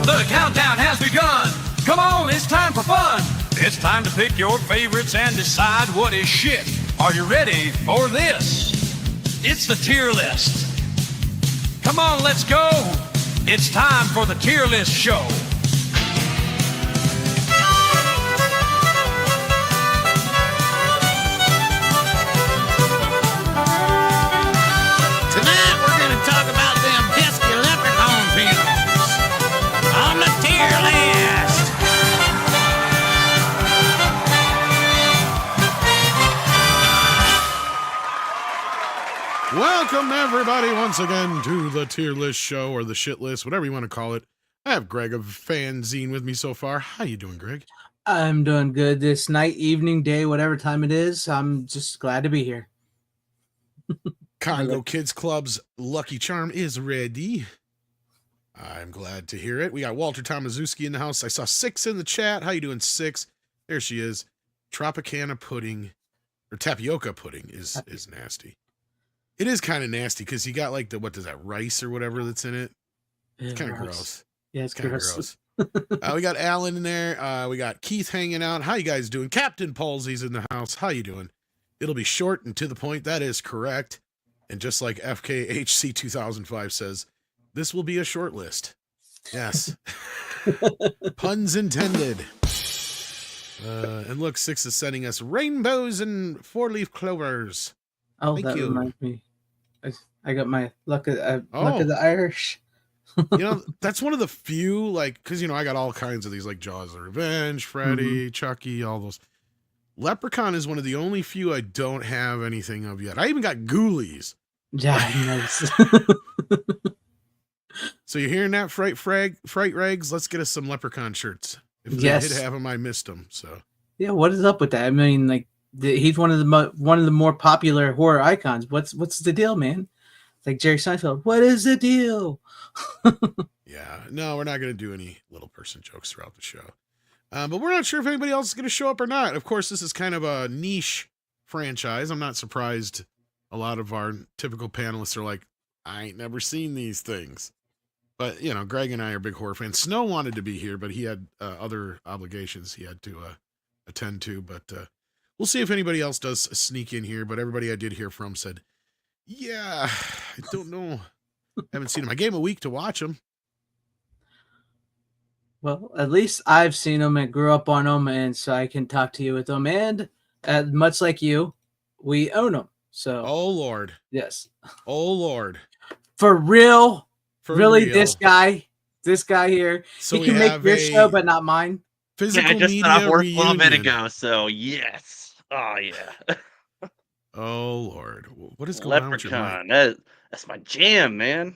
The countdown has begun. Come on, it's time for fun. It's time to pick your favorites and decide what is shit. Are you ready for this? It's the tier list. Come on, let's go. It's time for the tier list show. Tonight we're going to talk about them pesky leprechaun films on the tier list. Welcome, everybody, once again to the tier list show, or the shit list, whatever you want to call it. I have Greg of Fanzine with me so far. How you doing, Greg? I'm doing good this night, evening, day, whatever time it is. I'm just glad to be here. Congo Kids Club's Lucky Charm is ready. I'm glad to hear it. We got Walter Tomaszewski in the house. I saw Six in the chat. How you doing, Six? There she is. Tropicana pudding, or tapioca pudding is nasty. It is kind of nasty because you got like the, what is that, rice or whatever that's in it? It's kind of gross. Yeah, it's kind of gross. We got Alan in there. We got Keith hanging out. How you guys doing? Captain Palsy's in the house. How you doing? It'll be short and to the point. That is correct. And just like FKHC 2005 says, this will be a short list. Yes. Puns intended. And look, Six is sending us rainbows and four-leaf clovers. Oh, Thank that you. reminds me. I got my luck of the Irish. You know, that's one of the few, like, because, you know, I got all kinds of these, like Jaws of Revenge, Freddy, Chucky, all those. Leprechaun is one of the only few I don't have anything of yet. I even got Ghoulies. Yeah, nice. So you're hearing that, Fright Rags? Let's get us some Leprechaun shirts. If they Yes. did have them, I missed them. So Yeah, what is up with that? I mean, like, he's one of the more popular horror icons. What's the deal, man? It's like Jerry Seinfeld. What is the deal? yeah, no, we're not going to do any little person jokes throughout the show. But we're not sure if anybody else is going to show up or not. Of course, this is kind of a niche franchise. I'm not surprised a lot of our typical panelists are like, I ain't never seen these things. But, you know, Greg and I are big horror fans. Snow wanted to be here, but he had other obligations he had to attend to. But we'll see if anybody else does sneak in here. But everybody I did hear from said, yeah, I don't know. Haven't seen him. I gave him a week to watch him. Well, at least I've seen them and grew up on them, and so I can talk to you with them. And much like you, we own them. So, oh Lord, yes, oh Lord, for real, for really, real. this guy here, So he can make your show, but not mine. Physical I just media stopped work reunion. a little bit ago, so yes. Oh yeah. Oh Lord, what is going on with your mic? Leprechaun. That's my jam, man.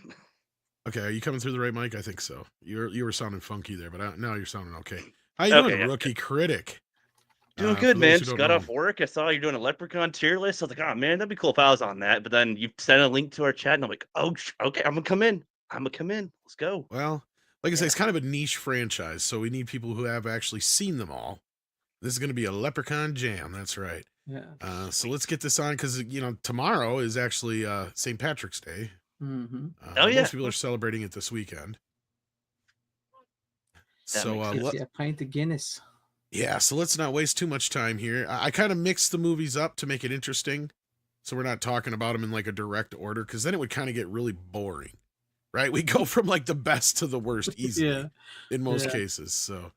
Okay, are you coming through the right mic? I think so. You were sounding funky there, but now you're sounding okay. How you doing, Okay. Rookie Critic? Doing For good, those man. who Just don't got know. off work. I saw you're doing a Leprechaun tier list. I was like, oh man, that'd be cool if I was on that. But then you sent a link to our chat, and I'm like, oh, okay, I'm gonna come in. Let's go. Well, like I say, it's kind of a niche franchise, so we need people who have actually seen them all. This is going to be a Leprechaun jam. That's right. Yeah. So let's get this on because, you know, tomorrow is actually St. Patrick's Day. Mm-hmm. Oh, yeah. Most people are celebrating it this weekend. That So makes sense. Yeah, pint of Guinness. yeah, so let's not waste too much time here. I kind of mixed the movies up to make it interesting. So we're not talking about them in like a direct order because then it would kind of get really boring, right? We go from like the best to the worst easily Yeah. in most Yeah. cases. So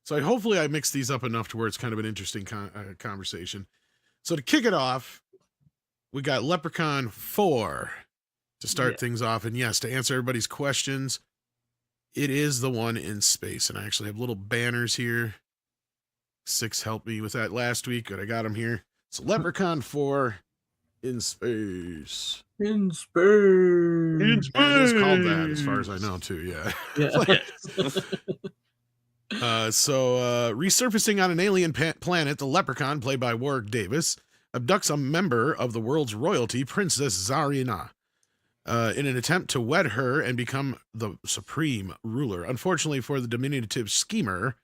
hopefully I mix these up enough to where it's kind of an interesting conversation. So to kick it off, we got Leprechaun 4 to start things off. And yes, to answer everybody's questions, it is the one in space. And I actually have little banners here. Six helped me with that last week, but I got them here. So Leprechaun 4 in space. In space. And it is called that as far as I know too, yeah. Yeah. So resurfacing on an alien planet, the Leprechaun, played by Warwick Davis, abducts a member of the world's royalty, Princess Zarina, in an attempt to wed her and become the supreme ruler. Unfortunately for the diminutive schemer,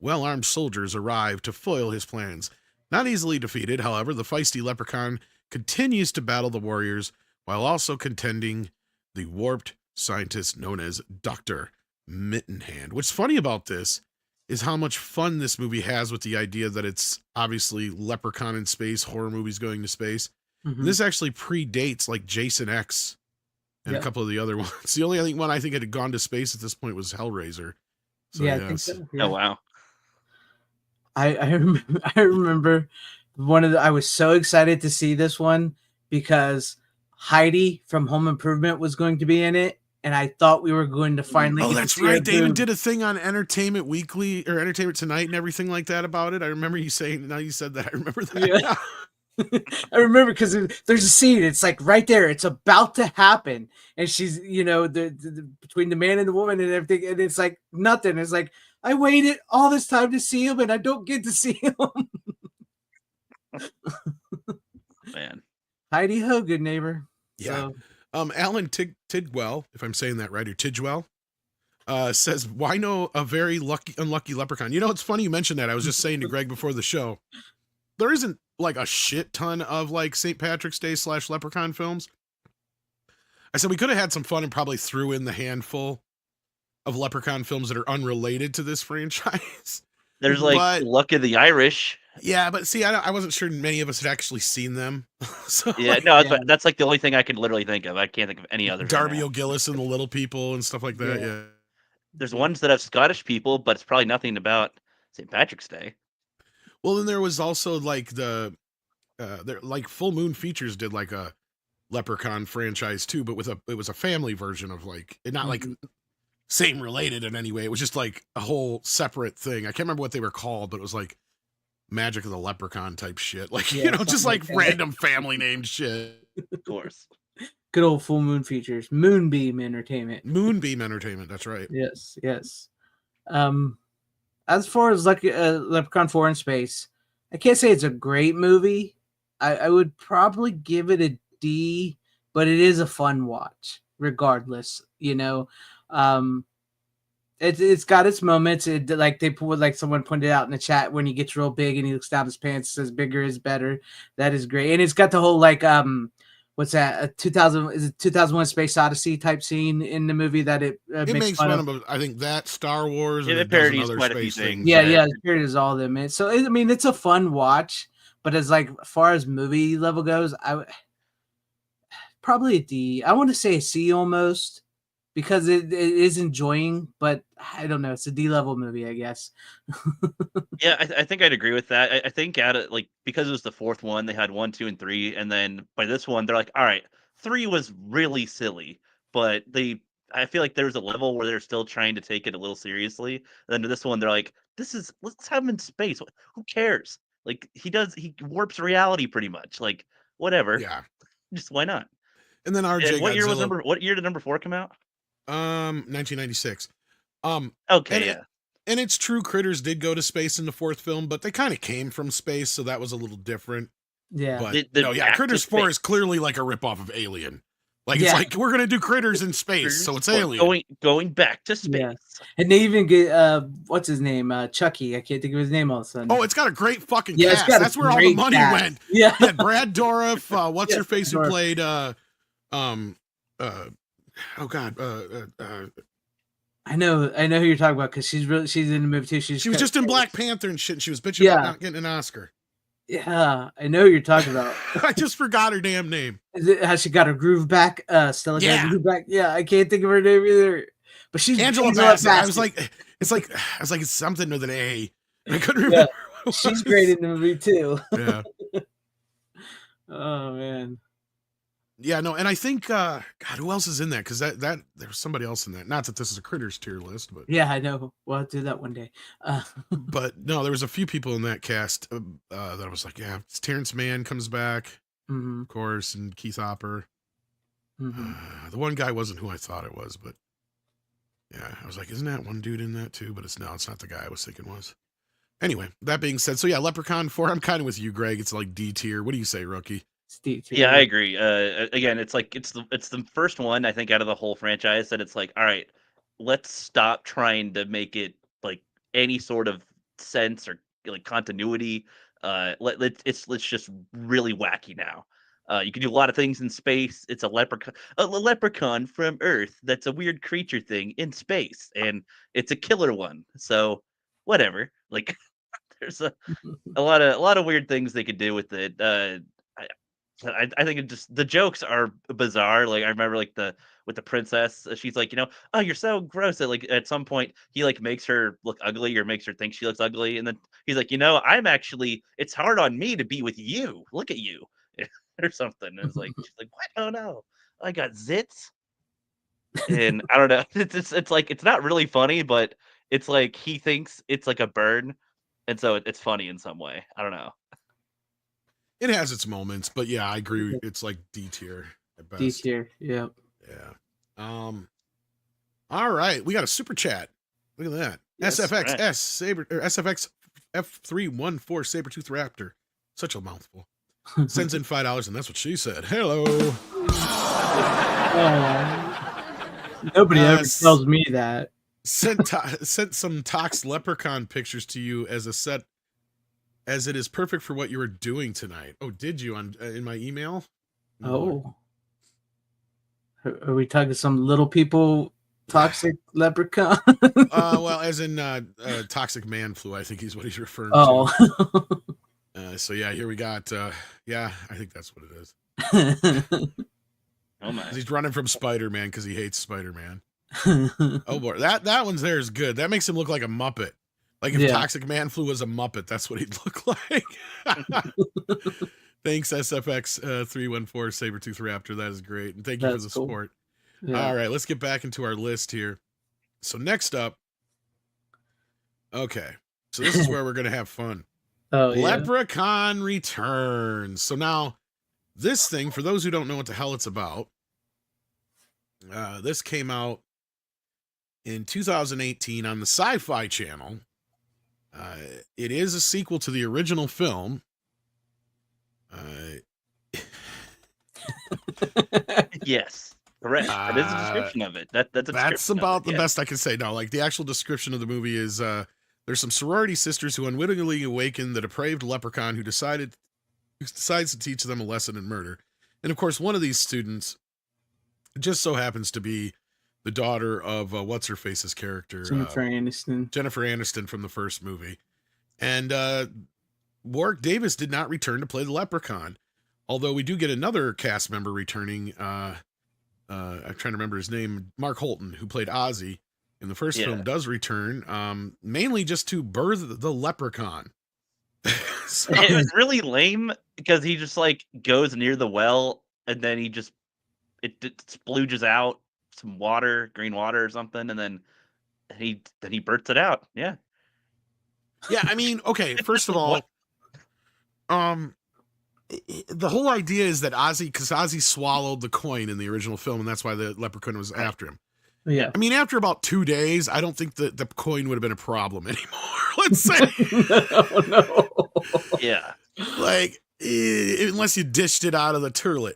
well-armed soldiers arrive to foil his plans. Not easily defeated, however, the feisty Leprechaun continues to battle the warriors while also contending the warped scientist known as Dr. Mitten Hand. What's funny about this is how much fun this movie has with the idea that it's obviously Leprechaun in space, horror movies going to space. And this actually predates like Jason X and a couple of the other ones. The only one I think had gone to space at this point was Hellraiser. So, yeah, I think so. Yeah. Oh wow. I remember I was so excited to see this one because Heidi from Home Improvement was going to be in it, and I thought we were going to finally. Oh, get that's to see right. her They even boob. did a thing on Entertainment Weekly or Entertainment Tonight and everything like that about it. I remember you saying. Now you said that. I remember that. Yeah. I remember because there's a scene. It's like right there. It's about to happen, and she's the between the man and the woman and everything, and it's like nothing. It's like I waited all this time to see him, and I don't get to see him. Man. Heidi Ho, good neighbor. Yeah. So, Alan Tidwell, if I'm saying that right, or Tidwell, says, why no a very unlucky leprechaun? You know, it's funny you mentioned that. I was just saying to Greg before the show, there isn't like a shit ton of like St. Patrick's Day / Leprechaun films. I said we could have had some fun and probably threw in the handful of Leprechaun films that are unrelated to this franchise. There's like But- Luck of the Irish. Yeah, but see, I wasn't sure many of us had actually seen them. So, Yeah, like, no, Yeah. that's like the only thing I can literally think of. I can't think of any others. right Darby now. O'Gillis and the Little People and stuff like that. Yeah. Yeah. There's ones that have Scottish people, but it's probably nothing about St. Patrick's Day. Well, then there was also like there like Full Moon Features did like a Leprechaun franchise too, but it was a family version of like not like same related in any way. It was just like a whole separate thing. I can't remember what they were called, but it was like Magic of the Leprechaun type shit. Like, Yeah, just something like like that. random family named shit. Of course. good old Full Moon Features, Moonbeam Entertainment. Moonbeam Entertainment, that's right. Yes, yes. As far as like Leprechaun 4 in Space, I can't say it's a great movie. I would probably give it a D, but it is a fun watch, regardless. It's got its moments. Like someone pointed out in the chat, when he gets real big and he looks down his pants, says bigger is better. That is great, and it's got the whole like what's that? A 2001 Space Odyssey type scene in the movie that it Makes fun of. I think that Star Wars. Yeah, and it it does parodies another quite a few space things. thing. Yeah, Yeah. yeah, the period is all of them. So I mean, it's a fun watch, but as far as movie level goes, probably a D. I want to say a C almost, because it is enjoying, but I don't know. It's a D level movie, I guess. Yeah, I think I'd agree with that. I think because it was the fourth one, they had 1, 2, and 3, and then by this one, they're like, all right, 3 was really silly, but I feel like there's a level where they're still trying to take it a little seriously. And then this one, they're like, let's have him in space. Who cares? Like he warps reality pretty much. Like whatever. Yeah. Just why not? And then RJ And what Godzilla, year did number 4 come out? 1996. Okay, yeah. And it's true, Critters did go to space in the fourth film, but they kind of came from space, so that was a little different. Yeah. But The back to Critters 4 space. is clearly like a ripoff of Alien. Like Yeah. it's like we're gonna do Critters in space, so it's Alien. Going back to space. Yeah. And they even get what's his name? Chucky. I can't think of his name all of a sudden. Oh, it's got a great fucking Yeah, it's cast. got a That's where all the great money cast. went. Yeah. You had Brad Dourif, what's Yeah, her face who Dourif. played I know who you're talking about, because she's in the movie too. she was just in Black Panther and shit, and she was bitching Yeah. about not getting an Oscar. Yeah, I know who you're talking about. I just forgot her damn name. Is it how she got her groove back? Stella got Yeah. her groove back. Yeah, I can't think of her name either. But she's Angela Bassett. I was like, it's something with an A. I couldn't remember. Yeah. what it she's was. great in the movie too. Yeah. Oh man. Yeah, no, and I think God, who else is in that? Because that there was somebody else in that. Not that this is a Critters tier list, but Yeah, I know. We'll have to do that one day. but no, there was a few people in that cast that I was like, yeah, it's Terrence Mann comes back, Mhm, of course, and Keith Hopper. mhm. The one guy wasn't who I thought it was, but yeah, I was like, isn't that one dude in that too? But it's not the guy I was thinking was. Anyway, that being said, so yeah, Leprechaun 4, I'm kind of with you, Greg. It's like D tier. What do you say, rookie? Steve. Yeah, I agree. Again, it's like it's the first one I think out of the whole franchise that it's like, all right, let's stop trying to make it like any sort of sense or like continuity. Let's just really wacky now. You can do a lot of things in space. It's a leprechaun from Earth. That's a weird creature thing in space, and it's a killer one. So whatever. Like there's a lot of weird things they could do with it. I think it just the jokes are bizarre. Like I remember like the with the princess, she's like, oh, you're so gross. That like at some point he like makes her look ugly or makes her think she looks ugly, and then he's like, I'm actually. It's hard on me to be with you. Look at you, or something. And it's like she's like, what? Oh no, I got zits, and I don't know. It's like it's not really funny, but it's like he thinks it's like a burn, and so it's funny in some way. I don't know. It has its moments, but yeah, I agree. It's like D tier at best. D tier, yeah. Yeah. All right, we got a super chat. Look at that. Yes, SFX right. S Saber or SFX F314 Sabertooth Raptor. Such a mouthful. Sends in $5, and that's what she said. Hello. Nobody ever tells me that. Sent some Tox Leprechaun pictures to you as a set, as it is perfect for what you were doing tonight. Oh, did you on in my email? No. Oh, are we talking some little people toxic leprechaun? Well, as in toxic man flu, I think he's what he's referring to. Oh. So yeah, here we got. Yeah, I think that's what it is. Oh my. He's running from Spider-Man because he hates Spider-Man. Oh boy, that one's there is good. That makes him look like a Muppet. Like if Toxic Man Flu was a Muppet, that's what he'd look like. Thanks, SFX 314 Sabertooth Raptor. That is great. And thank you for the support. Yeah. All right, let's get back into our list here. So next up, okay. So this is where we're gonna have fun. Oh, Leprechaun Returns. So now, this thing, for those who don't know what the hell it's about, this came out in 2018 on the Sci-Fi Channel. It is a sequel to the original film. Yes, correct. That is a description of it. That's about the best I can say. No, like the actual description of the movie is there's some sorority sisters who unwittingly awaken the depraved leprechaun who decides to teach them a lesson in murder. And of course, one of these students just so happens to be the daughter of what's her face's character, Jennifer Aniston. Jennifer Aniston from the first movie. And Warwick Davis did not return to play the leprechaun, although we do get another cast member returning. I'm trying to remember his name. Mark Holton, who played Ozzy in the first film, does return, mainly just to birth the leprechaun. So, it was really lame because he just like goes near the well and then he just it splooges out some water, green water or something, and then he bursts it out. Yeah. Yeah, I mean, okay, first of all, the whole idea is that because Ozzy swallowed the coin in the original film, and that's why the leprechaun was after him. Yeah. I mean, after about 2 days, I don't think that the coin would have been a problem anymore. Let's say. No. Yeah. Like, unless you dished it out of the turlet.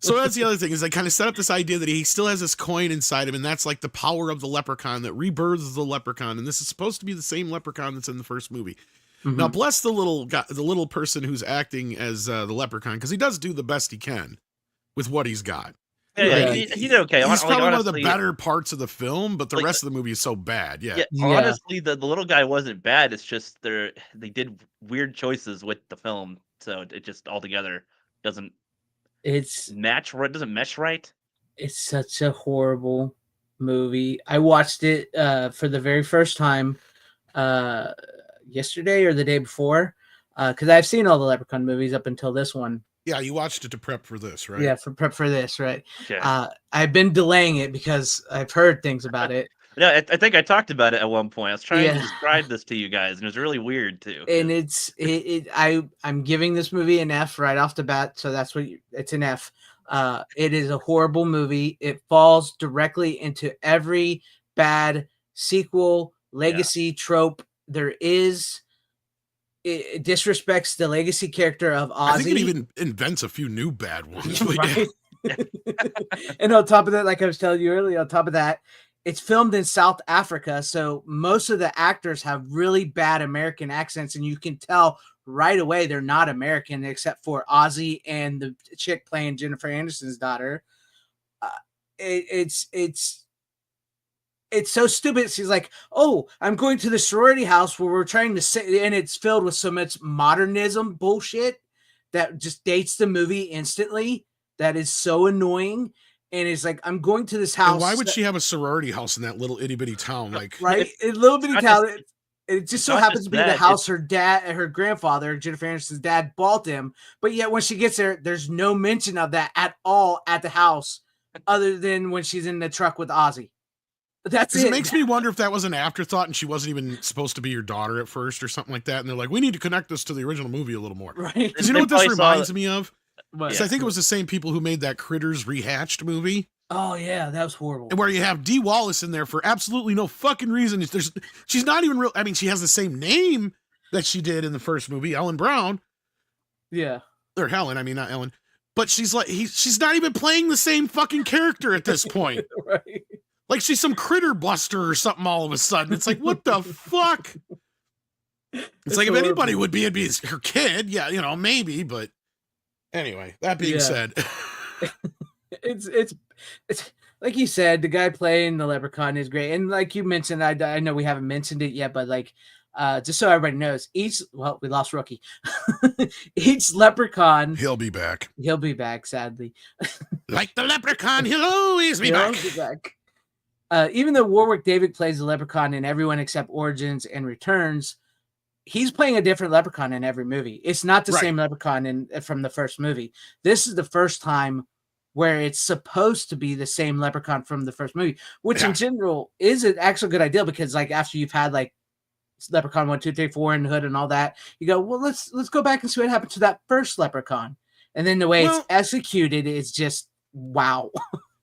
So that's the other thing, is they kind of set up this idea that he still has this coin inside him, and that's like the power of the leprechaun that rebirths the leprechaun. And this is supposed to be the same leprechaun that's in the first movie. Mm-hmm. Now, bless the little person who's acting as the leprechaun, because he does do the best he can with what he's got. Yeah, he did okay. He's probably one of the better parts of the film, but the rest of the movie is so bad. Yeah. Honestly, the little guy wasn't bad. It's just they did weird choices with the film, so it just altogether doesn't mesh right. It's such a horrible movie. I watched it for the very first time yesterday or the day before, because I've seen all the Leprechaun movies up until this one. Yeah, you watched it to prep for this, right? Yeah, prep for this, right? Okay. I've been delaying it because I've heard things about it. No, I think I talked about it at one point. I was trying to describe this to you guys, and it was really weird too. And I'm giving this movie an F right off the bat, so that's it's an F. It is a horrible movie. It falls directly into every bad sequel legacy trope there is. It disrespects the legacy character of Ozzy. I think it even invents a few new bad ones. Right? And on top of that, like I was telling you earlier, on top of that, it's filmed in South Africa, so most of the actors have really bad American accents, and you can tell right away they're not American except for Ozzy and the chick playing Jennifer Aniston's daughter. It's so stupid. She's like, "Oh, I'm going to the sorority house where we're trying to say," and it's filled with so much modernism bullshit that just dates the movie instantly. That is so annoying. And it's like, I'm going to this house. And why would she have a sorority house in that little itty bitty town? Like, right, a little bitty town. It just so happens to be the house her grandfather, Jennifer Aniston's dad, bought him. But yet when she gets there, there's no mention of that at all at the house, other than when she's in the truck with Ozzy. That's it. It makes me wonder if that was an afterthought and she wasn't even supposed to be your daughter at first or something like that. And they're like, we need to connect this to the original movie a little more. Right. Because you know what this reminds me of? What? I think it was the same people who made that Critters Rehatched movie. Oh yeah, that was horrible. And where you have Dee Wallace in there for absolutely no fucking reason. She's not even real. I mean, she has the same name that she did in the first movie, Ellen Brown. Yeah. Or Helen, I mean, not Ellen. But she's like, she's not even playing the same fucking character at this point. Right. Like she's some critter buster or something all of a sudden. It's like, what the fuck? It's like, horrible. if anybody would be, it'd be her kid. Yeah, you know, maybe, but anyway, that being said. It's like you said, the guy playing the Leprechaun is great. And like you mentioned, I know we haven't mentioned it yet, but like, just so everybody knows, we lost Rookie. Each Leprechaun. He'll be back. He'll be back, sadly. Like the Leprechaun, he'll always be back. Be back. Even though Warwick David plays the Leprechaun in everyone except Origins and Returns, he's playing a different Leprechaun in every movie. It's not the same Leprechaun from the first movie. This is the first time where it's supposed to be the same Leprechaun from the first movie, which in general is an actual good idea, because like after you've had like Leprechaun 1, 2, 3, 4 and Hood and all that, you go, well, let's go back and see what happened to that first Leprechaun. And then the way it's executed is just wow.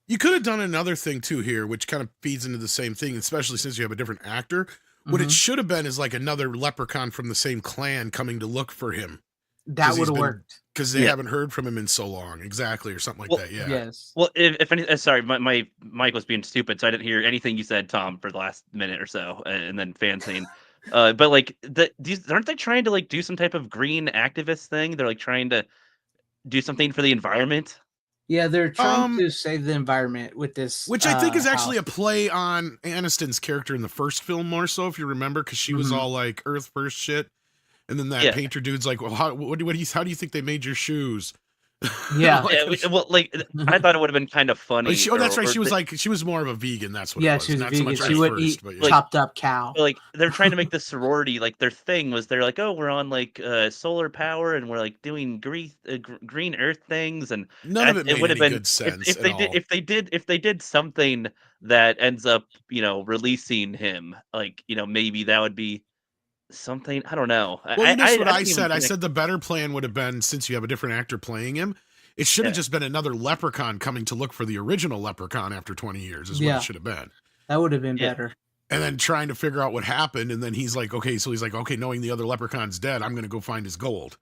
You could have done another thing too here, which kind of feeds into the same thing, especially since you have a different actor. What it should have been is like another Leprechaun from the same clan coming to look for him. That would have worked. Because they haven't heard from him in so long. Exactly. Or something like that. Yeah. Yes. Well, if any, sorry, my mic was being stupid, so I didn't hear anything you said, Tom, for the last minute or so, and then fan scene. But like, aren't they trying to like do some type of green activist thing? They're like trying to do something for the environment. Yeah, they're trying to save the environment with this, which I think is actually a play on Aniston's character in the first film more so, if you remember, because she was all like Earth first shit. And then that painter dude's like, well, how do you think they made your shoes? Yeah. I thought it would have been kind of funny. That's right. She was more of a vegan. That's what it was. She was not vegan. So much she would first, eat chopped up cow. Like they're trying to make the sorority, like their thing was they're like, oh, we're on like solar power and we're like doing green earth things, and none of it would have been good sense. If they did something that ends up, releasing him, like, maybe that would be something. I don't know. Well, that's what I said. I said the better plan would have been, since you have a different actor playing him, it should have just been another Leprechaun coming to look for the original Leprechaun after 20 years is what it should have been. That would have been better. And then trying to figure out what happened. And then he's like, okay, knowing the other Leprechaun's dead, I'm going to go find his gold.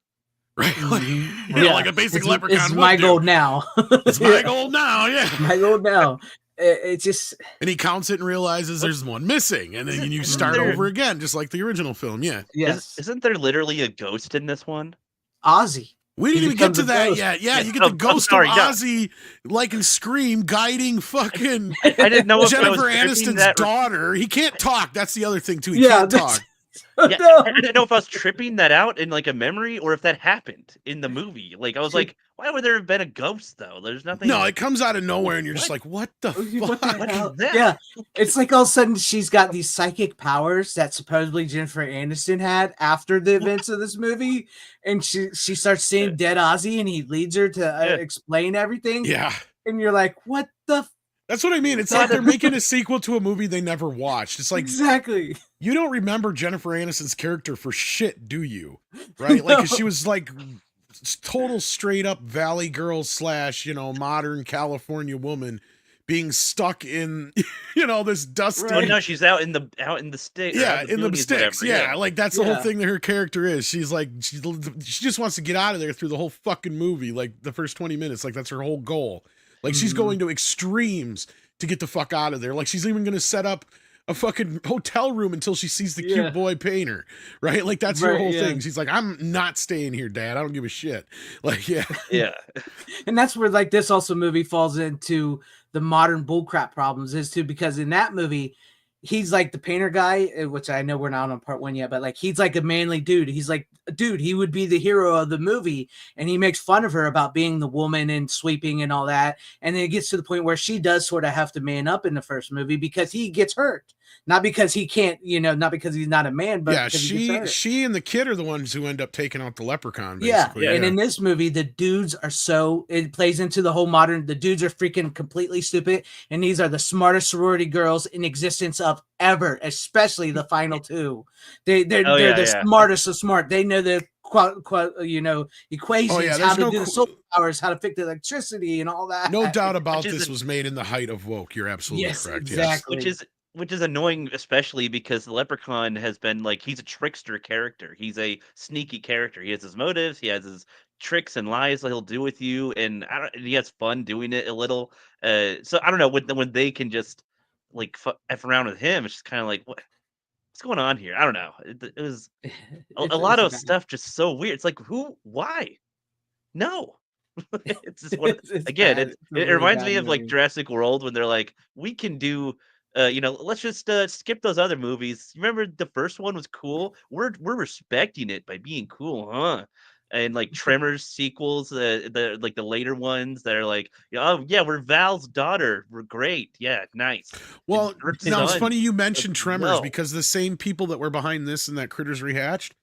Right? Like a basic Leprechaun. It's my gold now. It's my gold now. Yeah. My gold now. It just, and he counts it and realizes there's one missing, and then you start over again, just like the original film. Yeah. Yes. Isn't there literally a ghost in this one? Ozzy. We didn't even get to that yet. Yeah, you get the ghost of Ozzy, like in Scream, guiding fucking I didn't know if Jennifer Aniston's daughter. He can't talk. That's the other thing too. He can't talk. I didn't know if I was tripping that out in like a memory or if that happened in the movie. Like I was like, why would there have been a ghost though? There's nothing. No, it comes out of nowhere and you're just like, what the fuck? What is that? Yeah. It's like all of a sudden she's got these psychic powers that supposedly Jennifer Aniston had after the events of this movie. And she starts seeing dead Ozzy and he leads her to explain everything. Yeah. And you're like, what the That's what I mean. It's like they're making a sequel to a movie they never watched. It's like, exactly. You don't remember Jennifer Aniston's character for shit, do you? Right? Like, 'cause she was like total straight up Valley girl / modern California woman being stuck in, this dusty. Oh no, she's out in the sticks. Yeah, in the sticks. Yeah, like that's the whole thing that her character is. She's like, she just wants to get out of there through the whole fucking movie. Like the first 20 minutes, like that's her whole goal. Like she's going to extremes to get the fuck out of there. Like she's even going to set up a fucking hotel room until she sees the Yeah. cute boy painter, right? Like that's her Right, whole yeah. thing. She's like, I'm not staying here, Dad. I don't give a shit. Like, yeah. Yeah. And that's where like this also movie falls into the modern bullcrap problems is too, because in that movie, he's like the painter guy, which I know we're not on part 1 yet, but like he's like a manly dude. He's like, dude, he would be the hero of the movie, and he makes fun of her about being the woman and sweeping and all that. And then it gets to the point where she does sort of have to man up in the first movie because he gets hurt, not because he can't, not because he's not a man, but Yeah, because he gets hurt. she and the kid are the ones who end up taking out the leprechaun, Yeah, basically. and in this movie, the dudes are it plays into the whole modern, the dudes are freaking completely stupid, and these are the smartest sorority girls in existence of ever, especially the final two. They're the smartest of smart. They know the equations, how to do the solar powers, how to fix the electricity and all that. No doubt about this was made in the height of woke. You're absolutely correct. Exactly. Yes. Which is annoying, especially because the Leprechaun has been like, he's a trickster character. He's a sneaky character. He has his motives. He has his tricks and lies that he'll do with you, and he has fun doing it a little. So I don't know when they can just like f around with him. It's just kind of like, what's going on here? I don't know. It was a lot of stuff just so weird. It's like, why? No. It's just it reminds me of like Jurassic World when they're like, we can do let's just skip those other movies. Remember the first one was cool? We're respecting it by being cool, huh? And like Tremors sequels, the like the later ones that are like, oh yeah, we're Val's daughter. We're great. Yeah, nice. Well, now it's funny you mentioned Tremors because the same people that were behind this and that Critters Rehatched,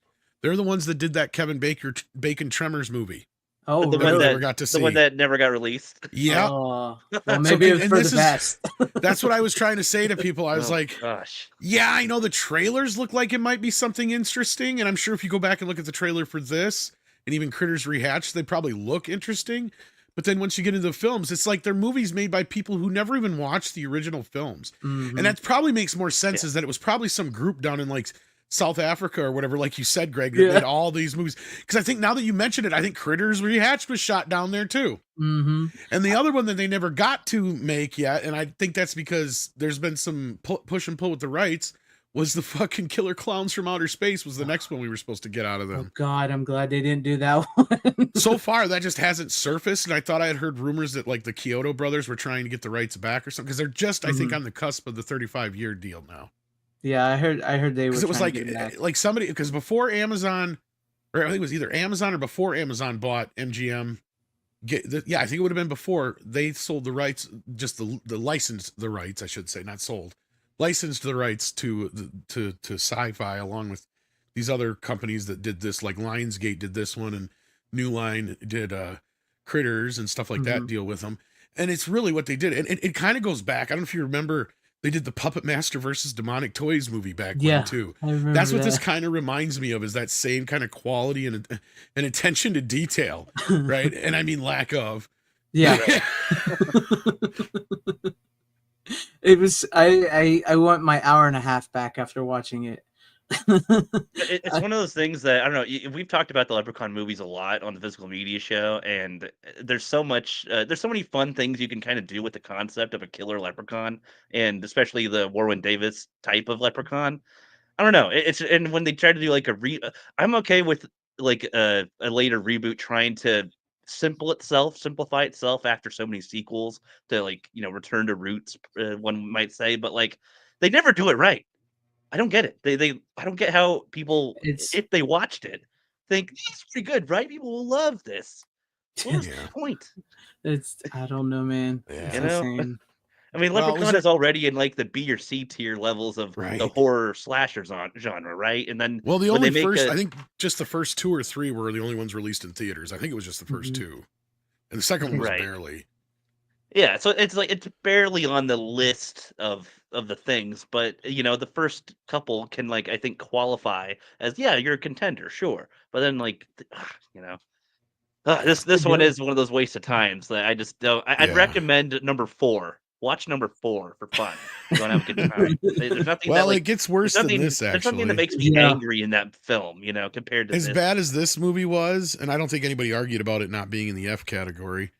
they're the ones that did that Kevin Bacon Tremors movie. Oh, the really? one that never got to see. The one that never got released. Yeah. Oh, well, maybe it was for the best. That's what I was trying to say to people. I was like, gosh. Yeah, I know the trailers look like it might be something interesting. And I'm sure if you go back and look at the trailer for this and even Critters Rehatched, they probably look interesting. But then once you get into the films, it's like they're movies made by people who never even watched the original films. Mm-hmm. And that probably makes more sense is that it was probably some group down in like South Africa or whatever, like you said, Greg, that made all these movies. Because I think now that you mentioned it, I think Critters Rehatched was shot down there too. Mm-hmm. And the other one that they never got to make yet, and I think that's because there's been some push and pull with the rights, was the fucking Killer Clowns from Outer Space was the next one we were supposed to get out of them. Oh God, I'm glad they didn't do that one. So far, that just hasn't surfaced, and I thought I had heard rumors that like the Kyoto brothers were trying to get the rights back or something, because they're just, I think, on the cusp of the 35-year deal now. Yeah, I heard they were. Because it was like somebody, because before Amazon, or I think it was either Amazon or before Amazon bought MGM. I think it would have been before they sold the rights, just the licensed the rights, I should say, not sold, licensed the rights to Sci-Fi along with these other companies that did this, like Lionsgate did this one, and New Line did Critters and stuff like that, deal with them. And it's really what they did, and it kind of goes back. I don't know if you remember. They did the Puppet Master versus Demonic Toys movie back then too. That's what this kind of reminds me of, is that same kind of quality and attention to detail, right? And I mean lack of. Yeah. It was. I want my hour and a half back after watching it. It's one of those things that I don't know. We've talked about the Leprechaun movies a lot on the Physical Media Show, and there's so many fun things you can kind of do with the concept of a killer leprechaun, and especially the Warwick Davis type of leprechaun. I don't know. And when they try to do like I'm okay with like a later reboot trying to simplify itself after so many sequels to like return to roots, one might say, but like they never do it right. I don't get it. I don't get how people, if they watched it, think it's pretty good, right? People will love this. What's the point? I don't know, man. Yeah. I mean, Leprechaun is already in like the B or C tier levels of the horror slasher genre, right? And then the only I think just the first 2 or 3 were the only ones released in theaters. I think it was just the first 2, and the second one was barely. Yeah, so it's like it's barely on the list of the things, but the first couple can like I think qualify as you're a contender, sure. But then like this one is one of those waste of times that I just don't. I'd recommend number 4. Watch number 4 for fun. You want to have a good time. There's nothing it gets worse than this. Actually, there's something that makes me angry in that film. Compared to as bad as this movie was, and I don't think anybody argued about it not being in the F category.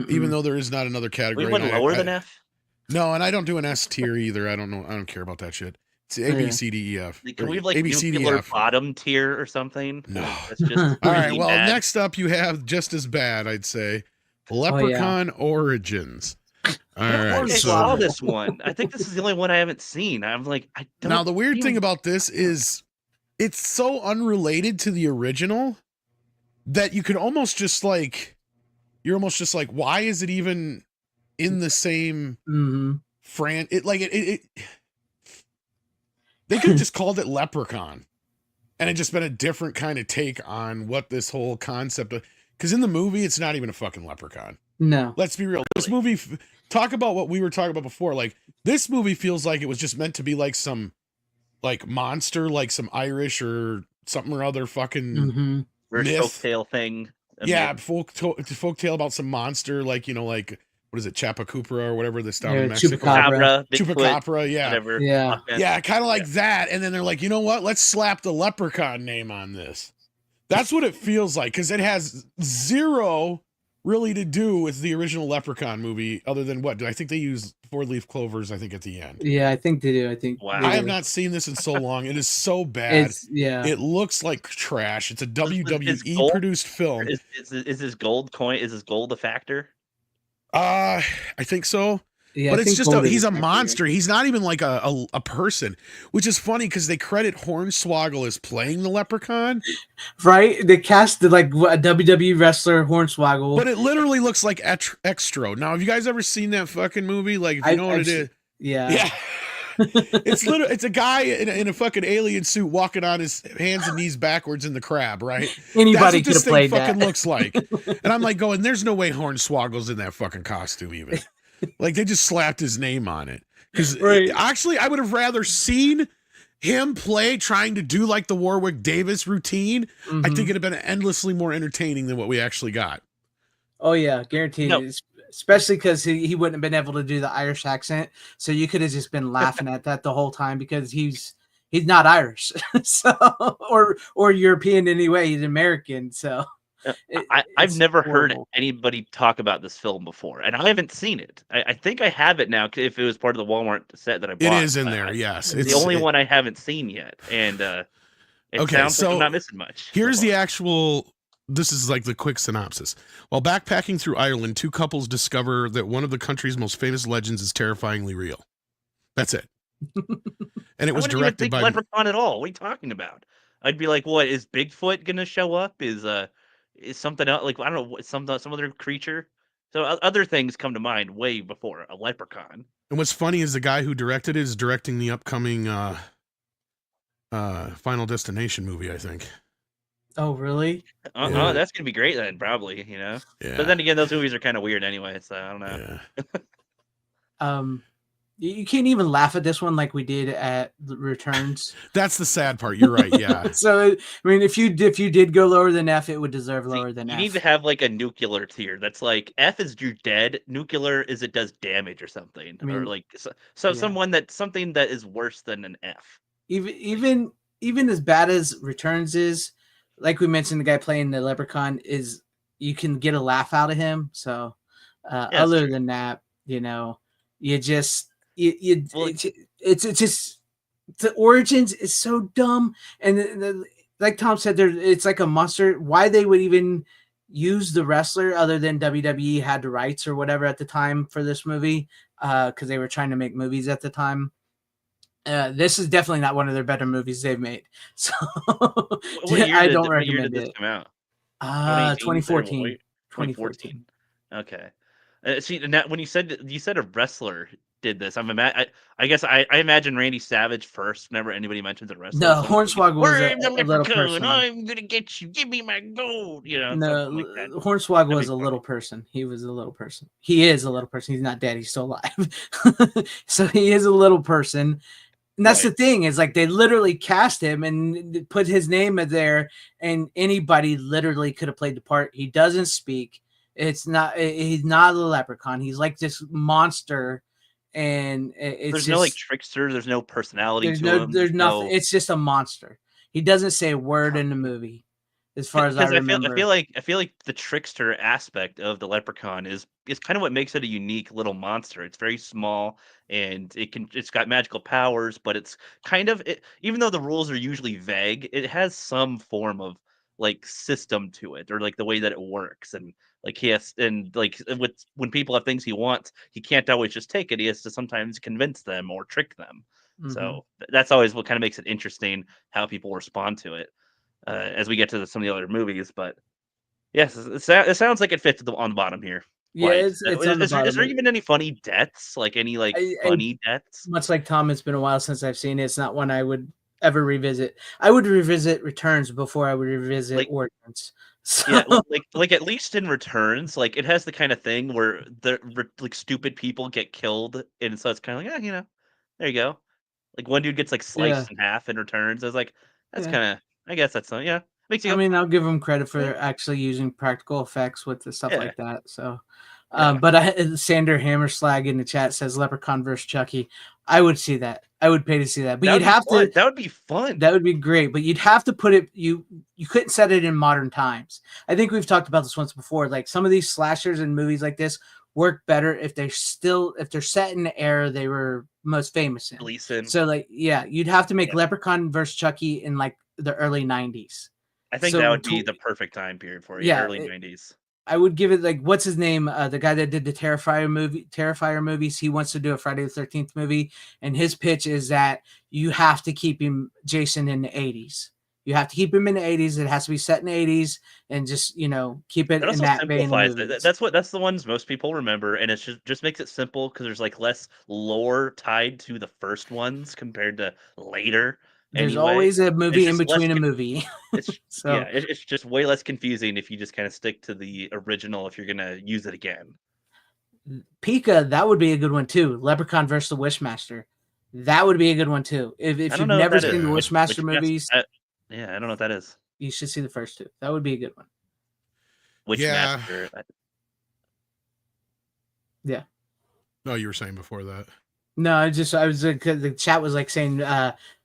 Even though there is not another category. We went lower than F? No, and I don't do an S tier either. I don't know. I don't care about that shit. It's A, B, C, D, E, F. Can Or we have like A, B, C, D, nuclear F. bottom tier or something? No. That's just All right. really Well, bad. next up you have just as bad, I'd say, Oh, yeah. Leprechaun Origins. All I right. saw So this one. I think this is the only one I haven't seen. I'm like, I don't. now the weird thing even- about this is it's so unrelated to the original that you could almost just like, you're almost just like, why is it even in the same Mhm. they could have just called it Leprechaun and it just been a different kind of take on what this whole concept of, because in the movie it's not even a fucking leprechaun. No. Let's be real. This movie, talk about what we were talking about before. Like, this movie feels like it was just meant to be like some like monster, like some Irish or something or other fucking Hmm. Reverse myth. folktale thing. I Yeah, mean, folk tale about some monster, like, you know, like, what is it, Chapacupra or whatever this down Yeah, in Mexico. Chupacabra. Chupacabra, Bigfoot, Chupacabra, yeah. whatever. Yeah. Loch Ness. Yeah, kind of like that. And then they're like, you know what? Let's slap the Leprechaun name on this. That's what it feels like, because it has zero really to do with the original Leprechaun movie, other than what? I think they use 4-leaf clovers, I think, at the end. Yeah, I think they do. I think Wow. they I have do. not seen this in so long. It is so bad. Yeah. It looks like trash. It's a gold- WWE produced film. Is his gold coin? Is his gold a factor? I think so. Yeah, But I it's think just gold is he's a factor. monster. He's not even like a person, which is funny because they credit Hornswoggle as playing the Leprechaun, Right? They cast like a WWE wrestler Hornswoggle. but it literally looks like Extro. Now, have you guys ever seen that fucking movie? Like, if you know what it is? Yeah. Yeah. It's a guy in a fucking alien suit walking on his hands and knees backwards in the crab, right? Anybody That's could what have this thing played fucking that. looks like. And I'm like going, there's no way Hornswoggle's in that fucking costume even. Like, they just slapped his name on it. Because Right. actually, I would have rather seen him play trying to do like the Warwick Davis routine. I Mhm. think it'd have been endlessly more entertaining than what we actually got. Oh yeah, guaranteed. No. Especially because he wouldn't have been able to do the Irish accent, so you could have just been laughing at that the whole time because he's not Irish, so or European anyway. He's American, so I've it's never heard horrible. anybody talk about this film before, and I haven't seen it. I think I have it now if it was part of the Walmart set that I bought. It is in but there, yes. It's the only one I haven't seen yet, and it Okay, sounds like so I'm not missing much. Here's so the far. actual. This is like the quick synopsis. While backpacking through Ireland, two couples discover that one of the country's most famous legends is terrifyingly real. That's it. And it I was wouldn't even directed think by. Leprechaun at all. What are you talking about? I'd be like, what is Bigfoot gonna show up? Is something else? Like I don't know, some other creature. So other things come to mind way before a leprechaun. And what's funny is the guy who directed it is directing the upcoming Final Destination movie, I think. Oh really? Yeah. That's gonna be great then, probably. You know. Yeah. But then again, those movies are kind of weird anyway. So I don't know. Yeah. You can't even laugh at this one like we did at the Returns. That's the sad part. You're right. Yeah. So I mean, if you did go lower than F, it would deserve See, lower than you F. need to have like a nuclear tier. That's like F is you're dead. Nuclear is it does damage or something, I mean, or like so yeah. something that is worse than an F. even as bad as Returns is, like we mentioned, the guy playing the Leprechaun is you can get a laugh out of him. So that's other true. than that, you know, you just it's just the origins is so dumb, and like Tom said, it's like a monster. Why they would even use the wrestler other than WWE had the rights or whatever at the time for this movie, because they were trying to make movies at the time. This is definitely not one of their better movies they've made. So What year I did, don't what year recommend did this it. come out? 2014. 2014. Okay. See, now when you said a wrestler did this, I guess I imagine Randy Savage first. Whenever anybody mentions a wrestler, No, someone's like, Hornswoggle was "We're the a little Leprechaun. person. I'm gonna get you. Give me my gold." You know, No, something like that. Hornswoggle That'd was be a funny. little person. He was a little person. He is a little person. He's not dead. He's still alive. So he is a little person. And that's Right. the thing is like they literally cast him and put his name in there, and anybody literally could have played the part. He doesn't speak. He's not a leprechaun. He's like this monster, and it's There's just, no like trickster. There's no personality there's to no him. there's nothing. No, It's just a monster. He doesn't say a word in the movie. as far as I Because remember. I feel like the trickster aspect of the Leprechaun is kind of what makes it a unique little monster. It's very small and it's got magical powers, but it's kind of even though the rules are usually vague, it has some form of like system to it or like the way that it works and like he has and like with when people have things he wants, he can't always just take it. He has to sometimes convince them or trick them. Mhm. So that's always what kind of makes it interesting how people respond to it as we get to some of the other movies. But yes, it sounds like it fits on the bottom here. Yeah, Quite. it's on the Is bottom. there even any funny deaths? Like any like I funny deaths? much like Tom, it's been a while since I've seen it. It's not one I would ever revisit. I would revisit Returns before I would revisit Like Origins. yeah, So like at least in Returns, like it has the kind of thing where like stupid people get killed, and so it's kind of like there you go. Like one dude gets like yeah, sliced in half in Returns. I was like, that's yeah. kind of I guess that's yeah makes you I go mean, I'll give them credit "Eh, for actually using practical effects with the stuff yeah like that. So, yeah. but Sander Hammerslag in the chat says Leprechaun versus Chucky. I would see that. I would pay to see that. But That you'd would be have fun. to. That would be fun. That would be great, but you'd have to put it. You couldn't set it in modern times. I think we've talked about this once before. Like some of these slashers and movies like this work better if they're set in the era they were most famous in. Gleason. So like yeah, you'd have to make Yeah. Leprechaun versus Chucky in like the early 90s. I think that So would be the perfect time period for you, yeah, early 90s. I would give it like what's his name? The guy that did the Terrifier movies. He wants to do a Friday the 13th movie, and his pitch is that you have to keep him Jason in the 80s. You have to keep him in the 80s. It has to be set in the 80s, and just keep it It in also that vein of simplifies it. movies. That's the ones most people remember, and it just makes it simple because there's like less lore tied to the first ones compared to later. There's Anyway, always a it's movie in just less. between a movie, It's so it's just way less confusing if you just kind of stick to the original if you're gonna use it again. Pika, that would be a good one too. Leprechaun versus the Wishmaster, that would be a good one too. I If don't you've know what never that is. seen the Yeah. Wishmaster movies, Yeah, I don't know what that is. you should see the first two. That would be a good one. Yeah. Witchmaster. Yeah. No, you were saying before that. No, I was the chat was like saying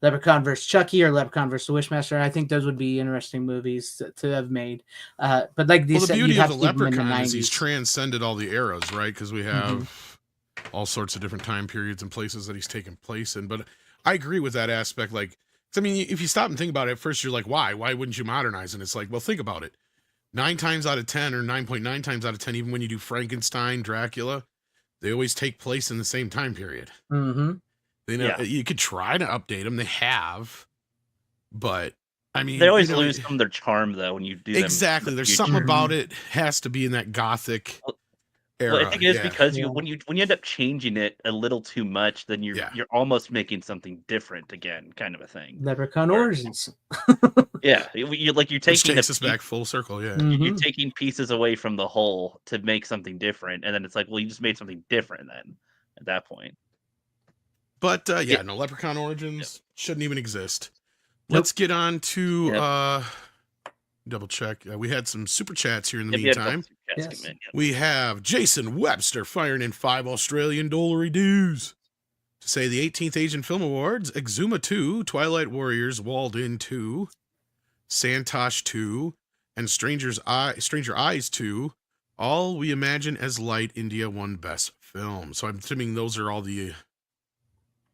Leprechaun versus Chucky or Leprechaun versus the Wishmaster. I think those would be interesting movies to have made. But like Well, these, the said, beauty you'd of have the to keep them in the Leprechaun is he's 90s. transcended all the eras, right? Because we have Mm-hmm. all sorts of different time periods and places that he's taken place in. But I agree with that aspect. Like, 'cause, I mean, if you stop and think about it, at first you're like, why? Why wouldn't you modernize? And it's like, well, think about it. 9 times out of 10 or 9.9 times out of 10, even when you do Frankenstein, Dracula, they always take place in the same time period. Mm-hmm. Yeah. You could try to update them. They have, but I mean, They always lose some of their charm though when you do them. exactly. There's something about it has to be in that gothic era. Well, I think it is yeah. because Yeah. when you end up changing it a little too much, then you're almost making something different again, kind of a thing. Leprechaun Origins. Yeah, you're Which taking takes us back full circle. Yeah. you're taking pieces away from the whole to make something different, and then it's like, well, you just made something different then at that point. But no, Leprechaun Origins shouldn't even exist. Nope. Let's get on to double check. We had some super chats here in the meantime. Yes. We have Jason Webster firing in $5 Australian dues to say the 18th Asian Film Awards, Exuma 2, Twilight Warriors, Walled In 2, Santosh 2, and Stranger Eyes 2, all we imagine as light. India won Best Film. So I'm assuming those are all the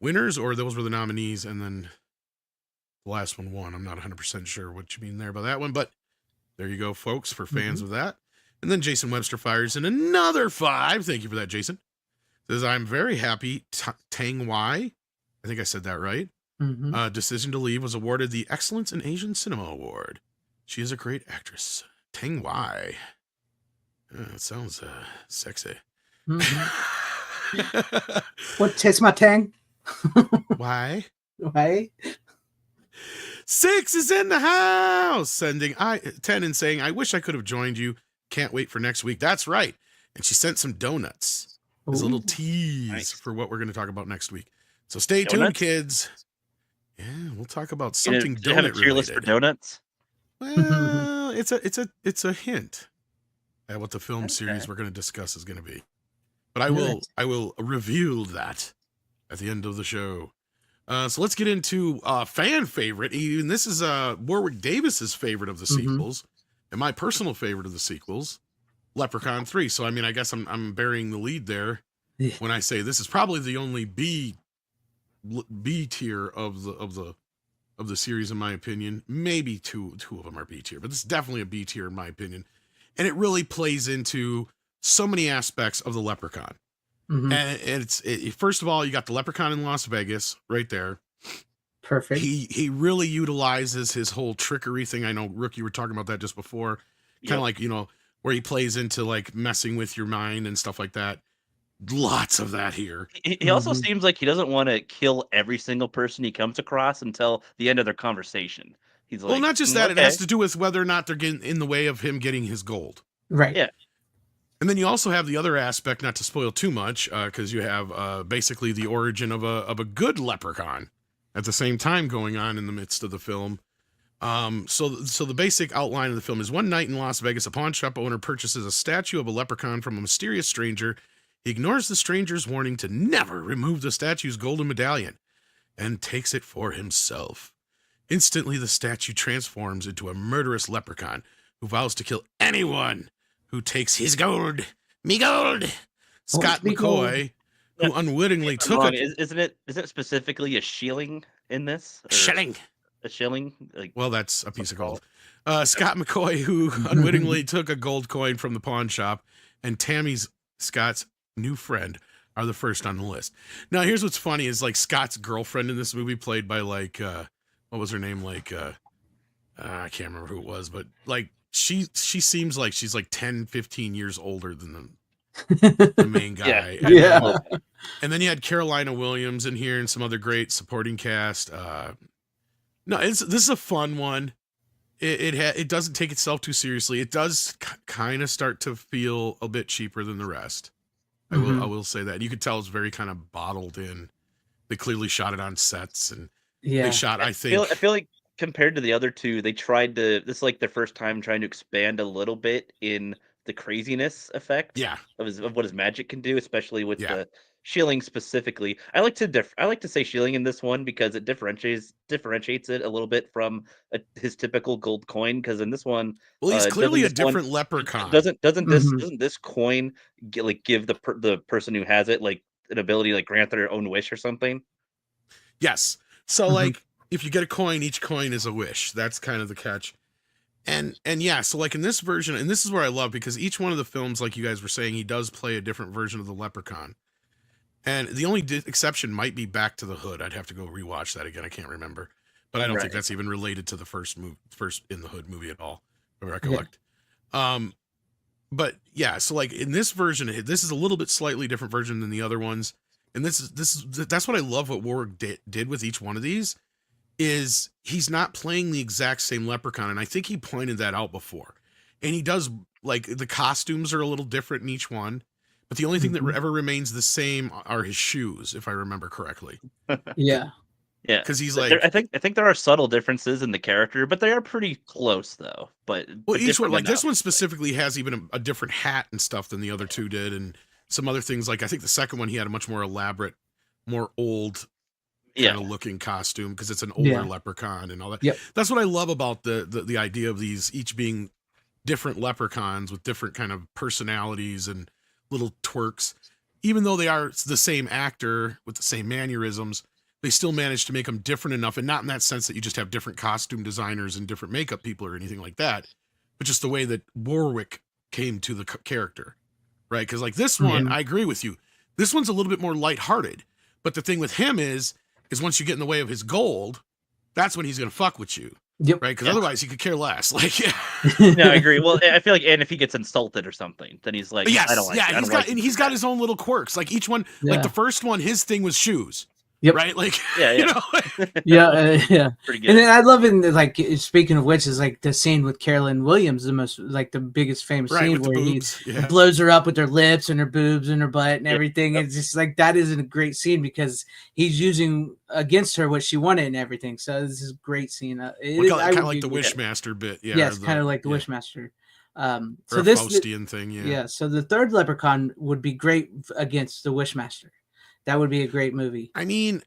winners, or those were the nominees, and then the last one won. I'm not 100% sure what you mean there by that one, but there you go, folks, for fans of that. And then Jason Webster fires in another 5. Thank you for that, Jason. Says, I'm very happy Tang Wai, I think I said that right, Decision to Leave was awarded the Excellence in Asian Cinema Award. She is a great actress. Tang Wai. It sounds sexy. What tastes my tang? Why? Why? 6 is in the house, sending 10 and saying, I wish I could have joined you. Can't wait for next week. That's right. And she sent some donuts as a little tease for what we're going to talk about next week. So stay tuned, kids. Yeah, we'll talk about something Do you have a tier list for donuts? Well, it's a hint at what the film series we're going to discuss is going to be. But I will reveal that at the end of the show. So let's get into fan favorite. Even this is Warwick Davis's favorite of the sequels, and my personal favorite of the sequels, Leprechaun 3. So I mean, I guess I'm burying the lead there when I say this is probably the only B tier of the series, in my opinion. Maybe two of them are B tier, but this is definitely a B tier in my opinion. And it really plays into so many aspects of the Leprechaun. Mhm. And it's first of all, you got the Leprechaun in Las Vegas right there. Perfect. He really utilizes his whole trickery thing. I know, Rook, you were talking about that just before. Kind of like, you know, where he plays into like messing with your mind and stuff like that. Lots of that here. He also seems like he doesn't want to kill every single person he comes across until the end of their conversation. He's like, Well, not just that, it okay. has to do with whether or not they're getting in the way of him getting his gold. Right. Yeah. And then you also have the other aspect, not to spoil too much, because you have basically the origin of a good leprechaun at the same time going on in the midst of the film. So the basic outline of the film is: one night in Las Vegas, a pawn shop owner purchases a statue of a leprechaun from a mysterious stranger. He ignores the stranger's warning to never remove the statue's golden medallion and takes it for himself. Instantly, the statue transforms into a murderous leprechaun who vows to kill anyone who takes his gold. Me gold! Scott me gold. McCoy, who unwittingly took Wrong. it. Isn't it specifically a shilling in this? Or Shilling. A shilling? Like, Well, that's a piece of gold. Scott McCoy, who unwittingly took a gold coin from the pawn shop, and Tammy's Scott's new friend are the first on the list. Now, here's what's funny is like Scott's girlfriend in this movie, played by like what was her name? Like I can't remember who it was, but like she seems like she's like 10, 15 years older than the main guy. Yeah. And then you had Carolina Williams in here and some other great supporting cast. No, this is a fun one. It doesn't take itself too seriously. It does kind of start to feel a bit cheaper than the rest. I will say that. You could tell it's very kind of bottled in. They clearly shot it on sets, and they shot, I think. I feel like compared to the other two, they tried to. This is like their first time trying to expand a little bit in the craziness effect. Yeah. Of what his magic can do, especially with the shilling specifically. I like to say shilling in this one because it differentiates it a little bit from his typical gold coin. Because in this one, well, he's clearly a different leprechaun. Doesn't this coin give the person who has it like an ability to like grant their own wish or something? Yes. So like if you get a coin, each coin is a wish. That's kind of the catch. And yeah, so like in this version, and this is where I love, because each one of the films, like you guys were saying, he does play a different version of the leprechaun. And the only exception might be Back to the Hood. I'd have to go rewatch that again. I can't remember, but I don't think that's even related to the first In the Hood movie at all. I recollect. Yeah. But yeah, so like in this version, this is a little bit slightly different version than the other ones. And that's what I love what Warwick did with each one of these, is he's not playing the exact same leprechaun. And I think he pointed that out before. And he does, like, the costumes are a little different in each one. But the only thing that ever remains the same are his shoes, if I remember correctly. Yeah. Yeah, because he's like, I think there are subtle differences in the character, but they are pretty close though. But each one, like this one specifically, has even a different hat and stuff than the other two did, and some other things. Like I think the second one, he had a much more elaborate, more old kind of looking costume, because it's an older leprechaun and all that. Yep. That's what I love about the idea of these each being different leprechauns with different kind of personalities and little twerks. Even though they are the same actor with the same mannerisms, they still managed to make them different enough, and not in that sense that you just have different costume designers and different makeup people or anything like that, but just the way that Warwick came to the character, right? Because like this one, I agree with you. This one's a little bit more lighthearted, but the thing with him is once you get in the way of his gold, that's when he's going to fuck with you. Yep. Right, because otherwise he could care less. Like, no, I agree. Well, I feel like, and if he gets insulted or something, then he's like, yes, I don't like. He's got his own little quirks. Like each one, like the first one, his thing was shoes. Yep. Right. Like, you know, yeah. Pretty good. And then I love in like, speaking of which, is like the scene with Carolyn Williams, the biggest famous scene where he blows her up with her lips and her boobs and her butt and everything. It's just like, that isn't a great scene because he's using against her what she wanted and everything. So this is a great scene. Kind of like the Wishmaster bit. Yeah. Yes, kind of like the Wishmaster. So this Faustian thing. Yeah. So the third Leprechaun would be great against the Wishmaster. That would be a great movie. I mean,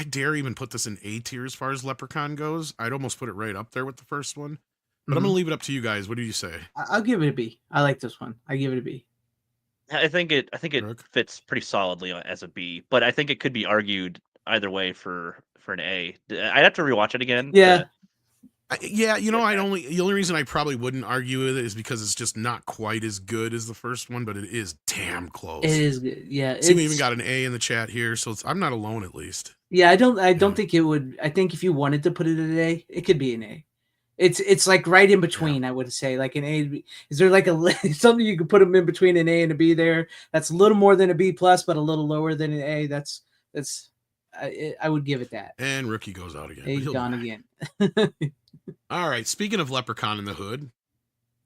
I dare even put this in A tier as far as Leprechaun goes. I'd almost put it right up there with the first one. But I'm going to leave it up to you guys. What do you say? I'll give it a B. I like this one. I give it a B. I think it Rook? fits pretty solidly as a B, but I think it could be argued either way for an A. I'd have to rewatch it again. Yeah. Yeah, you know, the only reason I probably wouldn't argue with it is because it's just not quite as good as the first one, but it is damn close. It is good. Yeah. See, we even got an A in the chat here, so I'm not alone at least. Yeah, I don't think it would. I think if you wanted to put it in an A, it could be an A. It's like right in between. I would say like an A. Is there like something you could put them in between an A and a B there? That's a little more than a B plus, but a little lower than an A. That's I would give it that. And Rookie goes out again. He's gone again. All right. Speaking of Leprechaun in the Hood,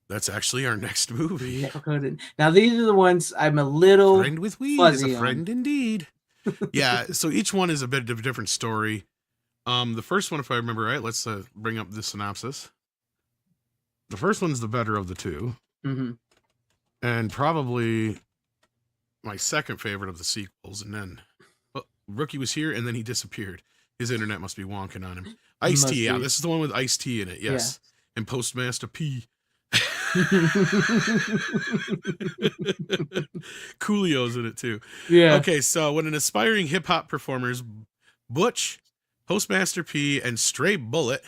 that's actually our next movie. Now these are the ones I'm a little Friend with Weed is a friend indeed. Yeah. So each one is a bit of a different story. The first one, if I remember right, let's bring up the synopsis. The first one's the better of the two, and probably my second favorite of the sequels. And then Rookie was here, and then he disappeared. His internet must be wonking on him. Ice-T, yeah, this is the one with Ice-T in it, yes. Yeah. And Postmaster P. Coolio's in it too. Yeah. Okay, so when an aspiring hip-hop performers, Butch, Postmaster P, and Stray Bullet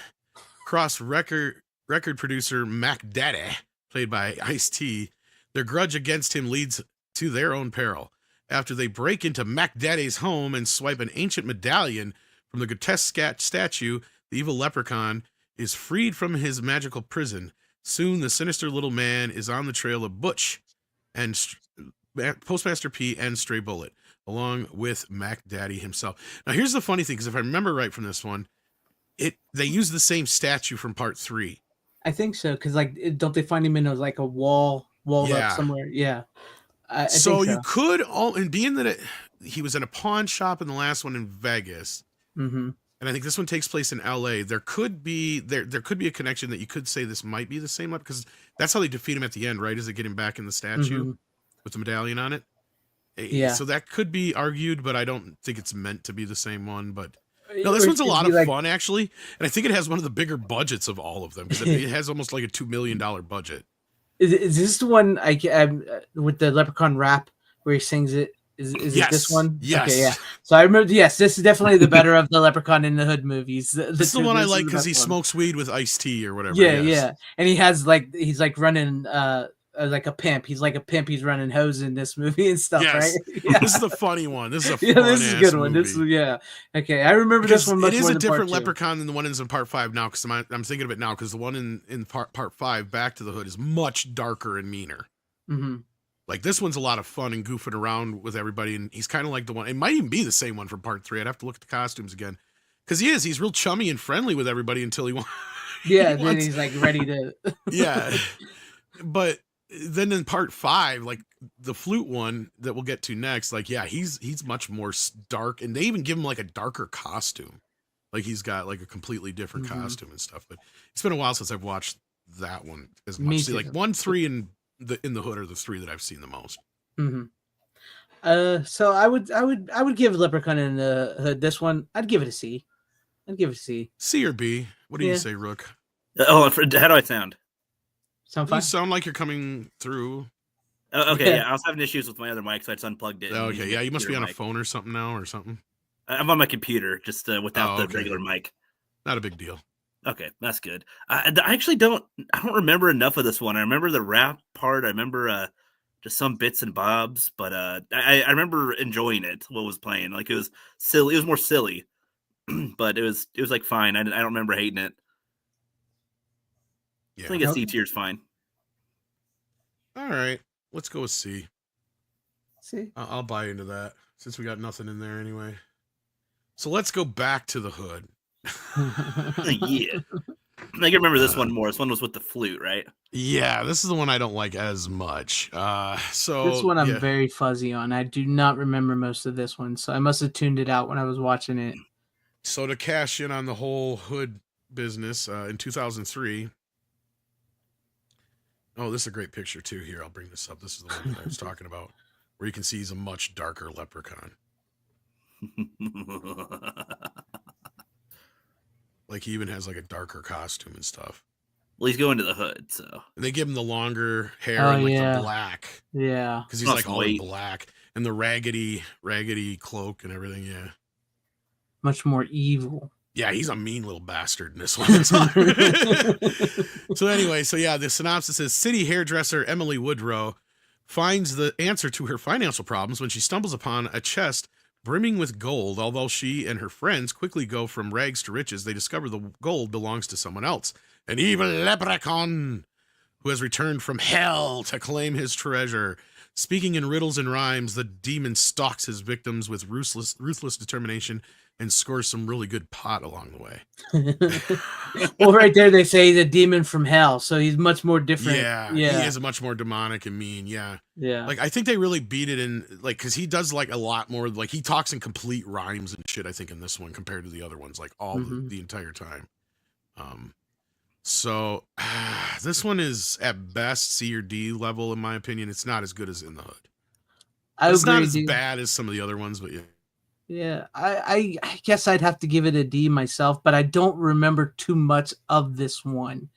cross record producer Mac Daddy, played by Ice-T, their grudge against him leads to their own peril. After they break into Mac Daddy's home and swipe an ancient medallion from the grotesque statue, the evil leprechaun is freed from his magical prison. Soon, the sinister little man is on the trail of Butch and Postmaster P and Stray Bullet, along with Mac Daddy himself. Now, here's the funny thing, because if I remember right from this one, they use the same statue from part 3. I think so, because don't they find him in a wall up somewhere? Yeah. I so think you could, and being that he was in a pawn shop in the last one in Vegas, and I think this one takes place in LA. There could be a connection that you could say this might be the same one, because that's how they defeat him at the end, right? Is they get him back in the statue with the medallion on it? Yeah. So that could be argued, but I don't think it's meant to be the same one. But no, this one's a lot of fun actually, and I think it has one of the bigger budgets of all of them, because it has almost like a $2 million budget. Is this the one with the leprechaun rap where he sings it? Is it this one? Yes. Okay, yeah. So I remember. Yes, this is definitely the better of the Leprechaun in the Hood movies. This is the one I like because he smokes weed with Ice-T or whatever. Yeah, yeah. And he's running like a pimp. He's like a pimp. He's running hose in this movie and stuff, right? Yeah. This is the funny one. This is a this is a good one. This is Okay, I remember this one. It is a different Leprechaun than the one in part 5 now, because I'm thinking of it now, because the one in part 5, Back to the Hood, is much darker and meaner. Like, this one's a lot of fun and goofing around with everybody, and he's kind of like the one. It might even be the same one from part 3. I'd have to look at the costumes again, because he's real chummy and friendly with everybody until he wants. Then he's like ready to. Yeah, but then in part 5, like the flute one that we'll get to next, like he's much more dark, and they even give him like a darker costume. Like he's got like a completely different costume and stuff. But it's been a while since I've watched that one as much. See, like 1, 3, and in the Hood are the 3 that I've seen the most. So I would give Leprechaun in the Hood this one. I'd give it a C. C or B? What do you say, Rook? How do I sound? Sound fine? You sound like you're coming through. Okay, yeah. I was having issues with my other mic, so I just unplugged it. Okay, yeah. You must be on a phone or something now, or something. I'm on my computer, just without the regular mic. Not a big deal. Okay, that's good. I actually don't remember enough of this one. I remember the rap part. I remember just some bits and bobs, but I remember enjoying it. What was playing, like, it was silly. It was more silly, but it was like fine. I don't remember hating it. Yeah. I think a C tier is fine. All right, let's go with C. C. I'll buy into that since we got nothing in there anyway. So let's go back to the Hood. Yeah. I can remember this one more. This one was with the flute, right? Yeah, this is the one I don't like as much. So this one I'm very fuzzy on. I do not remember most of this one, so I must have tuned it out when I was watching it. So to cash in on the whole Hood business, in 2003. Oh, this is a great picture too. Here, I'll bring this up. This is the one that I was talking about, where you can see he's a much darker leprechaun. Like he even has like a darker costume and stuff. Well, he's going to the hood, so And they give him the longer hair Oh, and like yeah. the black Yeah. because he's Lost like all in weight. black and the raggedy cloak and everything. Yeah. Much more evil. Yeah, he's a mean little bastard in this one. So anyway, the synopsis is city hairdresser Emily Woodrow finds the answer to her financial problems when she stumbles upon a chest brimming with gold. Although she and her friends quickly go from rags to riches, they discover the gold belongs to someone else, an evil leprechaun who has returned from hell to claim his treasure. Speaking in riddles and rhymes, the demon stalks his victims with ruthless determination and scores some really good pot along the way. Well, right there they say he's a demon from hell, so he's much more different. He is much more demonic and mean. Yeah. Like I think they really beat it in like because he does like a lot more. Like he talks in complete rhymes and shit. I think in this one compared to the other ones, like all the entire time. So this one is at best C or D level in my opinion. It's not as good as In the Hood. It's not as bad as some of the other ones, but yeah. Yeah, I guess I'd have to give it a D myself, but I don't remember too much of this one,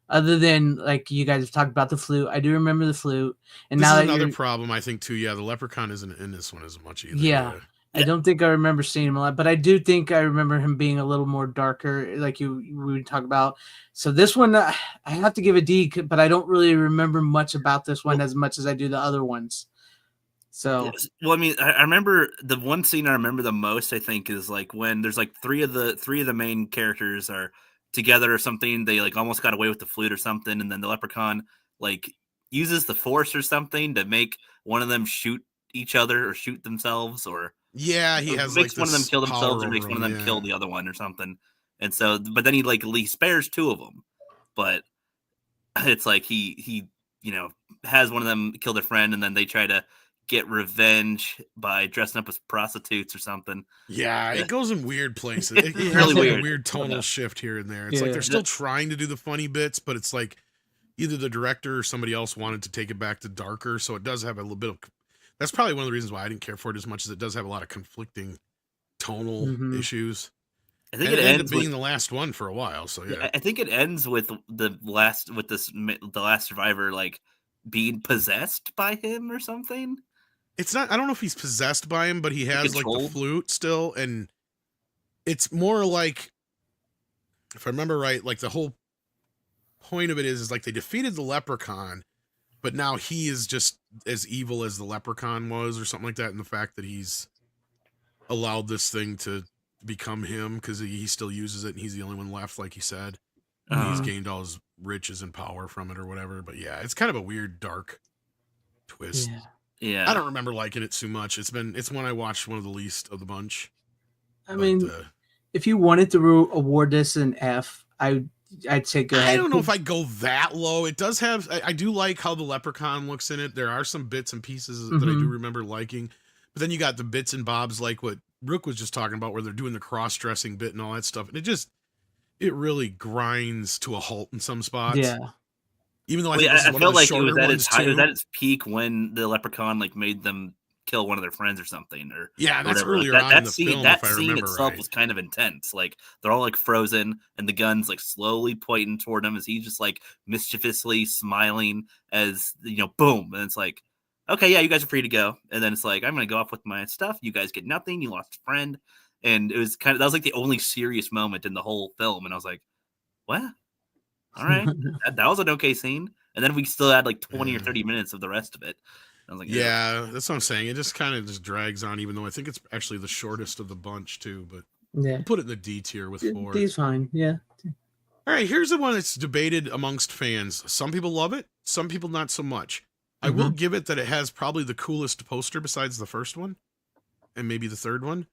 other than like you guys have talked about the flute. I do remember the flute, and this now is another problem I think too. Yeah, the leleprechaun isn't in this one as much either. Yeah, I don't think I remember seeing him a lot, but I do think I remember him being a little more darker, like we would talk about. So this one, I have to give a D, but I don't really remember much about this one as much as I do the other ones. So well, I mean, I remember the one scene I remember the most. I think is like when there's like three of the main characters are together or something. They like almost got away with the flute or something, and then the leprechaun like uses the force or something to make one of them shoot each other or shoot themselves, or he has makes like one of them kill themselves or makes one of them kill the other one or something. And so, but then he spares two of them, but it's like he has one of them kill their friend, and then they try to get revenge by dressing up as prostitutes or something. Yeah, it goes in weird places. It really has like weird. a weird tonal shift here and there. It's like they're still trying to do the funny bits, but it's like either the director or somebody else wanted to take it back to darker, so it does have a little bit of. That's probably one of the reasons why I didn't care for it as much as it does have a lot of conflicting tonal issues. I think it ends ended up being the last one for a while. So yeah, I think it ends with the last survivor like being possessed by him or something. It's not. I don't know if he's possessed by him, but he has like the flute still, and it's more like, if I remember right, like the whole point of it is like they defeated the leprechaun, but now he is just as evil as the leprechaun was, or something like that. And the fact that he's allowed this thing to become him because he still uses it, and he's the only one left, like he said. He's gained all his riches and power from it, or whatever. But yeah, it's kind of a weird, dark twist. Yeah, I don't remember liking it too much. It's one I watched one of the least of the bunch. I mean, if you wanted to award this an F, I'd say go ahead. I don't know if I go that low. It does have. I do like how the leprechaun looks in it. There are some bits and pieces that I do remember liking, but then you got the bits and bobs like what Rook was just talking about, where they're doing the cross-dressing bit and all that stuff, and it really grinds to a halt in some spots. Yeah. Even though I felt like it was at its peak when the leprechaun like made them kill one of their friends or something, or that's earlier on in the film. That scene itself was kind of intense. Like they're all like frozen, and the gun's like slowly pointing toward him as he's just like mischievously smiling as boom, and it's like, okay, yeah, you guys are free to go. And then it's like, I'm gonna go off with my stuff. You guys get nothing. You lost a friend, and it was that was like the only serious moment in the whole film, and I was like, what? All right, that was an okay scene, and then we still had like 20 or 30 minutes of the rest of it. I was like, yeah, that's what I'm saying. It just kind of just drags on, even though I think it's actually the shortest of the bunch too. But we'll put it in the D tier with 4. D's fine, yeah. All right, here's the one that's debated amongst fans. Some people love it, some people not so much. I will give it that it has probably the coolest poster besides the first one, and maybe the third one.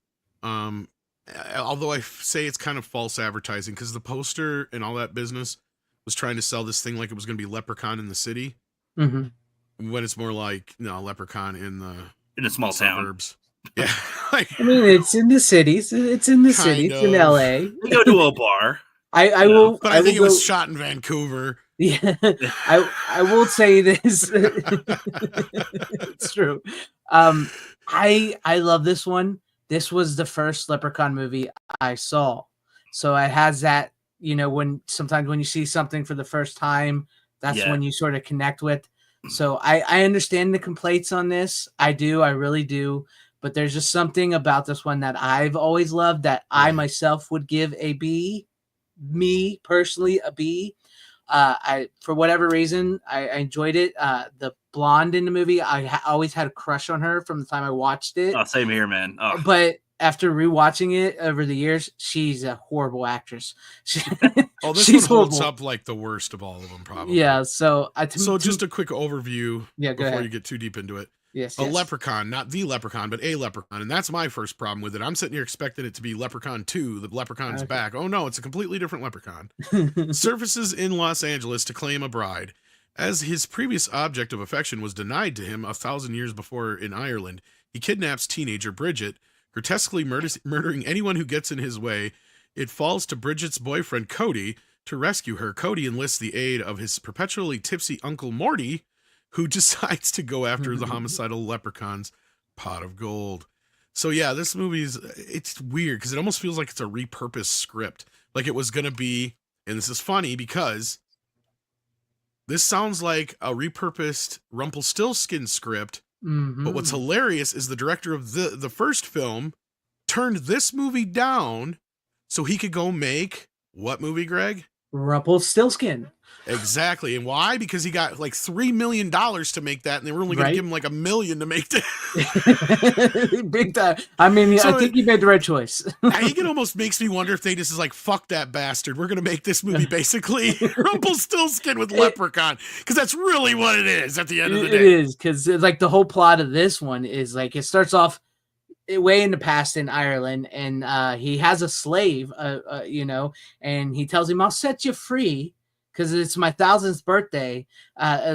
Although I say it's kind of false advertising because the poster and all that business was trying to sell this thing like it was going to be Leprechaun in the city, when it's more like Leprechaun in a small suburbs. Town. Yeah, like, I mean it's in the cities. It's in the city. It's in LA. We go to a bar. I will, but I think it was shot in Vancouver. Yeah, I will say this. It's true. I love this one. This was the first Leprechaun movie I saw. So it has that, when sometimes when you see something for the first time, that's Yeah. when you sort of connect with. So I understand the complaints on this. I do. I really do. But there's just something about this one that I've always loved that I Right. myself would give a B. Me personally, a B. I for whatever reason I enjoyed it. The blonde in the movie, I always had a crush on her from the time I watched it. Oh, same here, man. Oh, But after rewatching it over the years, she's a horrible actress. Oh, this She's one holds horrible. up like the worst of all of them, probably. Yeah. So just a quick overview Yeah, go before ahead. you get too deep into it. Yes. A yes. Leprechaun, not the Leprechaun, but a Leprechaun. And that's my first problem with it. I'm sitting here expecting it to be Leprechaun 2, the Leprechaun's Okay. back. Oh no, it's a completely different Leprechaun. Surfaces in Los Angeles to claim a bride. As his previous object of affection was denied to him 1,000 years before in Ireland, he kidnaps teenager Bridget, grotesquely murdering anyone who gets in his way. It falls to Bridget's boyfriend Cody to rescue her. Cody enlists the aid of his perpetually tipsy Uncle Morty, who decides to go after the homicidal leprechaun's pot of gold. So yeah, this it's weird because it almost feels like it's a repurposed script. Like it was going to be, and this is funny because this sounds like a repurposed Rumpelstiltskin script. But what's hilarious is the director of the first film turned this movie down so he could go make what movie, Greg? Rumpelstiltskin. Exactly. And why? Because he got like $3 million to make that, and they were only going to give him like $1 million to make that. Big time. I mean, So I think you made the right choice. I think it almost makes me wonder if they just is like, fuck that bastard. We're going to make this movie basically Rumpelstiltskin with Leprechaun. Because that's really what it is at the end of the day. It is, because like the whole plot of this one is like it starts off way in the past in Ireland, and he has a slave, and he tells him, "I'll set you free because it's my 1,000th birthday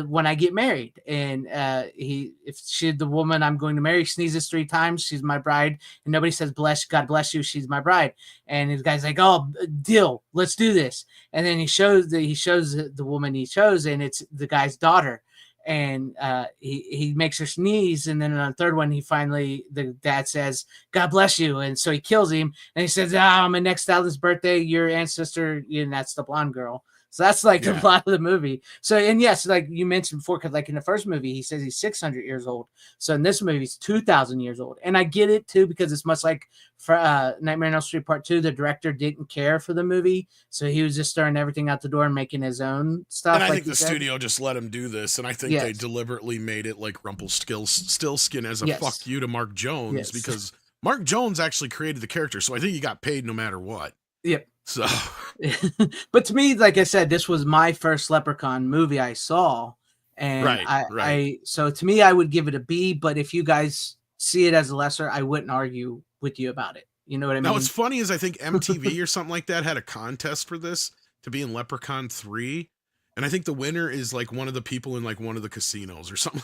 when I get married." And if the woman I'm going to marry sneezes 3 times, she's my bride, and nobody says God bless you, she's my bride. And his guy's like, "Oh, deal, let's do this." And then he shows the woman he chose, and it's the guy's daughter. And he makes her sneeze, and then on the third one the dad says, "God bless you," and so he kills him, and he says, on my next 1,000th birthday, your ancestor, and that's the blonde girl. So that's like the plot of the movie. So, and yes, like you mentioned before, because like in the first movie, he says he's 600 years old. So in this movie, he's 2,000 years old. And I get it too, because it's much like for Nightmare on Elm Street Part 2, the director didn't care for the movie. So he was just throwing everything out the door and making his own stuff. And I think the studio just let him do this. And I think they deliberately made it like Rumpelstiltskin as a fuck you to Mark Jones, because Mark Jones actually created the character. So I think he got paid no matter what. Yep. So, but to me, like I said, this was my first Leprechaun movie I saw, and so to me, I would give it a B. But if you guys see it as a lesser, I wouldn't argue with you about it. You know what I mean? Now, what's funny is I think MTV or something like that had a contest for this to be in Leprechaun 3. And I think the winner is like one of the people in like one of the casinos or something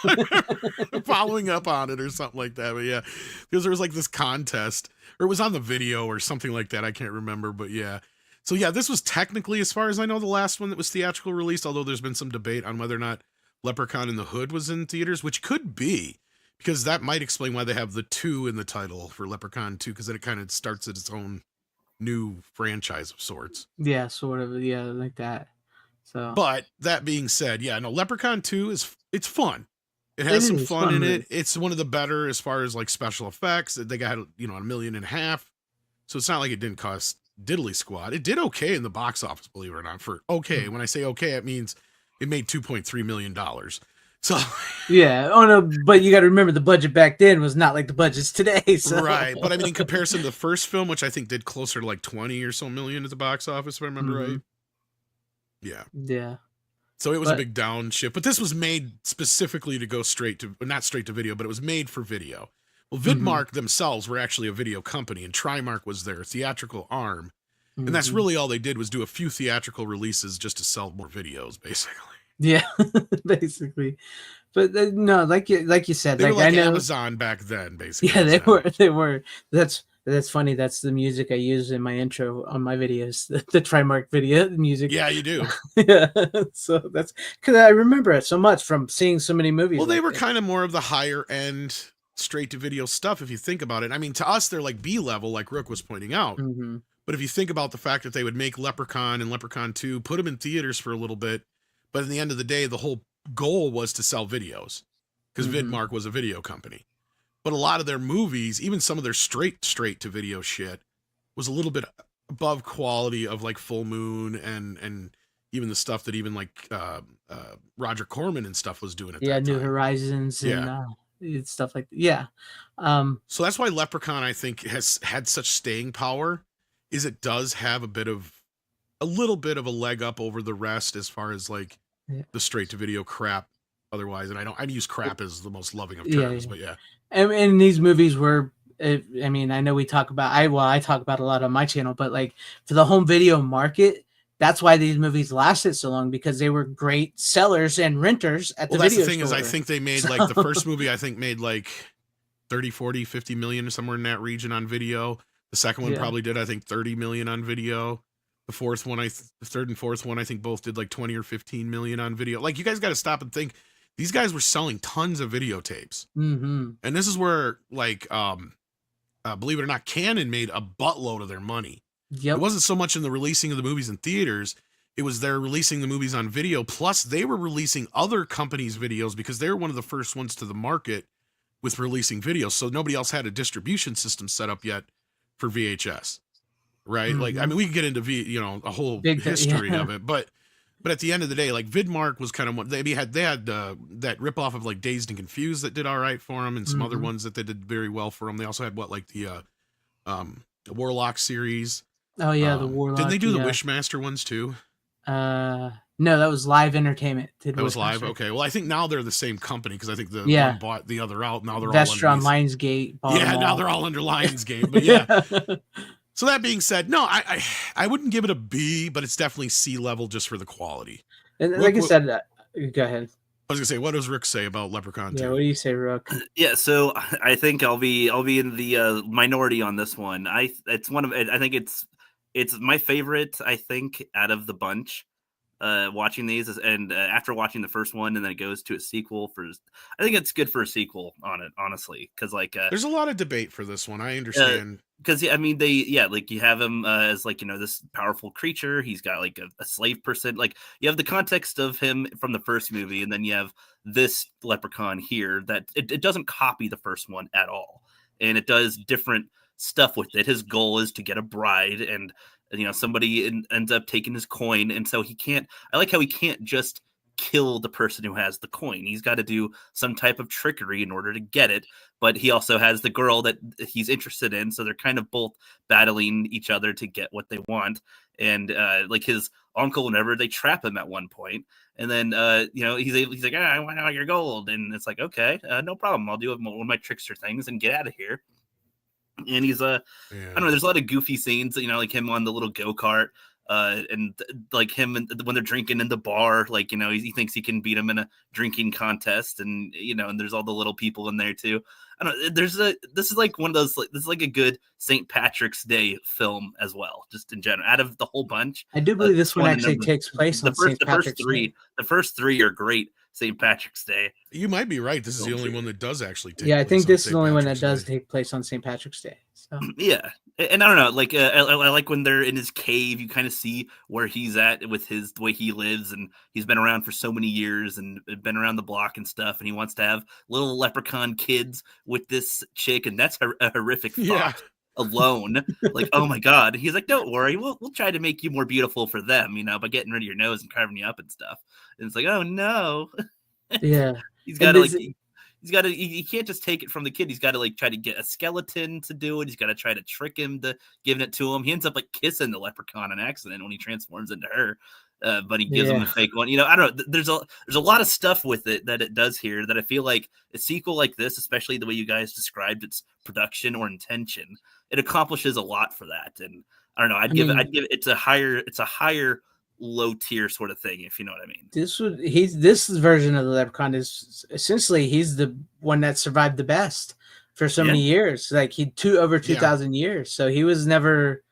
like that. Following up on it or something like that. But yeah, because there was like this contest, or it was on the video or something like that. I can't remember, but yeah. So yeah, this was technically, as far as I know, the last one that was theatrical released, although there's been some debate on whether or not Leprechaun in the Hood was in theaters, which could be, because that might explain why they have the 2 in the title for Leprechaun 2, because then it kind of starts its own new franchise of sorts. Yeah, sort of. Yeah, like that. So, but that being said, yeah, no, Leprechaun 2 it's fun. It has some fun in it. It's one of the better as far as like special effects. They got, $1.5 million. So it's not like it didn't cost diddly squat. It did okay in the box office, believe it or not. For okay, when I say okay, it means it made $2.3 million. So yeah, oh no, but you got to remember the budget back then was not like the budgets today. So. Right, but I mean, in comparison to the first film, which I think did closer to like 20 or so million at the box office, if I remember right. Yeah. Yeah. So it was a big downshift, but this was made specifically to go not straight to video, but it was made for video. Well, Vidmark themselves were actually a video company, and Trimark was their theatrical arm. And that's really all they did, was do a few theatrical releases just to sell more videos, basically. Yeah, basically. But no, like you said, they were like I know Amazon back then, basically. Yeah, they were. That's funny. That's the music I use in my intro on my videos. The Trimark video music. Yeah, you do. Yeah. So that's because I remember it so much from seeing so many movies. Well, they were kind of more of the higher end, straight to video stuff, if you think about it. I mean, to us, they're like B level, like Rook was pointing out. But if you think about the fact that they would make Leprechaun and Leprechaun 2, put them in theaters for a little bit, but at the end of the day, the whole goal was to sell videos because Vidmark was a video company. But a lot of their movies, even some of their straight to video shit, was a little bit above quality of like Full Moon and even the stuff that even like Roger Corman and stuff was doing at that time. New Horizons and stuff like that. Yeah. So that's why Leprechaun, I think, has had such staying power, is it does have a little bit of a leg up over the rest as far as like the straight to video crap otherwise. And I use crap as the most loving of terms, but yeah. And these movies were, I mean, I know we talk about, I talk about a lot on my channel, but like for the home video market, that's why these movies lasted so long, because they were great sellers and renters at the video store. Well, that's the thing is, I think they made like the first movie, I think made like 30, 40, 50 million or somewhere in that region on video. The second one probably did, I think, 30 million on video. The fourth one, the third and fourth one, I think both did like 20 or 15 million on video. Like, you guys got to stop and think. These guys were selling tons of videotapes. Mm-hmm. And this is where, like, believe it or not, Canon made a buttload of their money. Yep. It wasn't so much in the releasing of the movies in theaters. It was they're releasing the movies on video. Plus, they were releasing other companies' videos because they were one of the first ones to the market with releasing videos. So nobody else had a distribution system set up yet for VHS, right? Mm-hmm. Like, I mean, we can get into a whole history of it, but at the end of the day, like Vidmark was kind of what they had that ripoff of like Dazed and Confused that did all right for them, and some other ones that they did very well for them. They also had the Warlock series. Oh yeah, the Warlock. Did they do the Wishmaster ones too? No, that was Live Entertainment. That was Live. Okay, well, I think now they're the same company because I think the one bought the other out. Now they're Vestron, all under Lionsgate. Now they're all under Lionsgate. But yeah. So that being said, no, I wouldn't give it a B, but it's definitely C level just for the quality. And like I said, go ahead. I was gonna say, what does Rook say about Leprechaun 2? Yeah, what do you say, Rook? Yeah, so I think I'll be in the minority on this one. I think it's my favorite. I think out of the bunch. Watching these after watching the first one, and then it goes to a sequel I think it's good for a sequel on it, honestly, because like there's a lot of debate for this one. I understand because I mean like you have him as like this powerful creature. He's got like a slave person. Like you have the context of him from the first movie, and then you have this Leprechaun here that it doesn't copy the first one at all, and it does different stuff with it. His goal is to get a bride, and somebody ends up taking his coin, and so I like how he can't just kill the person who has the coin. He's got to do some type of trickery in order to get it, but he also has the girl that he's interested in, so they're kind of both battling each other to get what they want. And like his uncle, whenever they trap him at one point, and then he's like, I want all your gold, and it's like, okay, no problem, I'll do one of my trickster things and get out of here. And he's I don't know, there's a lot of goofy scenes, like him on the little go-kart, and like him when they're drinking in the bar, like he thinks he can beat him in a drinking contest, and and there's all the little people in there too. I don't know, this is like one of those, like, this is like a good St. Patrick's Day film as well, just in general. Out of the whole bunch, I do believe this one actually takes place on St. Patrick's Day. The first three are great St. Patrick's Day. You might be right. This is the only one that does actually take place. Yeah, I think this is the only one that does take place on St. Patrick's Day. So. Yeah. And I don't know, like I like when they're in his cave, you kind of see where he's at with the way he lives, and he's been around for so many years and been around the block and stuff, and he wants to have little leprechaun kids with this chick, and that's a horrific thought alone. Like, oh my God. He's like, don't worry, we'll try to make you more beautiful for them, by getting rid of your nose and carving you up and stuff. And it's like, oh no. Yeah. He's got to he can't just take it from the kid. He's got to like try to get a skeleton to do it. He's got to try to trick him to giving it to him. He ends up like kissing the leprechaun on accident when he transforms into her. But he gives him a fake one. I don't know. There's a lot of stuff with it that it does here that I feel like a sequel like this, especially the way you guys described its production or intention, it accomplishes a lot for that. And I don't know. I'd give it. It's a higher low tier sort of thing, if you know what I mean. This version of the Leprechaun is essentially he's the one that survived the best for so many years. Like over 2,000 years. So he was never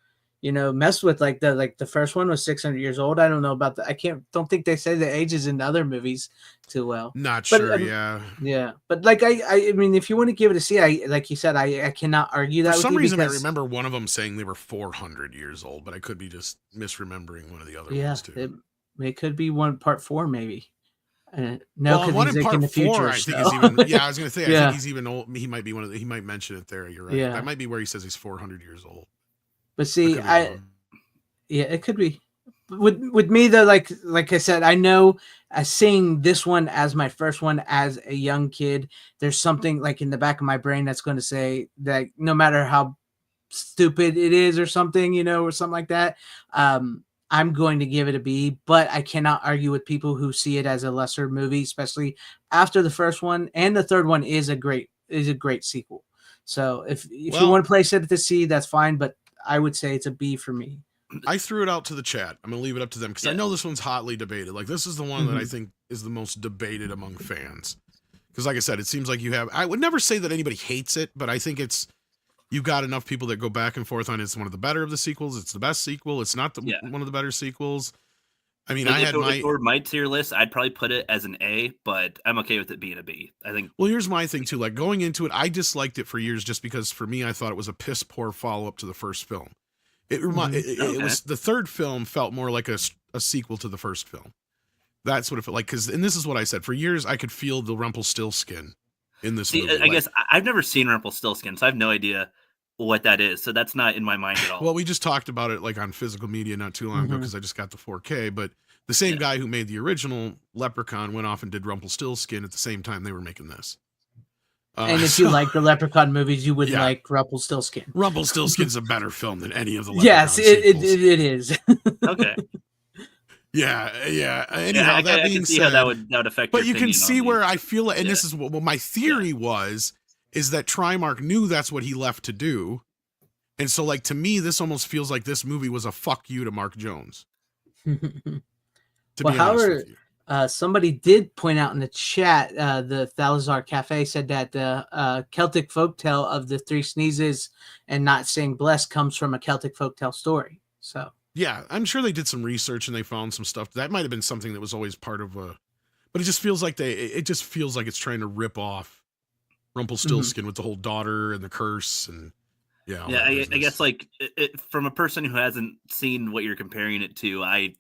mess with the first one was 600 years old. I don't know about that. Don't think they say the ages in other movies too well. Not But sure. Yeah. yeah, but like I mean, if you want to give it a C, like you said, I cannot argue that For with some you reason, I because remember one of them saying they were 400 years old, but I could be just misremembering one of the other yeah, ones too. it could be one part 4 maybe. No, Well, because one he's in like in part the 4, future. I think So. is even. Yeah, I was gonna say. I Yeah. think he's even old. He might be one of the. He might mention it there. You're right. Yeah. That might be where he says he's 400 years old. But see, could be wrong. yeah, it could be. With me though, like I said, I know seeing this one as my first one as a young kid, there's something like in the back of my brain that's going to say that no matter how stupid it is or something, or something like that, I'm going to give it a B. But I cannot argue with people who see it as a lesser movie, especially after the first one, and the third one is a great sequel. So if you want to place it at the C, that's fine. But I would say it's a B for me. I threw it out to the chat. I'm gonna leave it up to them because I know this one's hotly debated. Like this is the one that I think is the most debated among fans. Because like I said, it seems like you have. I would never say that anybody hates it, but I think you've got enough people that go back and forth on it's one of the better of the sequels. It's the best sequel. It's not one of the better sequels. I mean, if it were my tier list, I'd probably put it as an A, but I'm okay with it being a B. I think. Well, here's my thing too. Like going into it, I disliked it for years just because for me, I thought it was a piss poor follow up to the first film. It was the third film felt more like a sequel to the first film. That's what it felt like. And this is what I said for years. I could feel the Rumpelstiltskin in this movie. I guess I've never seen Rumpelstiltskin, so I have no idea what that is. So that's not in my mind at all. Well, we just talked about it like on physical media not too long ago because I just got the 4K. But the same guy who made the original Leprechaun went off and did Rumpelstiltskin at the same time they were making this. And if you like the Leprechaun movies, you would like Rumpelstiltskin. Rumpelstiltskin's a better film than any of the Leprechaun sequels. It is. Okay. Yeah. Anyhow, I that being can see said, how that would affect. But you can see where I feel like, and this is what my theory is that Trimark knew that's what he left to do, and so like to me, this almost feels like this movie was a fuck you to Mark Jones. However, somebody did point out in the chat, the Thalazar Cafe said that the Celtic folktale of the Three Sneezes and not saying blessed comes from a Celtic folktale story. So yeah, I'm sure they did some research and they found some stuff. That might have been something that was always part of but it just feels like it's trying to rip off Rumpelstiltskin with the whole daughter and the curse and I guess like from a person who hasn't seen what you're comparing it to, I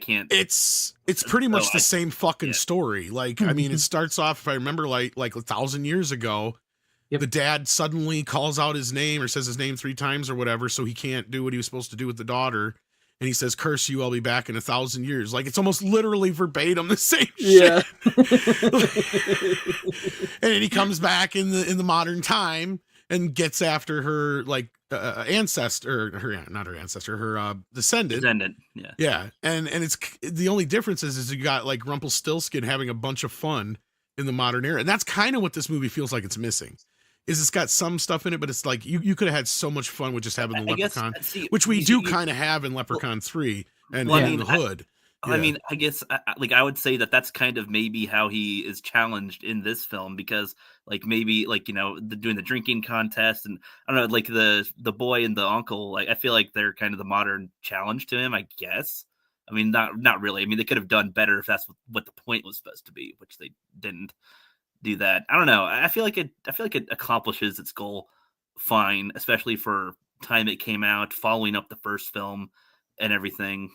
can't. It's pretty much the same fucking story. Like, I mean, it starts off, if I remember, like 1,000 years ago, the dad suddenly calls out his name or says his name 3 times or whatever, so he can't do what he was supposed to do with the daughter. And he says, "Curse you, I'll be back in 1,000 years." Like, it's almost literally verbatim the same shit. And then he comes back in the modern time and gets after her descendant. Yeah. And it's the only difference is you got like Rumpelstiltskin having a bunch of fun in the modern era. And that's kind of what this movie feels like it's missing. Is it's got some stuff in it, but it's like you could have had so much fun with just having the Leprechaun, which we do kind of have in Leprechaun 3 and in the Hood. I mean, I guess I would say that's kind of maybe how he is challenged in this film, because maybe doing the drinking contest and I don't know, like the boy and the uncle, like I feel like they're kind of the modern challenge to him, I guess. I mean, not really. I mean, they could have done better if that's what the point was supposed to be, which they didn't do that. I don't know. I feel like it accomplishes its goal fine, especially for time it came out, following up the first film and everything.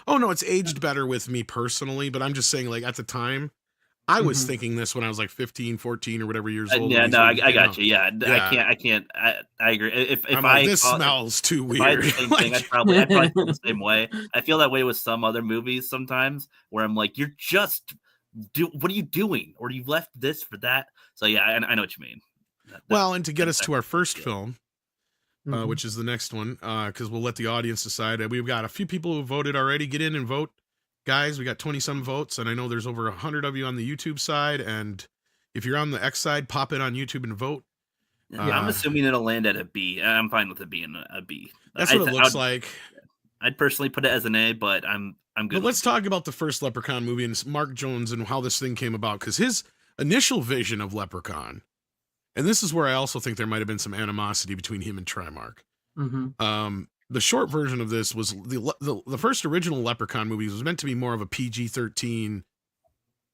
Oh no, it's aged better with me personally, but I'm just saying, like at the time, I was thinking this when I was like 15, 14 or whatever years old. Yeah, no, I got you. Yeah, I can't. I agree. If this smells too weird. I'd probably feel the same way. I feel that way with some other movies sometimes, where I'm like, you're just what are you doing? Or you've left this for that. So yeah, I know what you mean. And to get us to our first film, which is the next one, because we'll let the audience decide. We've got a few people who voted already. Get in and vote, guys. We got 20-some votes, and I know there's over 100 of you on the YouTube side. And if you're on the X side, pop in on YouTube and vote. Yeah, I'm assuming it'll land at a B. I'm fine with it being a B. That's what it looks like. I'd personally put it as an A, but I'm good. But let's talk about the first Leprechaun movie and Mark Jones and how this thing came about, because his initial vision of Leprechaun. And this is where I also think there might have been some animosity between him and Trimark. The short version of this was the first original Leprechaun movies was meant to be more of a PG-13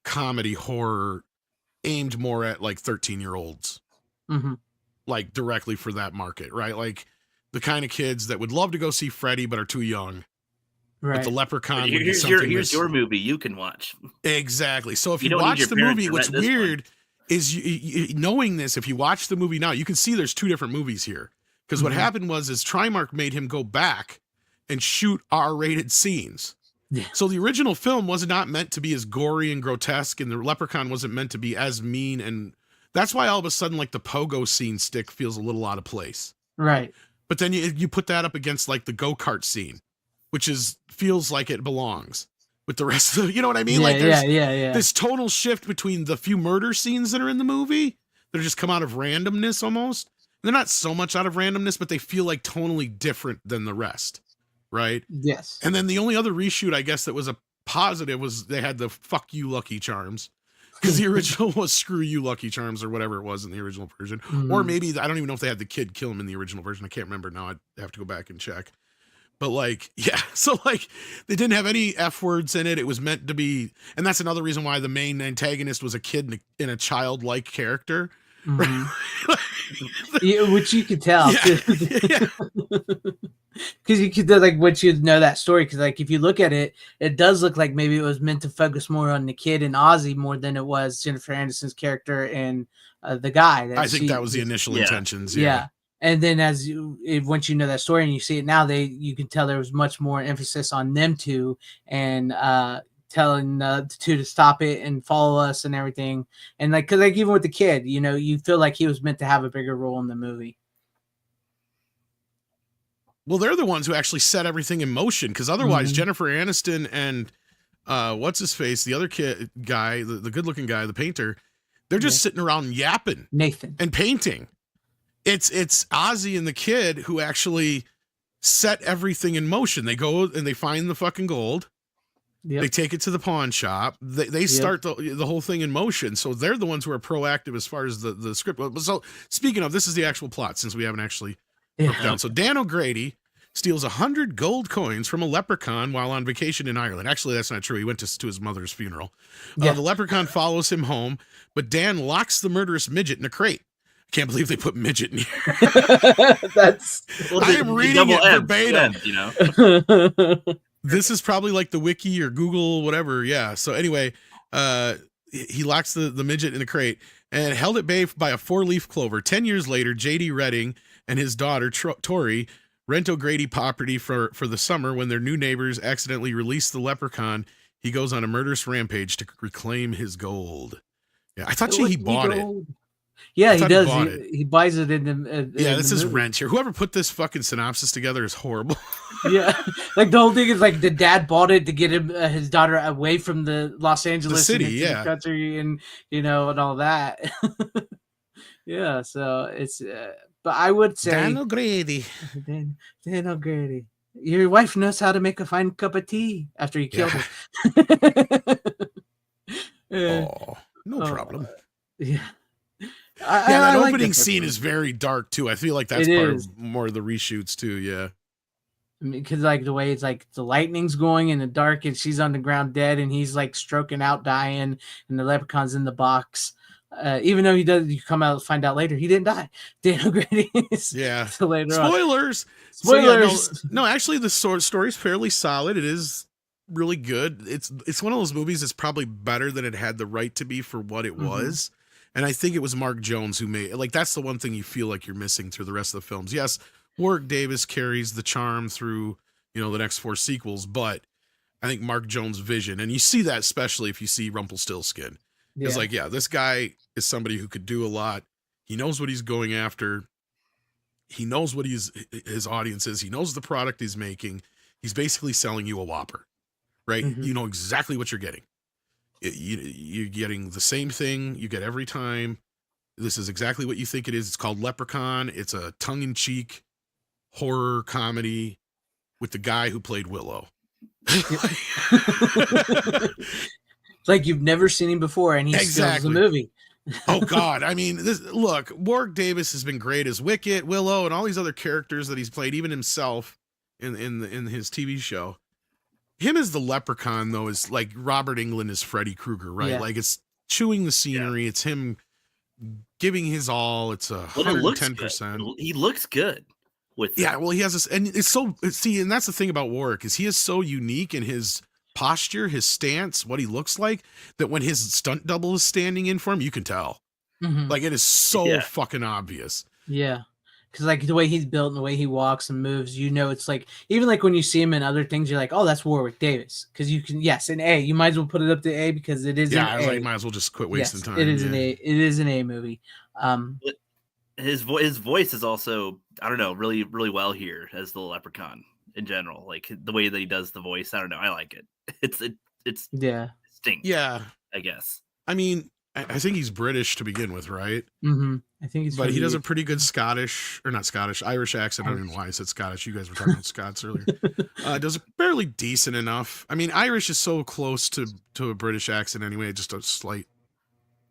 comedy horror aimed more at like 13-year-olds, like directly for that market, right? Like the kind of kids that would love to go see Freddy but are too young. Right. But the Leprechaun would be Here's something your movie you can watch. Exactly. So if You you don't need watch your the parents movie, to what's rent this weird is knowing this, if you watch the movie now, you can see there's two different movies here. Because what happened was Trimark made him go back and shoot R-rated scenes. Yeah. So the original film was not meant to be as gory and grotesque, and the Leprechaun wasn't meant to be as mean, and that's why all of a sudden, like, the pogo scene stick feels a little out of place. Right. But then you put that up against, like, the go-kart scene, which feels like it belongs with the rest of the, you know what I mean? Yeah, like, there's yeah. this total shift between the few murder scenes that are in the movie that just come out of randomness almost. They're not so much out of randomness, but they feel like tonally different than the rest, right? Yes. And then the only other reshoot, I guess, that was a positive was they had the "fuck you, Lucky Charms," because the original was "screw you, Lucky Charms" or whatever it was in the original version. Or maybe I don't even know if they had the kid kill him in the original version. I can't remember now. I'd have to go back and check. But like, yeah, so like they didn't have any F words in it. It was meant to be, and that's another reason why the main antagonist was a kid in a childlike character. Yeah, which you could tell, Yeah. because you could like once you know that story. Because like if you look at it, it does look like maybe it was meant to focus more on the kid and Ozzy more than it was Jennifer Aniston's character and the guy. I think that was the initial intentions. Yeah. And then once you know that story and you see it now, you can tell there was much more emphasis on them two and telling the two to stop it and follow us and everything. And like, cause like even with the kid, you know, you feel like he was meant to have a bigger role in the movie. Well, they're the ones who actually set everything in motion. Cause otherwise Jennifer Aniston and what's his face, the other kid guy, the good looking guy, the painter, they're just sitting around yapping Nathan and painting. It's Ozzy and the kid who actually set everything in motion. They go and they find the fucking gold. Yep. They take it to the pawn shop. They start the whole thing in motion. So they're the ones who are proactive as far as the script. So speaking of, this is the actual plot since we haven't actually broke down. So Dan O'Grady steals 100 gold coins from a leprechaun while on vacation in Ireland. Actually, that's not true. He went to his mother's funeral. The leprechaun follows him home, but Dan locks the murderous midget in a crate. I can't believe they put midget in here. I am reading it verbatim. You know? This is probably like the wiki or Google, whatever. Yeah. So anyway, he locks the midget in a crate and held at bay by a 4-leaf clover. 10 years later, J.D. Redding and his daughter, Tori, rent O'Grady property for the summer. When their new neighbors accidentally release the leprechaun, he goes on a murderous rampage to reclaim his gold. Yeah, I thought he bought it. Yeah, he does. He buys it in the. This is rent here. Whoever put this fucking synopsis together is horrible. Yeah, like the whole thing is like the dad bought it to get his daughter away from the Los Angeles city, the country, and and all that. Yeah, so it's. But I would say Dan O'Grady. Dan O'Grady. Your wife knows how to make a fine cup of tea after you killed her. No problem. Yeah. That opening scene is very dark too. I feel like that's part of more of the reshoots too. Yeah, I mean, because like the way it's like the lightning's going in the dark and she's on the ground dead and he's like stroking out, dying, and the leprechaun's in the box. Even though you come out find out later he didn't die. Dan O'Grady is. Yeah. So later Spoilers. Spoilers. So, no, actually, the story's fairly solid. It is really good. It's one of those movies that's probably better than it had the right to be for what it was. And I think it was Mark Jones who made, like, that's the one thing you feel like you're missing through the rest of the films. Yes, Warwick Davis carries the charm through, the next 4 sequels, but I think Mark Jones' vision, and you see that especially if you see Rumpelstiltskin. It's like, this guy is somebody who could do a lot. He knows what he's going after. He knows what his audience is. He knows the product he's making. He's basically selling you a Whopper, right? You know exactly what you're getting. You're getting the same thing you get every time. This is exactly what you think it is. It's called Leprechaun. It's a tongue-in-cheek horror comedy with the guy who played Willow. Like you've never seen him before, and he steals the movie. Oh God! I mean, look, Warwick Davis has been great as Wicket, Willow, and all these other characters that he's played, even himself in his TV show. Him as the Leprechaun, though, is like Robert Englund as Freddy Krueger, right? Yeah. Like it's chewing the scenery. It's him giving his all. It's But it looks 110%. good. He looks good with Yeah, it. well, he has this, and it's so see, and that's the thing about Warwick is he is so unique in his posture, his stance, what he looks like, that when his stunt double is standing in for him, you can tell. Mhm. Like it is so Yeah. fucking obvious. Yeah. Because like the way he's built and the way he walks and moves, it's like even like when you see him in other things, you're like, oh, that's Warwick Davis. Because you can, yes, an A. You might as well put it up to A because it is Yeah, an I was A. like, might as well just quit wasting time. It is yeah. an A. It is an A movie. His voice is also, I don't know, really, really well here as the Leprechaun in general. Like the way that he does the voice, I don't know, I like it. It's Yeah. distinct. Yeah, I guess. I mean, I think he's British to begin with, right? Mm-hmm. I think it's. But he does a really- pretty good Irish accent. I don't even know why I said Scottish. You guys were talking about Scots earlier. Does a fairly decent enough. I mean, Irish is so close to a British accent anyway, just a slight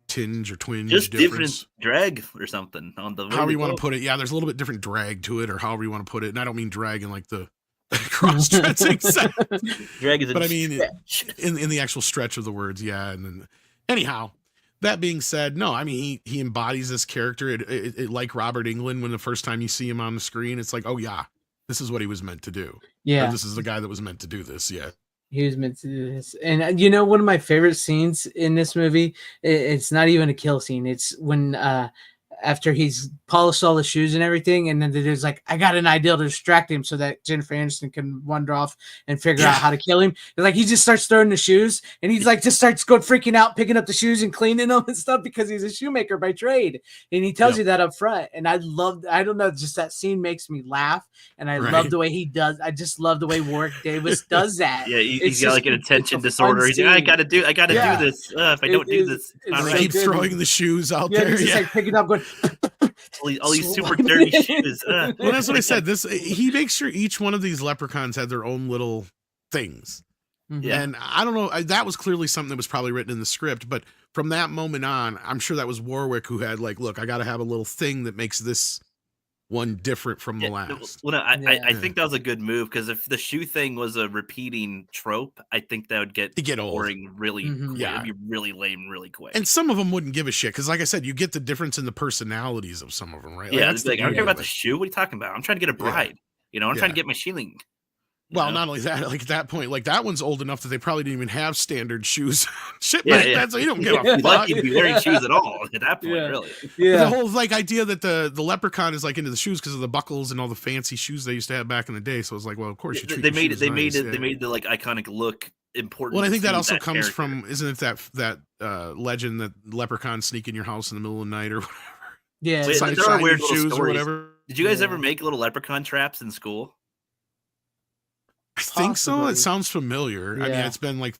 tinge or twinge Just difference. different drag or something on the. However you want to put it. Yeah, there's a little bit different drag to it, or however you want to put it. And I don't mean drag in like the cross-dressing sense. Drag is. But I mean, in the actual stretch of the words, yeah. And then, anyhow, that being said, no, I mean he embodies this character. It like Robert Englund when the first time you see him on the screen, it's like, oh yeah, this is what he was meant to do. Yeah. Or this is the guy that was meant to do this. Yeah. He was meant to do this. And one of my favorite scenes in this movie, it's not even a kill scene. It's when after he's polished all the shoes and everything, and then there's like, I got an idea to distract him so that Jennifer Aniston can wander off and figure out how to kill him. And like he just starts throwing the shoes, and he's like just starts going freaking out, picking up the shoes and cleaning them and stuff because he's a shoemaker by trade. And he tells you that up front. And I don't know, just that scene makes me laugh, and I love the way he does. I just love the way Warwick Davis does that. Yeah, he's got like an attention disorder. He's like, I gotta do this. If I don't do this, He keeps throwing the shoes out there. He's just like picking up, going. All these super dirty shoes. Well, that's what I said. He makes sure each one of these leprechauns had their own little things. Yeah. And I don't know, that was clearly something that was probably written in the script, but from that moment on, I'm sure that was Warwick who had like, look, I got to have a little thing that makes this one different from the last. Well, no, I think that was a good move because if the shoe thing was a repeating trope, I think that would get boring really quick. Yeah. It'd be really lame really quick. And some of them wouldn't give a shit because, like I said, you get the difference in the personalities of some of them, right? Yeah, Like, it's like, I don't care about the shoe. What are you talking about? I'm trying to get a bride. I'm trying to get my shilling. Well, not only that, like at that point, like that one's old enough that they probably didn't even have standard shoes. Shit like that, so you don't give a fuck. Lucky to be wearing shoes at all at that point, really. Yeah. The whole like idea that the leprechaun is like into the shoes because of the buckles and all the fancy shoes they used to have back in the day. So it's like, well, of course you treat they made nice. the like iconic look important. Well, I think that also comes character. from, isn't it that legend that leprechauns sneak in your house in the middle of the night or whatever? Yeah, there are weird little shoes stories. or whatever. Did you guys ever make little leprechaun traps in school? I think so. It sounds familiar. Yeah. I mean, it's been like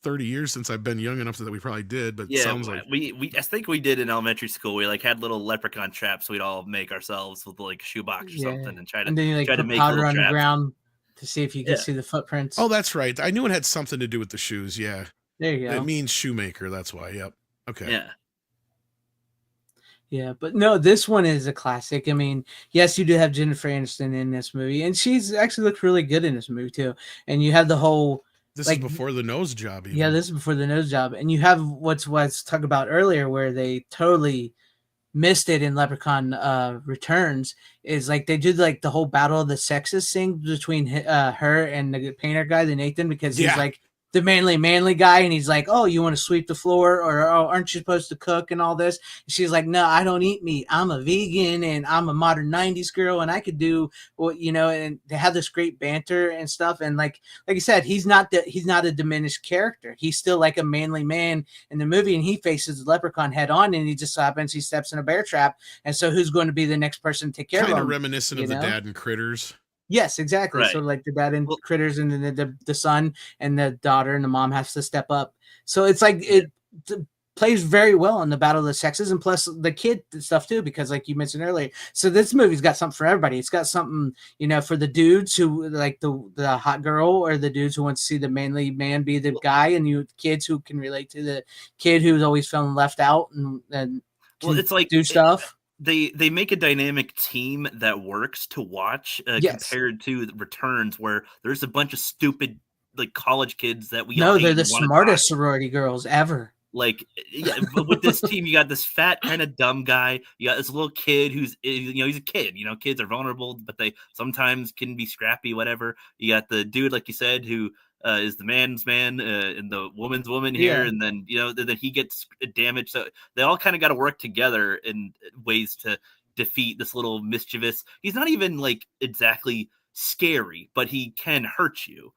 30 years since I've been young enough that we probably did, but it sounds like we I think we did in elementary school. We like had little leprechaun traps we'd all make ourselves with like a shoebox or something and try to then you like try to put make powder little on traps. the ground to see if you can see the footprints. Oh, that's right. I knew it had something to do with the shoes. Yeah. There you go. It means shoemaker. That's why. Yep. Okay. Yeah. Yeah, but no, this one is a classic. I mean, yes, you do have Jennifer Aniston in this movie, and she's actually looked really good in this movie too. And you have the whole This like is before the nose job. Even. yeah, this is before the nose job, and you have what's talked about earlier, where they totally missed it in Leprechaun Returns. Is like they did like the whole battle of the sexes thing between her and the painter guy, the Nathan, because he's like the manly guy, and he's like, oh, you want to sweep the floor, or oh, aren't you supposed to cook and all this? And she's like, no, I don't eat meat. I'm a vegan and I'm a modern 90s girl and I could do what, and they have this great banter and stuff. And like I said, he's not a diminished character. He's still like a manly man in the movie, and he faces the leprechaun head on, and he just so happens he steps in a bear trap. And so who's going to be the next person to take care of him? Kind of reminiscent of the dad in Critters. Yes, exactly. Right. So like the dad and Critters, and then the son and the daughter and the mom has to step up. So it's like plays very well in the battle of the sexes, and plus the kid stuff too, because like you mentioned earlier, so this movie's got something for everybody. It's got something, for the dudes who like the hot girl, or the dudes who want to see the manly man be the guy, and you kids who can relate to the kid who's always feeling left out and it's like do stuff. They make a dynamic team that works to watch compared to the Returns, where there's a bunch of stupid like college kids that we all hate they're the and wanna smartest die. sorority girls ever. Like, yeah, but with this team, you got this fat kind of dumb guy. You got this little kid who's, he's a kid. Kids are vulnerable, but they sometimes can be scrappy, whatever. You got the dude, like you said, who is the man's man and the woman's woman here, and then then he gets damaged. So they all kind of got to work together in ways to defeat this little mischievous. He's not even like exactly scary, but he can hurt you.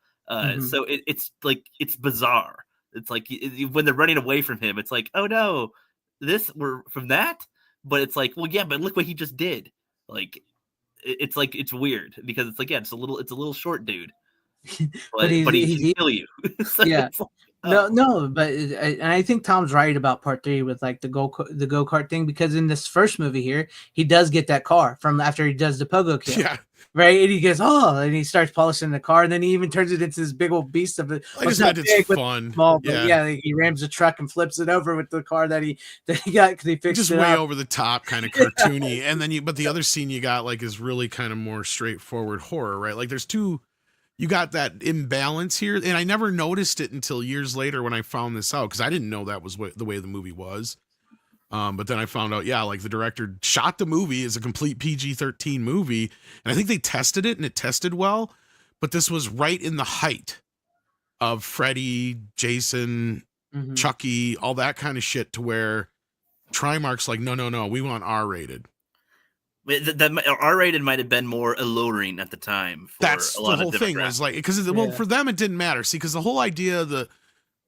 So it's like it's bizarre. It's like when they're running away from him, it's like, oh no, we're from that. But it's like, well, yeah, but look what he just did. Like, it's weird because it's like, yeah, it's a little short dude, but he can kill you. So yeah. it's like, oh. No, but and I think Tom's right about part 3 with like the go-kart thing, because in this first movie here, he does get that car from after he does the pogo kill. Yeah. Right, and he goes, and he starts polishing the car, and then he even turns it into this big old beast of it. I just bet it's fun. Small, but like, he rams a truck and flips it over with the car that he got because he fixed just it way up. over the top, kind of cartoony. And then but the other scene you got like is really kind of more straightforward horror, right? Like there's you got that imbalance here, and I never noticed it until years later when I found this out, because I didn't know that was the way the movie was. But then I found out, like the director shot the movie as a complete PG-13 movie, and I think they tested it and it tested well, but this was right in the height of Freddy, Jason, Chucky, all that kind of shit, to where Trimark's like, no, we want R-rated. That R-rated might have been more alluring at the time. That's the whole thing, was like, because for them it didn't matter. See, because the whole idea,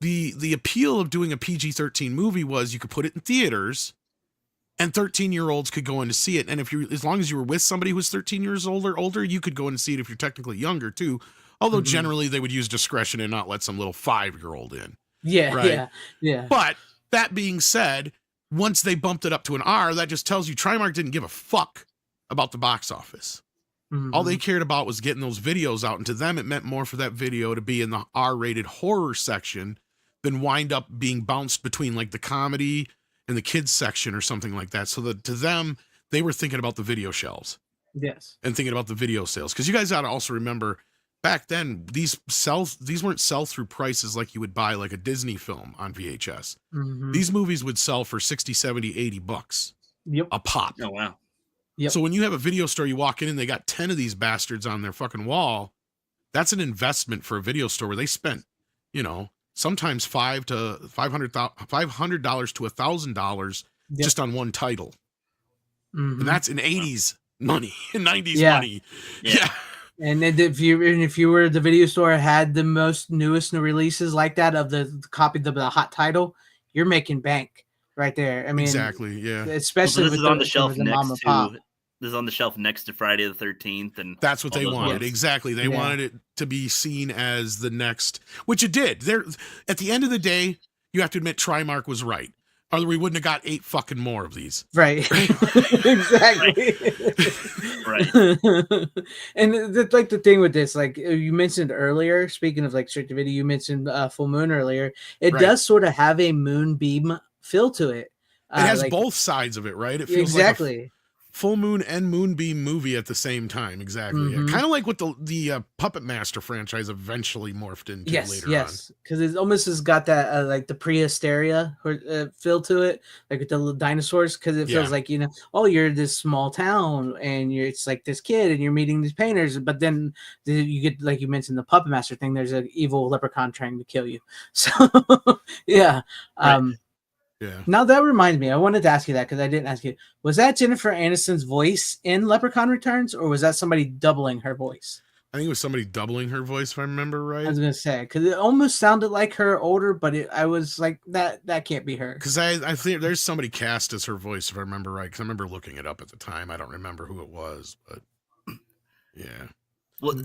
the appeal of doing a PG-13 movie was you could put it in theaters and 13-year-olds could go in to see it. And as long as you were with somebody who was 13 years old or older, you could go in and see it if you're technically younger too. Although generally they would use discretion and not let some little 5-year-old in. Yeah, right? Yeah. But that being said, once they bumped it up to an R, that just tells you Trimark didn't give a fuck about the box office. All they cared about was getting those videos out. And to them, it meant more for that video to be in the R-rated horror section than wind up being bounced between like the comedy and the kids section or something like that. So that to them, they were thinking about the video shelves. Yes. And thinking about the video sales. Because you guys got to also remember, back then, these weren't sell-through prices like you would buy like a Disney film on VHS. These movies would sell for 60, 70, 80 bucks a pop. Oh, wow. Yep. So when you have a video store, you walk in and they got 10 of these bastards on their fucking wall. That's an investment for a video store where they spent, sometimes $500 to $1,000 just on one title. And that's in 80s money, in 90s money. Yeah. And then if you were the video store had the most newest new releases like that of the copy of the hot title, you're making bank right there. I mean, exactly. Yeah. Especially this with is on the shelf mom and next pop. to. This is on the shelf next to Friday the 13th, and that's what they wanted. ones. Exactly. They wanted it to be seen as the next, which it did. There, at the end of the day, you have to admit Trimark was right, or we wouldn't have got 8 fucking more of these. Right. Exactly. Right. And like the thing with this, like you mentioned earlier, speaking of like straight to video, you mentioned Full Moon earlier. It does sort of have a moonbeam feel to it. It has both sides of it, right? It feels like a Full Moon and Moonbeam movie at the same time. Exactly. Yeah. Kind of like what the Puppet Master franchise eventually morphed into later on. Yes, because it almost has got that like the pre-hysteria feel to it, like with the little dinosaurs, because it feels like, you're this small town and it's like this kid and you're meeting these painters, but then you get, like you mentioned, the Puppet Master thing, there's an evil leprechaun trying to kill you. So, yeah. Right. Yeah. Now that reminds me, I wanted to ask you that because I didn't ask you. Was that Jennifer Aniston's voice in Leprechaun Returns, or was that somebody doubling her voice? I think it was somebody doubling her voice, if I remember right. I was gonna say because it almost sounded like her older, but I was like that can't be her. Because I think there's somebody cast as her voice, if I remember right. Because I remember looking it up at the time. I don't remember who it was, but yeah. Well,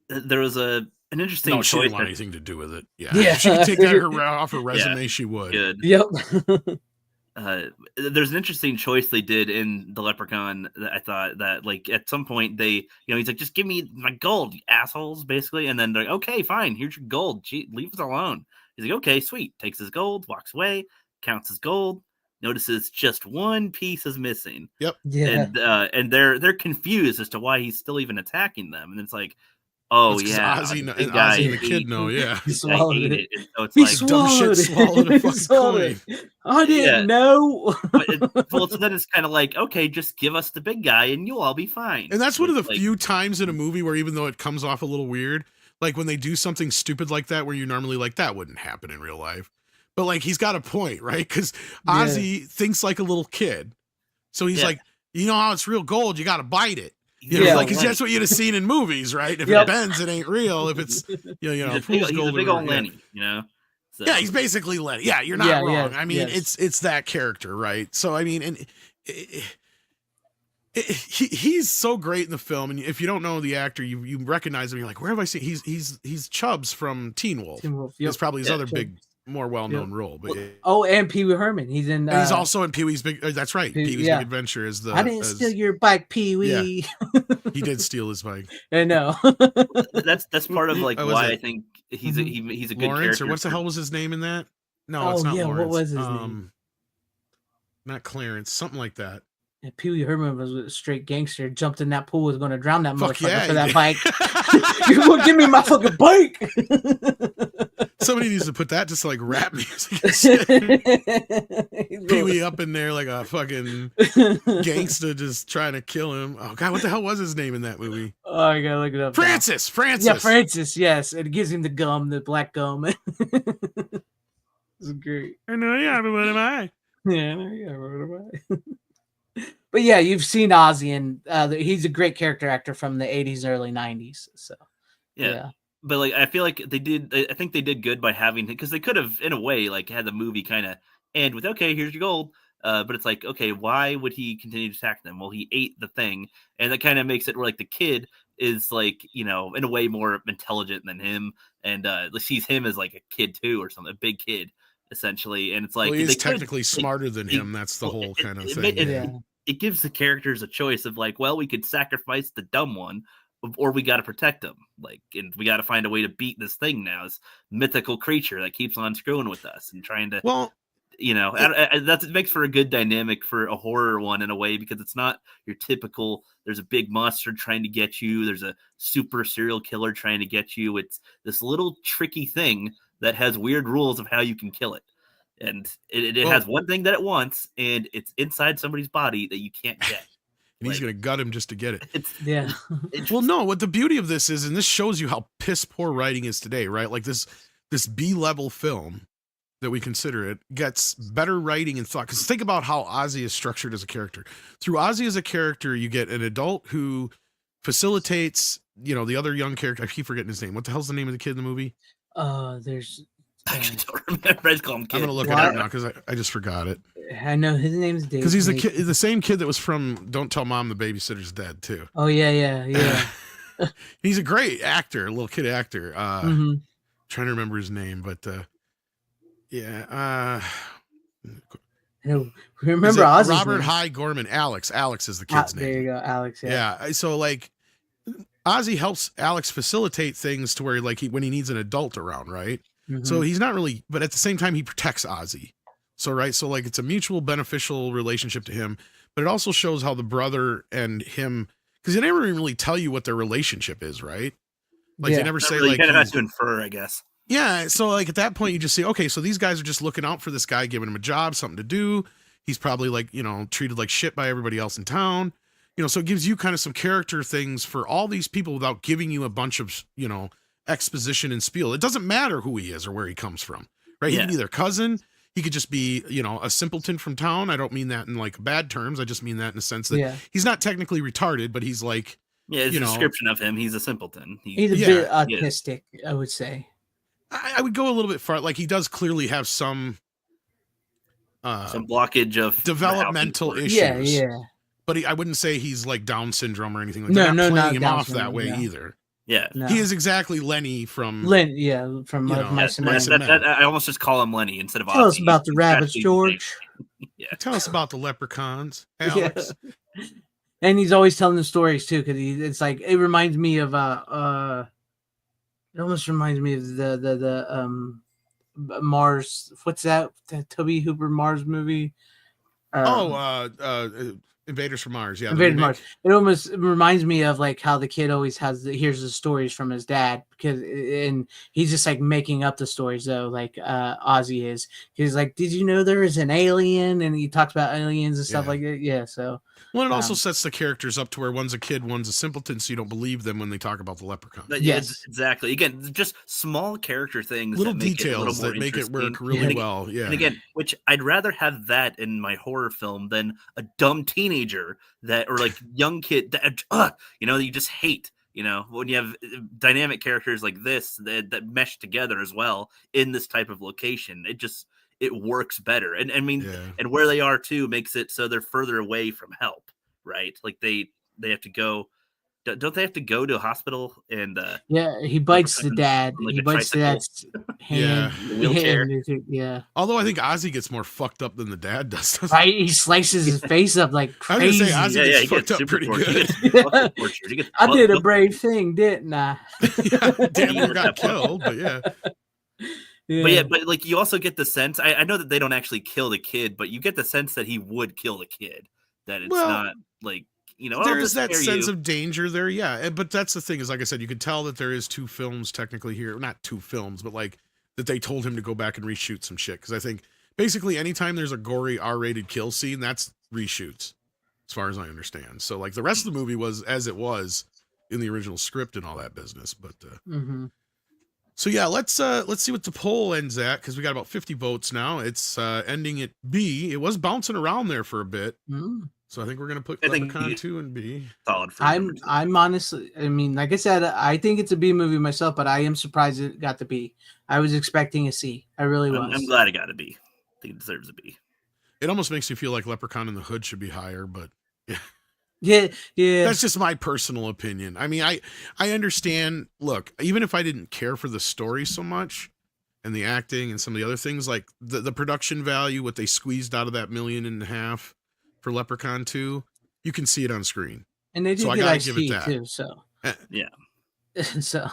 there was a An interesting No, she choice. didn't want anything to do with it. Yeah, Yeah. if she could take that off her resume, she would. Good. Yep. There's an interesting choice they did in the Leprechaun that I thought that like at some point they, he's like, just give me my gold, you assholes, basically. And then they're like, okay, fine, here's your gold. Gee, leave us alone. He's like, okay, sweet. Takes his gold, walks away, counts his gold, notices just one piece is missing. Yep. Yeah. And they're confused as to why he's still even attacking them. And it's like, oh That's 'cause yeah, Ozzy, the big Ozzy guy and the kid ate- know. Yeah, He I swallowed ate it. it. And so it's He like, dumb shit swallowed a He fucking swallowed coin. it. I didn't Yeah. know. well, so then it's kind of like, okay, just give us the big guy and you'll all be fine. And that's one of the Like, few times in a movie where even though it comes off a little weird, like when they do something stupid like that, where you normally like that wouldn't happen in real life, but like he's got a point, right? Because Yeah. Ozzy thinks like a little kid, so he's Yeah. like, you know how it's real gold, you got to bite it. You he's know, Yeah. like 'cause that's what you'd have seen in movies, right? If Yep. it bends, it ain't real. If it's he's a fool's big, gold or old whatever, yeah. Lenny, So, Yeah, he's basically Lenny. Yeah, you're not Yeah, wrong. yeah, I mean, yes. it's that character, right? So I mean, and he's so great in the film. And if you don't know the actor, you recognize him. You're like, where have I seen? He's Chubbs from Teen Wolf. Teen Wolf, It's yep. probably his Yeah, other big, more well-known role. But Oh, and Pee Wee Herman. He's in. and he's also in Pee Wee's Big. That's right, Pee Wee's yeah. Big Adventure is the. I didn't steal your bike, Pee Wee. He did steal his bike. I know. that's part of like Oh, was why it? I think he's he's a good Lawrence, character. or what's the for- hell was his name in that? No, it's Oh, not yeah, Lawrence. what was his name? Not Clarence, something like that. And Pee Wee Herman was a straight gangster. Jumped in that pool, was going to drown that Fuck motherfucker yeah, for he that did. bike. You won't give me my fucking bike. Somebody needs to put that to like rap music. He's Pee Wee up in there like a fucking gangster just trying to kill him. Oh god, what the hell was his name in that movie? Oh, I gotta look it up. now. Francis. Yeah, Francis. Yes, it gives him the gum, the black gum. It's great. I know, yeah, but what am I? Yeah, what am I? But yeah, you've seen Ozzy, and he's a great character actor from the 80s, early 90s. So yeah. But like I feel like they did. I think they did good by having, because they could have, in a way, like had the movie kind of end with, okay, here's your gold. But it's like, okay, why would he continue to attack them? Well, he ate the thing, and that kind of makes it where like the kid is like, in a way more intelligent than him, and sees him as like a kid too, or something, a big kid essentially. And it's like Well, he's they could, technically like, smarter than it- him. That's the whole kind of thing. Yeah. It gives the characters a choice of like, well, we could sacrifice the dumb one, or we got to protect them. Like, and we got to find a way to beat this thing now, this mythical creature that keeps on screwing with us and trying to, Well, it makes for a good dynamic for a horror one in a way, because it's not your typical, there's a big monster trying to get you, there's a super serial killer trying to get you. It's this little tricky thing that has weird rules of how you can kill it. And it has one thing that it wants, and it's inside somebody's body that you can't get. and he's gonna gut him just to get it. Yeah. Well, no, what the beauty of this is, and this shows you how piss poor writing is today, right? Like this B-level film that we consider it gets better writing and thought. Because think about how Ozzy is structured as a character. Through Ozzy as a character, you get an adult who facilitates, the other young character. I keep forgetting his name. What the hell's the name of the kid in the movie? There's. I actually don't remember. I just call him kid. I'm gonna look it Why- up now because I just forgot it. I know his name's Dave. Because he's the same kid that was from Don't Tell Mom the Babysitter's Dead too. Oh yeah. He's a great actor, a little kid actor. Mhm. Trying to remember his name, but yeah. No, Is remember it Ozzy's Robert name. High Gorman. Alex is the kid's There name. you go, Alex. Yeah. So like Ozzy helps Alex facilitate things to where like when he needs an adult around, right? Mhm. So he's not really, but at the same time he protects Ozzy. So right, so like it's a mutual beneficial relationship to him, but it also shows how the brother and him, because they never really tell you what their relationship is, right? Like Yeah. they never say Really, like you kind of have he's- to infer, I guess. yeah, so like at that point you just say, okay, so these guys are just looking out for this guy, giving him a job, something to do. He's probably like, treated like shit by everybody else in town. So it gives you kind of some character things for all these people without giving you a bunch of, exposition and spiel. It doesn't matter who he is or where he comes from, right? He Yeah. could be their cousin. He could just be, a simpleton from town. I don't mean that in like bad terms. I just mean that in the sense that Yeah. he's not technically retarded, but he's like, Yeah, it's You a know- description of him. He's a simpleton. He's a Yeah, bit yeah. autistic, I would say. I would go a little bit far. Like he does clearly have some some blockage of developmental how he issues. Yeah. But I wouldn't say he's like Down syndrome or anything like No, that. They're no, not not playing him Down off that syndrome, way no. either. Yeah. No. He is exactly Lenny from Lynn, yeah, from You know, Mice and Mice Men. and Men. I almost just call him Lenny instead of Tell us Ozzy. about the He's rabbits, actually George. yeah. Tell us about the leprechauns, Yeah. Alex. And he's always telling the stories too, because it's like it reminds me of it almost reminds me of the Mars. What's that? The Toby Hooper Mars movie. Invaders from Mars. Yeah, the Invaded remake. Mars. It almost reminds me of like how the kid always hears the stories from his dad, and he's just like making up the stories though, like Ozzy is. He's like, "Did you know there is an alien?" And he talks about aliens and stuff Yeah. like that. Yeah, so Well, it also sets the characters up to where one's a kid, one's a simpleton, so you don't believe them when they talk about the leprechaun. Yes. Exactly. Again, just small character things, Little that make details it a little more that make it work interesting. really And well. Yeah. And again, which I'd rather have that in my horror film than a dumb teenager that, or like young kid that, you just hate. When you have dynamic characters like this that mesh together as well in this type of location, it works better. And I mean, and where they are too makes it so they're further away from help, right? Like they have to go. Don't they have to go to a hospital and yeah, he bites the dad. like He a bites the tricycle? dad's hand. The wheelchair. Yeah. Although I think Ozzy gets more fucked up than the dad does. Right, he slices his face up like I was crazy. gonna say, Ozzy gets he fucked gets up super pretty tortured. good. He gets fucking tortured. He gets I did a butt- brave thing, didn't I? Damn near got killed, but yeah. But like you also get the sense. I know that they don't actually kill the kid, but you get the sense that he would kill the kid. That it's not like there is that sense of danger there, yeah. But that's the thing is, like I said, you could tell that there is two films technically here, not two films, but like that they told him to go back and reshoot some shit. Because I think basically anytime there's a gory R-rated kill scene, that's reshoots, as far as I understand. So like the rest of the movie was as it was in the original script and all that business. But so yeah, let's see what the poll ends at, because we got about 50 votes now. It's ending at B. It was bouncing around there for a bit. So I think we're gonna put Leprechaun 2 and B. Solid. I'm honestly, I mean, like I said, I think it's a B movie myself, but I am surprised it got the B. I was expecting a C. I really was. I'm glad it got a B. I think it deserves a B. It almost makes me feel like Leprechaun in the Hood should be higher, but yeah. That's just my personal opinion. I mean, I understand. Look, even if I didn't care for the story so much and the acting and some of the other things, like the production value, what they squeezed out of that $1.5 million for Leprechaun 2, you can see it on screen. And they did so get I gotta Ice give T it that. too, so yeah. So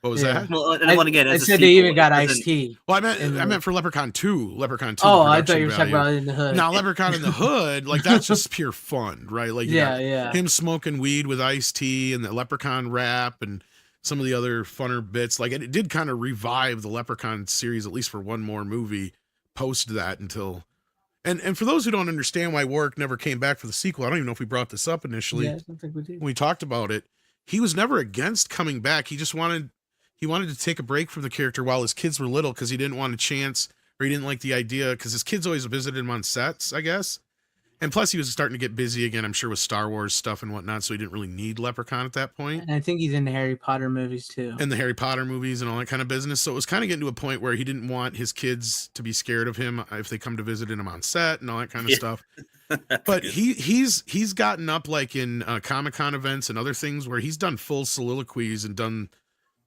what was that? Well, and again, I as a said they sequel, even got it Ice doesn't- T. Well, I meant for Leprechaun 2. Leprechaun 2. Oh, I thought production you were talking value. about In the Hood. Now, Leprechaun in the Hood, like that's just pure fun, right? Like, you got him smoking weed with Ice T and the Leprechaun rap and some of the other funner bits. Like, it did kind of revive the Leprechaun series, at least for one more movie post that until. And for those who don't understand why Warwick never came back for the sequel, I don't even know if we brought this up initially. Yeah, I don't think we did. When we talked about it, he was never against coming back. He just wanted to take a break from the character while his kids were little, because he didn't want a chance, or he didn't like the idea, because his kids always visited him on sets, I guess. And plus he was starting to get busy again, I'm sure, with Star Wars stuff and whatnot, so he didn't really need Leprechaun at that point. And I think he's in the Harry Potter movies too. And the Harry Potter movies and all that kind of business. So it was kind of getting to a point where he didn't want his kids to be scared of him if they come to visit him on set and all that kind of stuff. But he's gotten up like in Comic-Con events and other things where he's done full soliloquies and done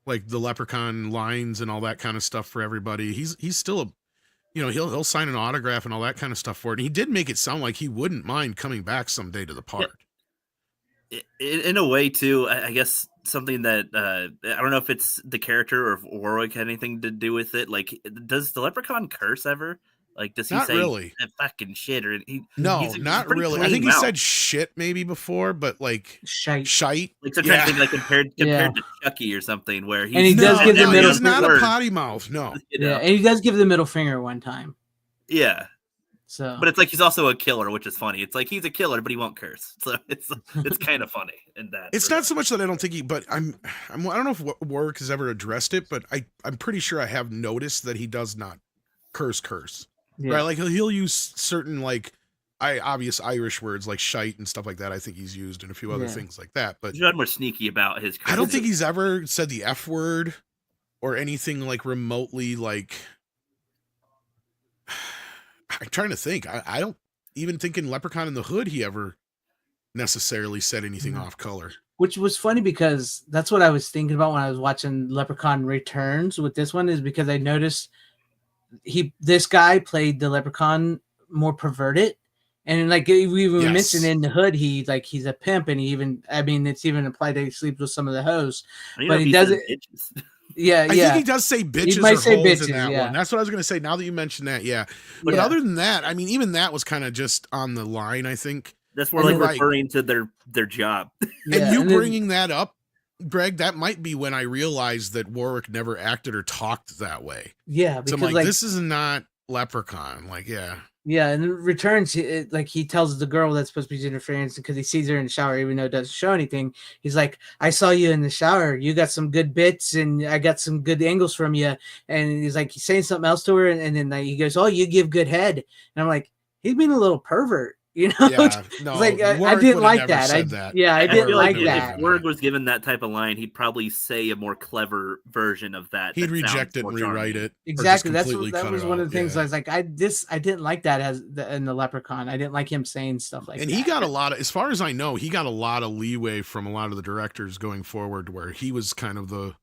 like the Leprechaun lines and all that kind of stuff for everybody. He's still he'll sign an autograph and all that kind of stuff for it. And he did make it sound like he wouldn't mind coming back someday to the part. In a way, too, I guess something that I don't know if it's the character or if Warwick had anything to do with it. Like, does the Leprechaun curse ever? Like, does he not say really that fucking shit? Or no, not really. I think he said shit maybe before, but like shite. Like sometimes like compared to Chucky or something, where he does give the middle. He's not a potty mouth. No. Yeah, and he does give the middle finger one time. Yeah. So, but it's like he's also a killer, which is funny. It's like he's a killer, but he won't curse. So it's kind of funny in that. It's not so much that I don't think but I don't know if Warwick has ever addressed it, but I'm pretty sure I have noticed that he does not curse. Yeah. Right? Like he'll use certain like obvious Irish words like shite and stuff like that. I think he's used and a few other things like that. But he's not more sneaky about his curse. I don't think he's ever said the F word or anything like remotely like. I'm trying to think. I don't even think in Leprechaun in the Hood he ever necessarily said anything off color. Which was funny because that's what I was thinking about when I was watching Leprechaun Returns with this one, is because I noticed this guy played the Leprechaun more perverted. And like we even mentioned in the hood, he's a pimp, and it's even implied that he sleeps with some of the hosts, but he doesn't. Yeah, I think he does say bitches or hoes in that one. That's what I was going to say. Now that you mentioned that, yeah. But other than that, I mean, even that was kind of just on the line. I think that's more like referring to their job. And bringing that up, Greg, that might be when I realized that Warwick never acted or talked that way. Yeah, because so I'm like, this is not Leprechaun. Like, yeah. Yeah, and Returns, he tells the girl that's supposed to be interference because he sees her in the shower, even though it doesn't show anything. He's like, I saw you in the shower. You got some good bits, and I got some good angles from you. And he's like, he's saying something else to her, and then he goes, oh, you give good head. And I'm like, he's being a little pervert. You know, no, like I didn't like that. I didn't like that. If Word was given that type of line, he'd probably say a more clever version of that. He'd reject it and rewrite it. Exactly. That was one of the things I was like, I didn't like that in the Leprechaun. I didn't like him saying stuff like that. And he got a lot of, as far as I know, he got a lot of leeway from a lot of the directors going forward, where he was kind of the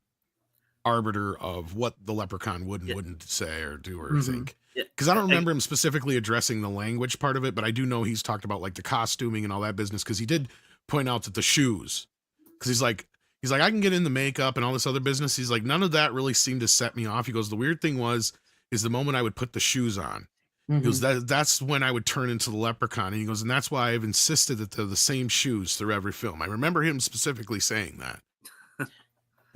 arbiter of what the Leprechaun would and wouldn't say or do or think. Because I don't remember him specifically addressing the language part of it, but I do know he's talked about like the costuming and all that business, because he did point out that the shoes, because he's like, I can get in the makeup and all this other business. He's like, none of that really seemed to set me off. He goes, the weird thing is the moment I would put the shoes on. He goes, that's when I would turn into the Leprechaun. And he goes, and that's why I've insisted that they're the same shoes through every film. I remember him specifically saying that.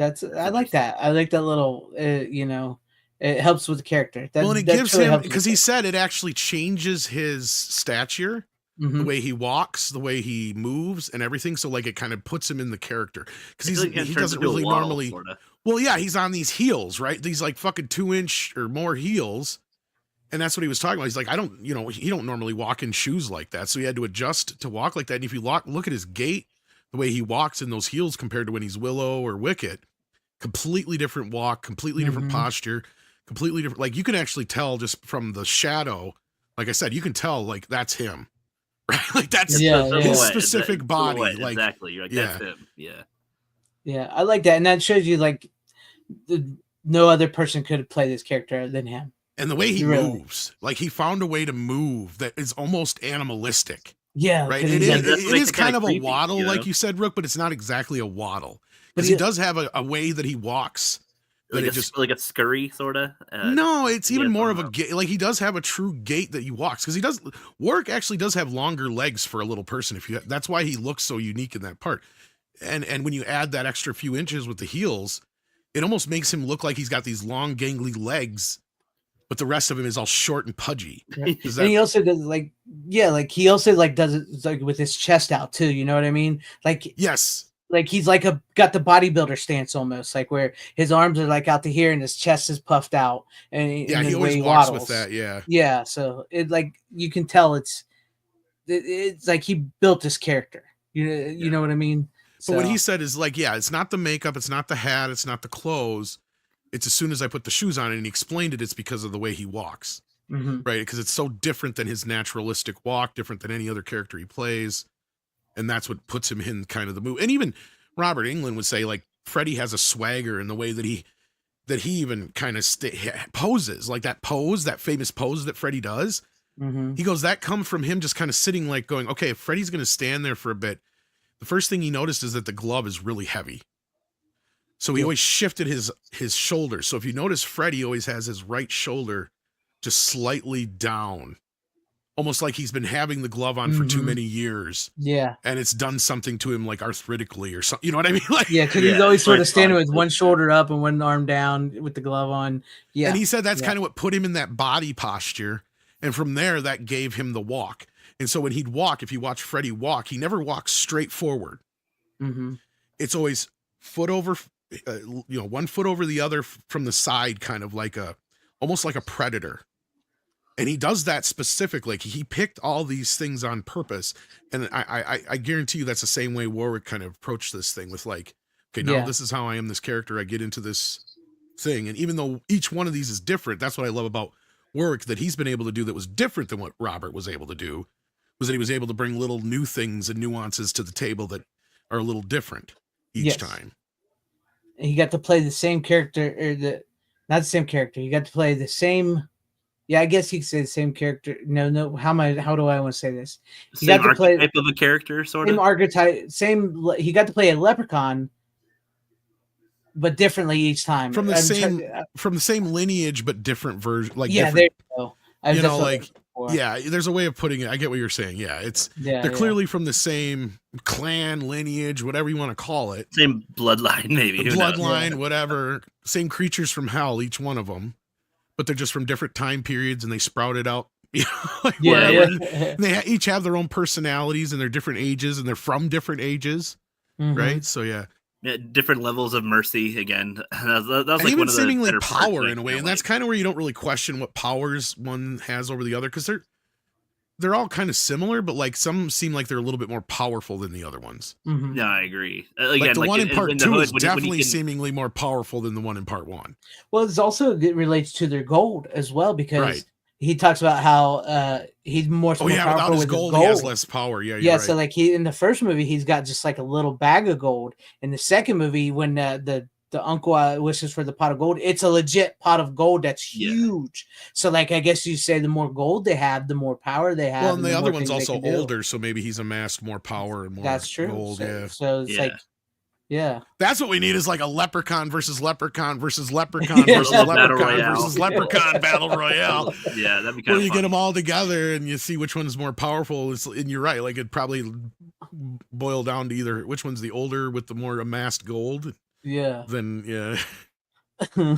I like that. I like that little, it helps with the character. And it gives him, because he said it actually changes his stature, the way he walks, the way he moves and everything. So like it kind of puts him in the character, because he doesn't really normally. Sorta. Well, yeah, he's on these heels, right? These like fucking 2-inch or more heels. And that's what he was talking about. He's like, he don't normally walk in shoes like that. So he had to adjust to walk like that. And if you look at his gait, the way he walks in those heels compared to when he's Willow or Wicket, completely different walk, completely different posture, completely different. Like you can actually tell just from the shadow. Like I said, you can tell like that's him, right? Like that's his specific body. Like exactly, like that's him. Yeah, I like that, and that shows you like no other person could play this character than him. And the way he moves, like he found a way to move that is almost animalistic. Yeah, right. It is kind of a waddle, like you said, Rook, but it's not exactly a waddle, because he does have a way that he walks. Like like a scurry sort of. No, it's even more of a gait. Like he does have a true gait that he walks, because Warwick actually does have longer legs for a little person. That's why he looks so unique in that part. And when you add that extra few inches with the heels, it almost makes him look like he's got these long gangly legs, but the rest of him is all short and pudgy. And he also does he also does it like with his chest out too. You know what I mean? Like yes. Like he's like got the bodybuilder stance almost, like where his arms are like out to here and his chest is puffed out. And he always walks with that. Yeah. Yeah. So it like you can tell it's like he built this character. You know what I mean? But what he said is like, it's not the makeup, it's not the hat, it's not the clothes. It's as soon as I put the shoes on, and he explained it's because of the way he walks, right? Because it's so different than his naturalistic walk, different than any other character he plays. And that's what puts him in kind of the move. And even Robert Englund would say like Freddy has a swagger in the way that he even kind of poses, like that famous pose that Freddy does. He goes, that come from him just kind of sitting like going, okay, if Freddy's going to stand there for a bit, the first thing he noticed is that the glove is really heavy. So he always shifted his shoulders. So if you notice, Freddy always has his right shoulder just slightly down, almost like he's been having the glove on for too many years. Yeah. And it's done something to him like arthritically or something. You know what I mean? Like, because he's always sort of standing with one shoulder up and one arm down with the glove on. Yeah. And he said that's kind of what put him in that body posture. And from there, that gave him the walk. And so when he'd walk, if you watch Freddy walk, he never walks straight forward. It's always foot over, one foot over the other from the side, kind of like almost like a predator. And he does that specifically. He picked all these things on purpose. And I guarantee you that's the same way Warwick kind of approached this thing with like, okay, now this is how I am this character. I get into this thing. And even though each one of these is different, that's what I love about Warwick that he's been able to do that was different than what Robert was able to do, was that he was able to bring little new things and nuances to the table that are a little different each Yes. time. He got to play the same character, or not the same character. He got to play the same. Yeah, I guess you could say the same character. No. How do I want to say this? He Same got to play archetype of a character, sort same of. archetype. He got to play a leprechaun, but differently each time. From the same lineage, but different version. Like yeah, different, there you go. you know, like yeah. There's a way of putting it. I get what you're saying. Yeah, they're clearly from the same clan, lineage, whatever you want to call it. Same bloodline, maybe. Bloodline, whatever. Same creatures from hell, each one of them, but they're just from different time periods, and they sprouted out. You know, like wherever. And they each have their own personalities, and they're different ages, and they're from different ages, right? So yeah, different levels of mercy again. That was like even one of the seemingly better power parts, in a way, and that's kind of where you don't really question what powers one has over the other, because they're all kind of similar, but like some seem like they're a little bit more powerful than the other ones. Mm-hmm. No, I agree. Again, like the one in part 2 is when definitely seemingly more powerful than the one in part 1. Well, it relates to their gold as well, because Right. he talks about how he's more Oh yeah, powerful without his with gold, he has less power. Yeah, yeah. right. So like in the first movie, he's got just like a little bag of gold. In the second movie, when the uncle wishes for the pot of gold, it's a legit pot of gold that's huge. So like I guess you say the more gold they have, the more power they have. Well, and the other one's also older, so maybe he's amassed more power and more. That's true. Gold. So it's like. Yeah, that's what we need is like a leprechaun versus leprechaun versus leprechaun versus leprechaun versus leprechaun battle royale. Yeah, that'd be kind of where you get them all together and you see which one's more powerful. And you're right, like it'd probably boil down to either which one's the older with the more amassed gold. Yeah. Then or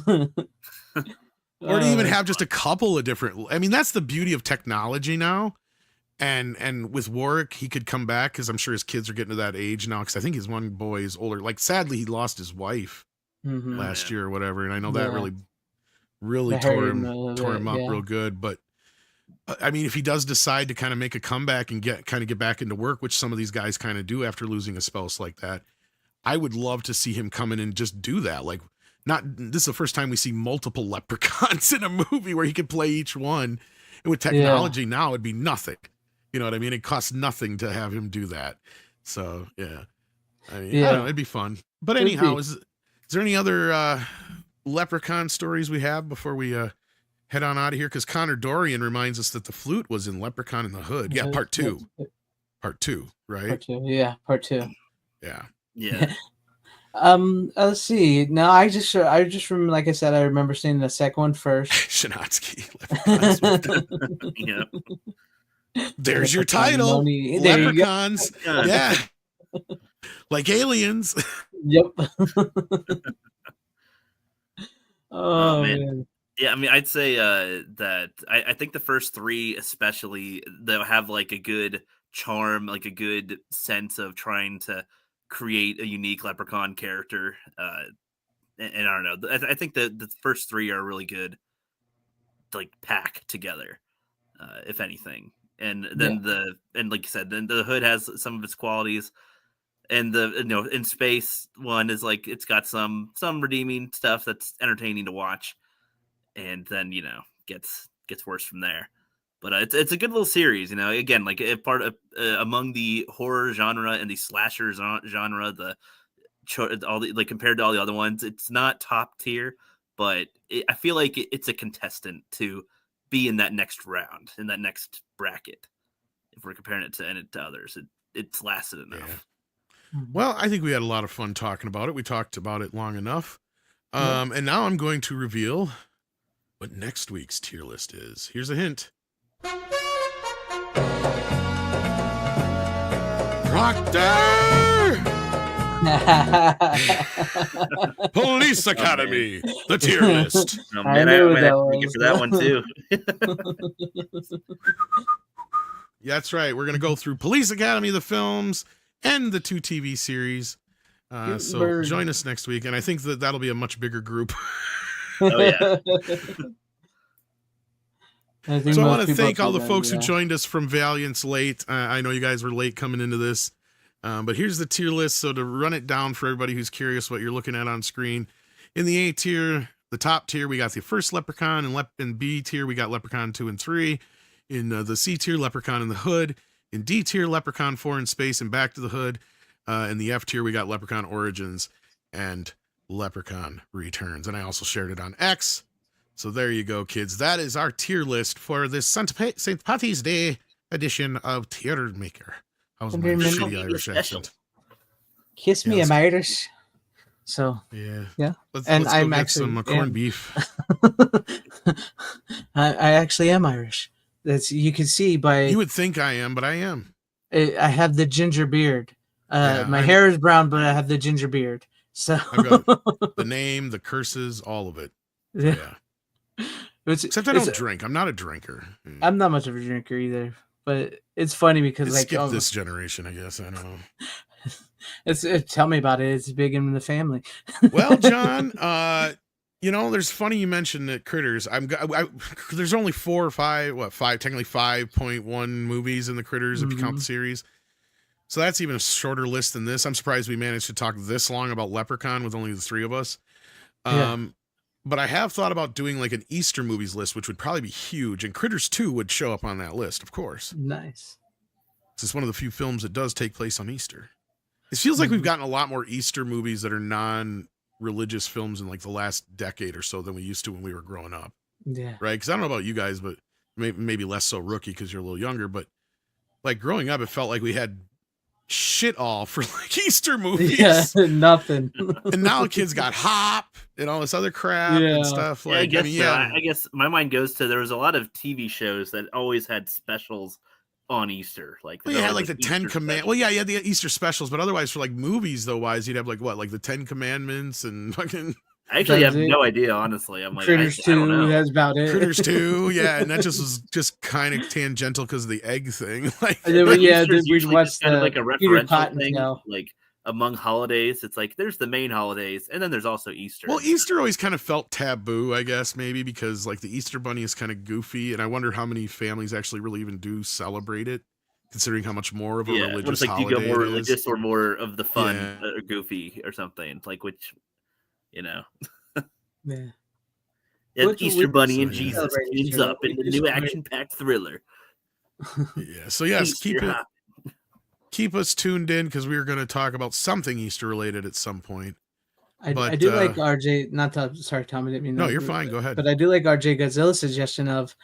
to even have just a couple of different. I mean, that's the beauty of technology now. And with Warwick, he could come back because I'm sure his kids are getting to that age now. Because I think his one boy is older. Like, sadly, he lost his wife last year or whatever, and I know that really tore him up real good. But I mean, if he does decide to kind of make a comeback and get back into work, which some of these guys kind of do after losing a spouse like that, I would love to see him come in and just do that. Like, this is the first time we see multiple leprechauns in a movie where he could play each one. And with technology now, it'd be nothing. You know what I mean? It costs nothing to have him do that. So yeah, I mean, I don't know, it'd be fun. But anyhow, is there any other leprechaun stories we have before we head on out of here? Because Connor Dorian reminds us that the flute was in Leprechaun in the Hood. Yeah, part 2. Part 2, right? Part 2. Yeah, part 2. Yeah. Yeah. Let's see. No, I just remember, like I said, I remember seeing the second one first. Shinatsky. Yeah. There's your title. Leprechauns. Yeah. Like aliens. Yep. Oh man. Yeah, I mean, I'd say that I think the first 3 especially, they'll have like a good charm, like a good sense of trying to create a unique leprechaun character. And I don't know. I think the first 3 are really good, like pack together, if anything. And then and like you said, then the Hood has some of its qualities, and the in space one is like it's got some redeeming stuff that's entertaining to watch, and then gets worse from there. But it's a good little series, Again, like a part of among the horror genre and the slasher genre, like compared to all the other ones, it's not top tier, but I feel like it's a contestant to be in that next round, in that next bracket. If we're comparing it to others, it's lasted enough. Yeah. Well, I think we had a lot of fun talking about it. We talked about it long enough. And now I'm going to reveal what next week's tier list is. Here's a hint. Proctor! Police Academy, the tier list. Oh, man, I might have to make it for that one too. Yeah, that's right. We're going to go through Police Academy, the films, and the 2 TV series. So join us next week, and I think that'll be a much bigger group. Oh yeah. So I want to thank all the folks who joined us from Valiant's late. I know you guys were late coming into this. But here's the tier list. So to run it down for everybody who's curious what you're looking at on screen, in the A tier, the top tier, we got the first Leprechaun, and in B tier, we got Leprechaun 2 and 3. In the C tier, Leprechaun in the Hood. In D tier, Leprechaun 4 in Space and Back to the Hood. In the F tier, we got Leprechaun Origins and Leprechaun Returns. And I also shared it on X. So there you go, kids. That is our tier list for this St. Patty's Day edition of Tier Maker. That was my shitty Irish accent. Kiss me, Yeah, I'm Irish. So yeah. Let's And go I'm get actually some corned beef. I actually am Irish. That's you can see by You would think I am, but I am. I have the ginger beard. My I'm- hair is brown, but I have the ginger beard. So I've got the name, the curses, all of it. So, yeah. Except I don't drink. I'm not a drinker. I'm not much of a drinker either. But it's funny because It's like skip this generation, I guess. I don't know. Tell me about it. It's big in the family. Well, John, there's funny you mentioned that Critters. There's only 4 or 5, technically 5.1 movies in the Critters if you count the series. So that's even a shorter list than this. I'm surprised we managed to talk this long about Leprechaun with only the 3 of us. But I have thought about doing like an Easter movies list, which would probably be huge, and Critters 2 would show up on that list, of course. Nice. It's one of the few films that does take place on Easter. It feels like we've gotten a lot more Easter movies that are non-religious films in like the last decade or so than we used to when we were growing up. Yeah. Right? Because I don't know about you guys, but maybe less so Rookie because you're a little younger. But like growing up, it felt like we had shit all for like Easter movies. Yeah, nothing. And now kids got Hop and all this other crap and stuff. Like, I guess my mind goes to there was a lot of TV shows that always had specials on Easter. Like you had like the Ten Commandments. Well, yeah, you had the Easter specials, but otherwise for like movies though wise, you'd have like what, like the 10 Commandments and fucking. I actually have no idea, honestly. I'm like, Critters 2, I don't know. that's about it. Critters 2, yeah, and that was just kind of tangential because of the egg thing. Like, we watched kind of like a Peter referential thing, like among holidays. It's like there's the main holidays, and then there's also Easter. Well, Easter always kind of felt taboo, I guess, maybe because like the Easter Bunny is kind of goofy, and I wonder how many families actually really even do celebrate it, considering how much more of a religious like, holiday do you go more it is. religious or more of the fun, or goofy or something like which, Yeah. Easter Bunny and Jesus teams up in the new action-packed thriller. Yeah. So yes, keep us tuned in because we are going to talk about something Easter related at some point. I do like RJ. Sorry, Tom. I didn't mean. No, you're fine. Go ahead. But I do like RJ Godzilla's suggestion of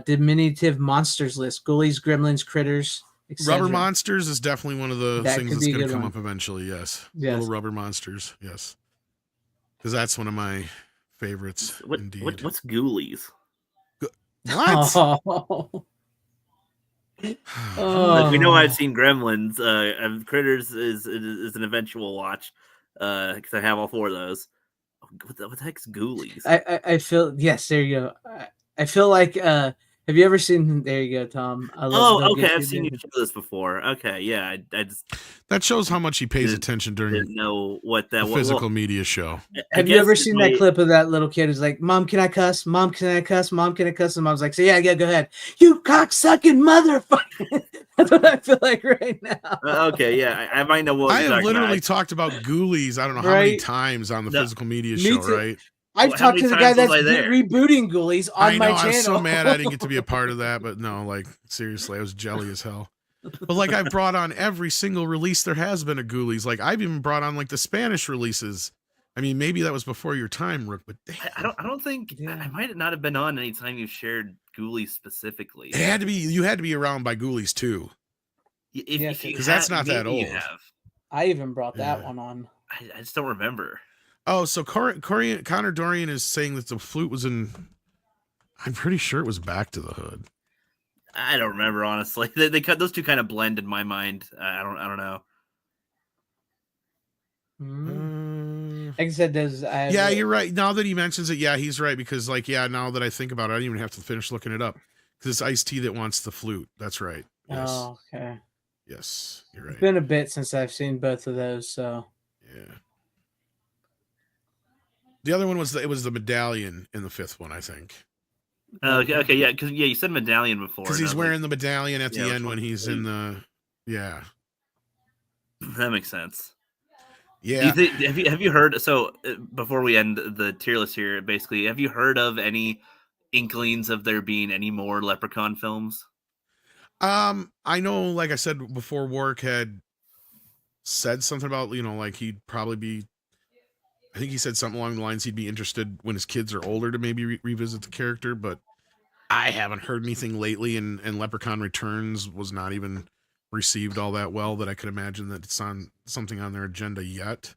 diminutive monsters list: ghoulies, gremlins, critters. Rubber monsters is definitely one of the things that's going to come up eventually. Yes. Little rubber monsters. Yes. Because that's one of my favorites. Indeed. What's ghoulies? What? Like, we know I've seen Gremlins. Critters is an eventual watch because I have all 4 of those. What the heck's ghoulies? I feel yes. There you go. I feel like. Have you ever seen? There you go, Tom. Okay. I've seen you show this before. Okay, yeah. I just that shows how much he pays attention during didn't know what that physical media show. Have you ever seen that clip of that little kid who's like, "Mom, can I cuss? Mom, can I cuss? Mom, can I cuss?" And Mom's like, "So yeah, go ahead. You cocksucking motherfucker." That's what I feel like right now. Okay, yeah, I might know what I have literally talked about ghoulies. I don't know how many times on the physical media show, right? I've talked to the guy that's rebooting Ghoulies on my channel. I was so mad I didn't get to be a part of that, but no, like seriously, I was jelly as hell. But like I've brought on every single release there has been a Ghoulies. Like I've even brought on like the Spanish releases. I mean, maybe that was before your time, Rook, but I don't think I might not have been on any time you shared Ghoulies specifically. It had to be you had to be around by Ghoulies too. Because that's not that old. I even brought that one on. I just don't remember. Oh, so Connor Dorian is saying that the flute was in. I'm pretty sure it was Back to the Hood. I don't remember, honestly. They cut those two kind of blend in my mind. I don't know. Like I said, yeah, you're right. Now that he mentions it, yeah, he's right because, like, yeah, now that I think about it, I don't even have to finish looking it up because it's Ice-T that wants the flute. That's right. Yes. Oh, okay. Yes, you're right. It's been a bit since I've seen both of those, so yeah. The other one was the medallion in the 5th one, I think. Okay, yeah, because you said medallion before. Because he's wearing the medallion at the end when he's in the That makes sense. Yeah. Have you heard? So before we end the tier list here, basically, have you heard of any inklings of there being any more Leprechaun films? I know, like I said before, Warwick had said something about, like he'd probably be, I think he said something along the lines he'd be interested when his kids are older to maybe revisit the character, but I haven't heard anything lately, and Leprechaun Returns was not even received all that well that I could imagine that it's on something on their agenda yet.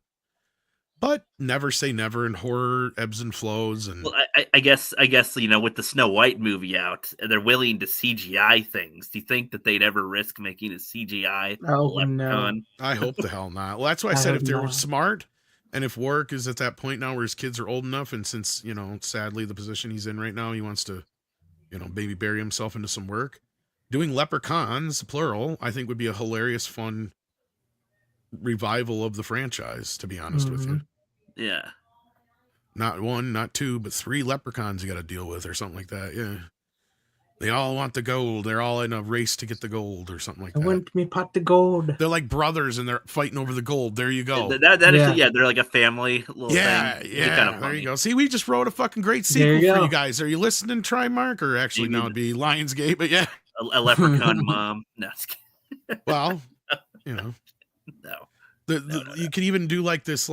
But never say never, and horror ebbs and flows. And Well, I guess with the Snow White movie out, they're willing to CGI things. Do you think that they'd ever risk making a CGI Leprechaun? I hope the hell not. Well, that's why I I said hope if they're not. smart, and if Warwick is at that point now where his kids are old enough, and since, sadly the position he's in right now, he wants to, maybe bury himself into some work. Doing Leprechauns, plural, I think would be a hilarious, fun revival of the franchise, to be honest with you. Yeah. Not one, not two, but 3 leprechauns you got to deal with or something like that. Yeah. They all want the gold. They're all in a race to get the gold or something like I that. want me pot the gold. They're like brothers and they're fighting over the gold. There you go. They're like a family little thing. Yeah. Kind of there you go. See, we just wrote a fucking great sequel for you guys. Are you listening, Trimark? Or actually, now it'd be Lionsgate, but yeah. A leprechaun mom. No, just kidding. Well, No. You could even do like this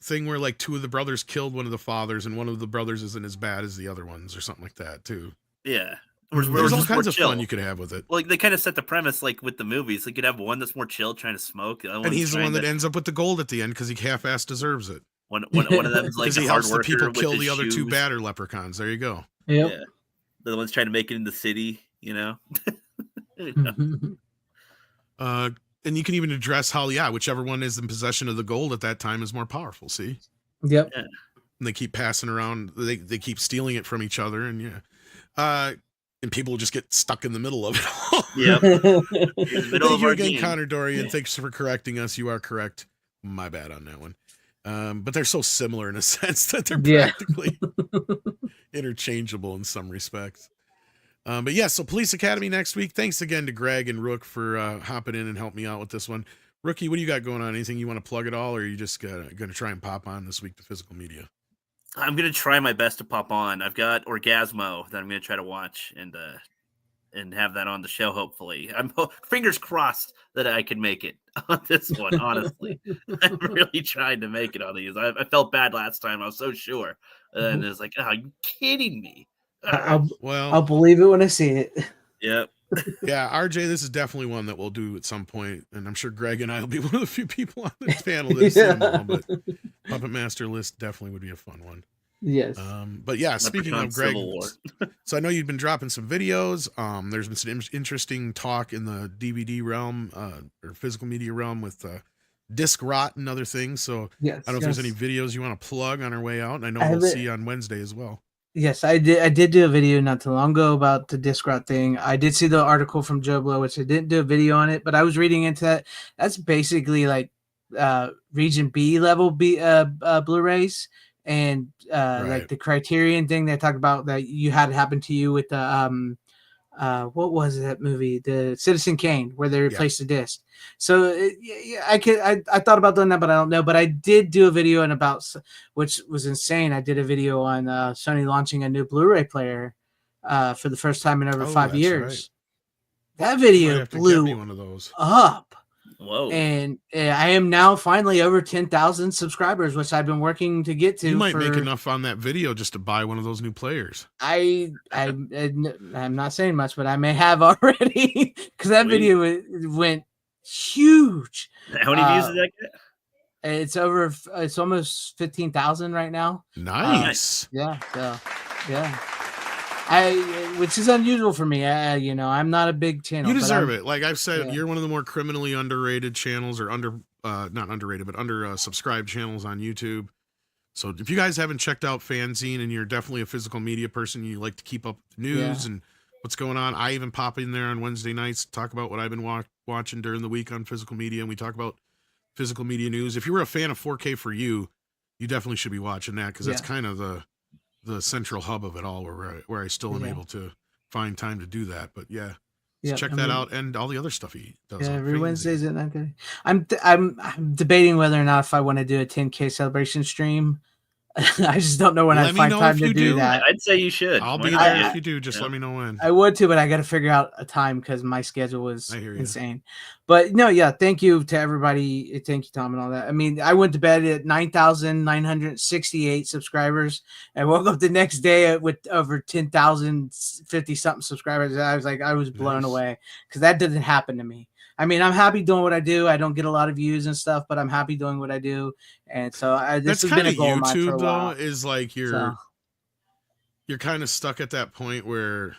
thing where like 2 of the brothers killed one of the fathers and one of the brothers isn't as bad as the other ones or something like that too. Yeah. There's all kinds of fun you could have with it. Like they kind of set the premise like with the movies. Like you could have one that's more chill trying to smoke. The other And he's the one that to... ends up with the gold at the end because he half-ass deserves it. One of them's like he a helps hard the people worker kill with the other shoes. 2 badder leprechauns. There you go. Yep. Yeah. The one's trying to make it in the city, And you can even address how, whichever one is in possession of the gold at that time is more powerful. See? Yep. Yeah. And they keep passing around. They keep stealing it from each other, and and people just get stuck in the middle of it all. Yep. Thank you again, Connor Dorian. Yeah. Thanks for correcting us. You are correct. My bad on that one. But they're so similar in a sense that they're practically interchangeable in some respects. But yeah, so Police Academy next week. Thanks again to Greg and Rook for hopping in and helping me out with this one. Rookie, what do you got going on? Anything you want to plug at all, or are you just going to try and pop on this week to Physical Media? I'm gonna try my best to pop on. I've got Orgasmo that I'm gonna try to watch and have that on the show. Hopefully, I'm fingers crossed that I can make it on this one. Honestly, I'm really trying to make it on these. I felt bad last time. I was so sure, and it's like, are you kidding me? I'll believe it when I see it. Yep. Yeah, RJ, this is definitely one that we'll do at some point, and I'm sure Greg and I will be one of the few people on this panel that's seen them all, but Puppet Master List definitely would be a fun one. Yes. But yeah, speaking of Greg, Civil War. so I know you've been dropping some videos. There's been some interesting talk in the DVD realm or physical media realm with disc rot and other things. So Yes. I don't know if there's any videos you want to plug on our way out, and I know we'll see you on Wednesday as well. Yes, I did do a video not too long ago about the disc rot thing. I did see the article from Joe Blow, which I didn't do a video on it, but I was reading into that. That's basically like region B level Blu-rays, and like the Criterion thing they talked about that you had happen to you with the what was that movie, the Citizen Kane, where they replaced the disc. So I thought about doing that, but I don't know. But I did do a video which was insane. I did a video on Sony launching a new Blu-ray player for the first time in over 5 years. Right. That video blew one of those up. Whoa! And I am now finally over 10,000 subscribers, which I've been working to get to. You might make enough on that video just to buy one of those new players. I'm not saying much, but I may have already because that video went huge. How many views did that get? It's almost 15,000 right now. Nice. Yeah. So, yeah. Which is unusual for me. I'm not a big channel. You deserve it. Like I've said, you're one of the more criminally underrated channels, or not underrated, but under subscribed channels on YouTube. So if you guys haven't checked out Fanzine and you're definitely a physical media person, you like to keep up with news and what's going on. I even pop in there on Wednesday nights to talk about what I've been watching during the week on physical media, and we talk about physical media news. If you were a fan of 4K for You definitely should be watching that, because that's kind of the central hub of it all, where I still am able to find time to do that. But check that out, and all the other stuff he does. Yeah, every Wednesdays at 9:30. I'm debating whether or not if I want to do a 10K celebration stream I just don't know when Let I me find know time if to you do do. that. I'd say you should. I'll Why be not? there Yeah. if you do. Just You let know? me know when. I would too, but I got to figure out a time because my schedule was I hear you. insane. But no, yeah, thank you to everybody. Thank you, Tom, and all that. I mean, I went to bed at 9,968 subscribers and woke up the next day with over 10,050 something subscribers. I was blown Nice. away because that doesn't happen to me. I mean, I'm happy doing what I do. I don't get a lot of views and stuff, but I'm happy doing what I do. And so this That's has been kind a of goal of mine for a YouTube though. while. Is like So, you're kind of stuck at that point where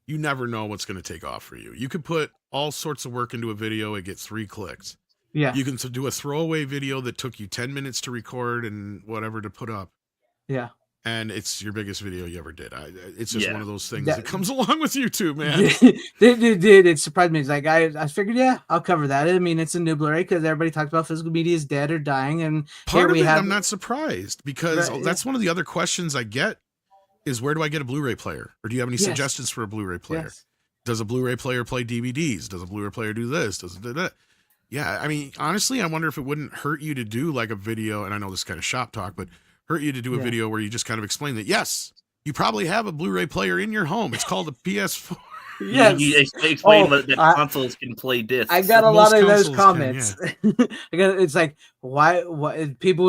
you never know what's going to take off for you. You could put all sorts of work into a video, it gets 3 clicks. yeah, You can do a throwaway video that took you 10 minutes to record and whatever to put up, yeah. and it's your biggest video you ever did. It's just Yeah. one of those things That- that comes along with YouTube, man. It surprised me. It's like I figured, yeah, I'll cover that. I mean, it's a new Blu-ray because everybody talks about physical media is dead or dying, and Part here of we it, have. I'm not surprised because Right, that's one of the other questions I get is where do I get a Blu-ray player? Or do you have any Yes. suggestions for a Blu-ray player? Yes. Does a Blu-ray player play DVDs? Does a Blu-ray player do this? Does it do that? Yeah, I mean, honestly, I wonder if it wouldn't hurt you to do like a video, and I know this is kind of shop talk, but hurt you to do a Yeah. video where you just kind of explain that, yes, you probably have a Blu-ray player in your home. It's called a PS4. Yes. You explain Oh, that I- consoles can play discs. I got a Most lot of those consoles can, comments. It's like why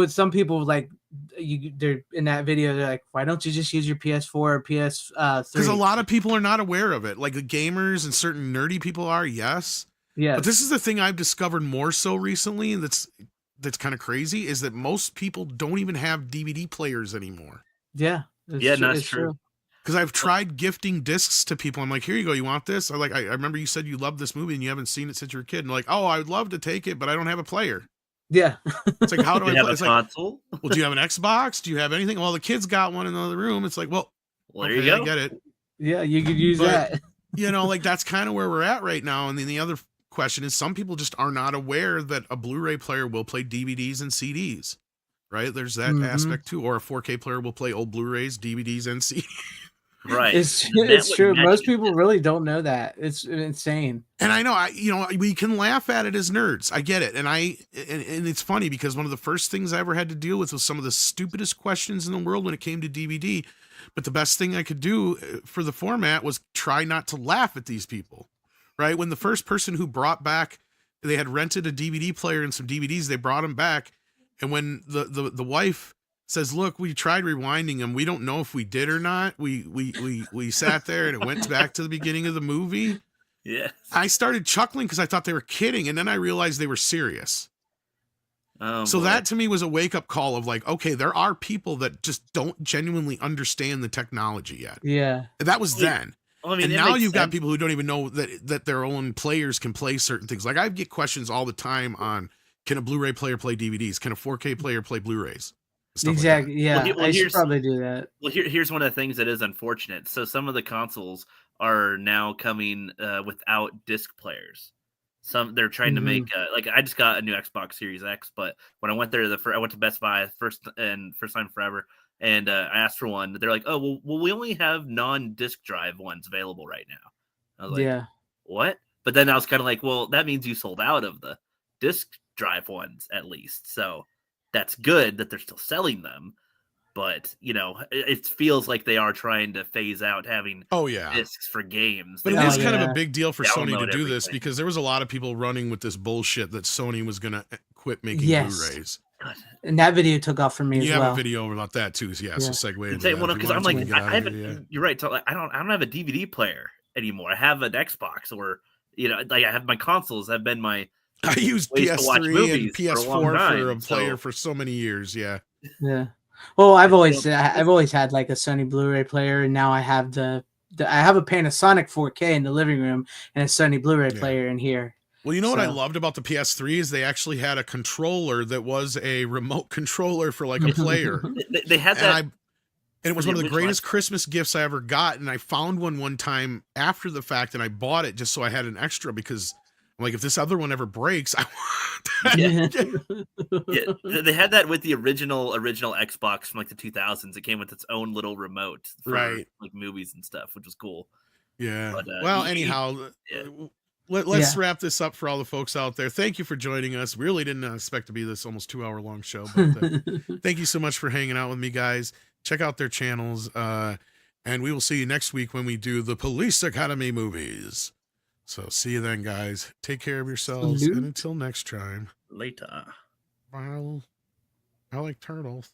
some people like they're in that video. They're like, why don't you just use your PS4 or PS3? Because a lot of people are not aware of it. Like the gamers and certain nerdy people are, yes. yes. But this is the thing I've discovered more so recently that's kind of crazy is that most people don't even have DVD players anymore. yeah, That's true. Because I've tried gifting discs to people. I'm like, here you go. You want this? I remember you said you loved this movie and you haven't seen it since you were a kid. And like, oh, I would love to take it, but I don't have a player. Yeah, It's like, how do You I have play? a It's like, console. well, do you have an Xbox? Do you have anything? Well, the kid's got one in the other room. It's like, well, Well, okay, there you go. I get it. yeah, you could use But- that. You know, like that's kind of where we're at right now. And then the other question is some people just are not aware that a Blu-ray player will play DVDs and CDs, right? There's that Mhm. aspect too. Or a 4K player will play old Blu-rays, DVDs, and CDs. Right. It's And that would true. match Most it. people really don't know that. It's insane. And I know, we can laugh at it as nerds. I get it. And it's funny because one of the first things I ever had to deal with was some of the stupidest questions in the world when it came to DVD. But the best thing I could do for the format was try not to laugh at these people, right? When the first person who brought back, they had rented a DVD player and some DVDs, they brought them back. And when the wife says, look, we tried rewinding them. We don't know if we did or not. We sat there and it went back to the beginning of the movie. Yes. I started chuckling because I thought they were kidding, and then I realized they were serious. Oh, So boy. that to me was a wake-up call of like, okay, there are people that just don't genuinely understand the technology yet. Yeah, And that was Well, then. Well, I mean, And it now makes you've got sense. people who don't even know that their own players can play certain things. Like I get questions all the time on, can a Blu-ray player play DVDs? Can a 4K player play Blu-rays? Stuff like that. exactly. Yeah, Well, I should here's- probably do that. Well, here's one of the things that is unfortunate. So some of the consoles are now coming without disc players. Some they're trying to make like I just got a new Xbox Series X, but when I went there, I went to Best Buy first time forever, and I asked for one. They're like, "Oh, well, we only have non-disc drive ones available right now." I was like, Yeah, "What?" But then I was kind of like, "Well, that means you sold out of the disc drive ones at least." So that's good that they're still selling them. But it feels like they are trying to phase out having Oh yeah. discs for games. But They it is want- kind of yeah. a big deal for Sony to Download do this everything. because there was a lot of people running with this bullshit that Sony was going to quit making Yes. Blu-rays. and that video took off for me And as you have well. a video about that too. So yeah, so segue into Say, that. well, if you because I'm wanted like, to get out I of haven't. here, yeah. You're right. So, like, I don't have a DVD player anymore. I have an Xbox, or like I have my consoles have been my I used ways to watch PS3 and movies for a PS4 long for a time, player so- for so many years. Yeah. Yeah. Well, I've still- always had like a Sony Blu-ray player, and now I have I have a Panasonic 4K in the living room and a Sony Blu-ray Yeah. player in here. Well, you know what I So- loved about the PS3 is they actually had a controller that was a remote controller for like a player. They had that. And it was for one the of the original greatest Xbox. Christmas gifts I ever got. And I found one time after the fact and I bought it just so I had an extra because I'm like, if this other one ever breaks, I want that. Yeah, they had that with the original Xbox from like the 2000s. It came with its own little remote for Right. like movies and stuff, which was cool. Yeah. But, Well, he- anyhow, yeah. let's wrap this up for all the folks out there. Thank you for joining us. Really didn't expect to be this almost 2-hour long show, but thank you so much for hanging out with me, guys. Check out their channels, and we will see you next week when we do the Police Academy movies. So see you then, guys. Take care of yourselves, and until next time. Later. Well, I like turtles.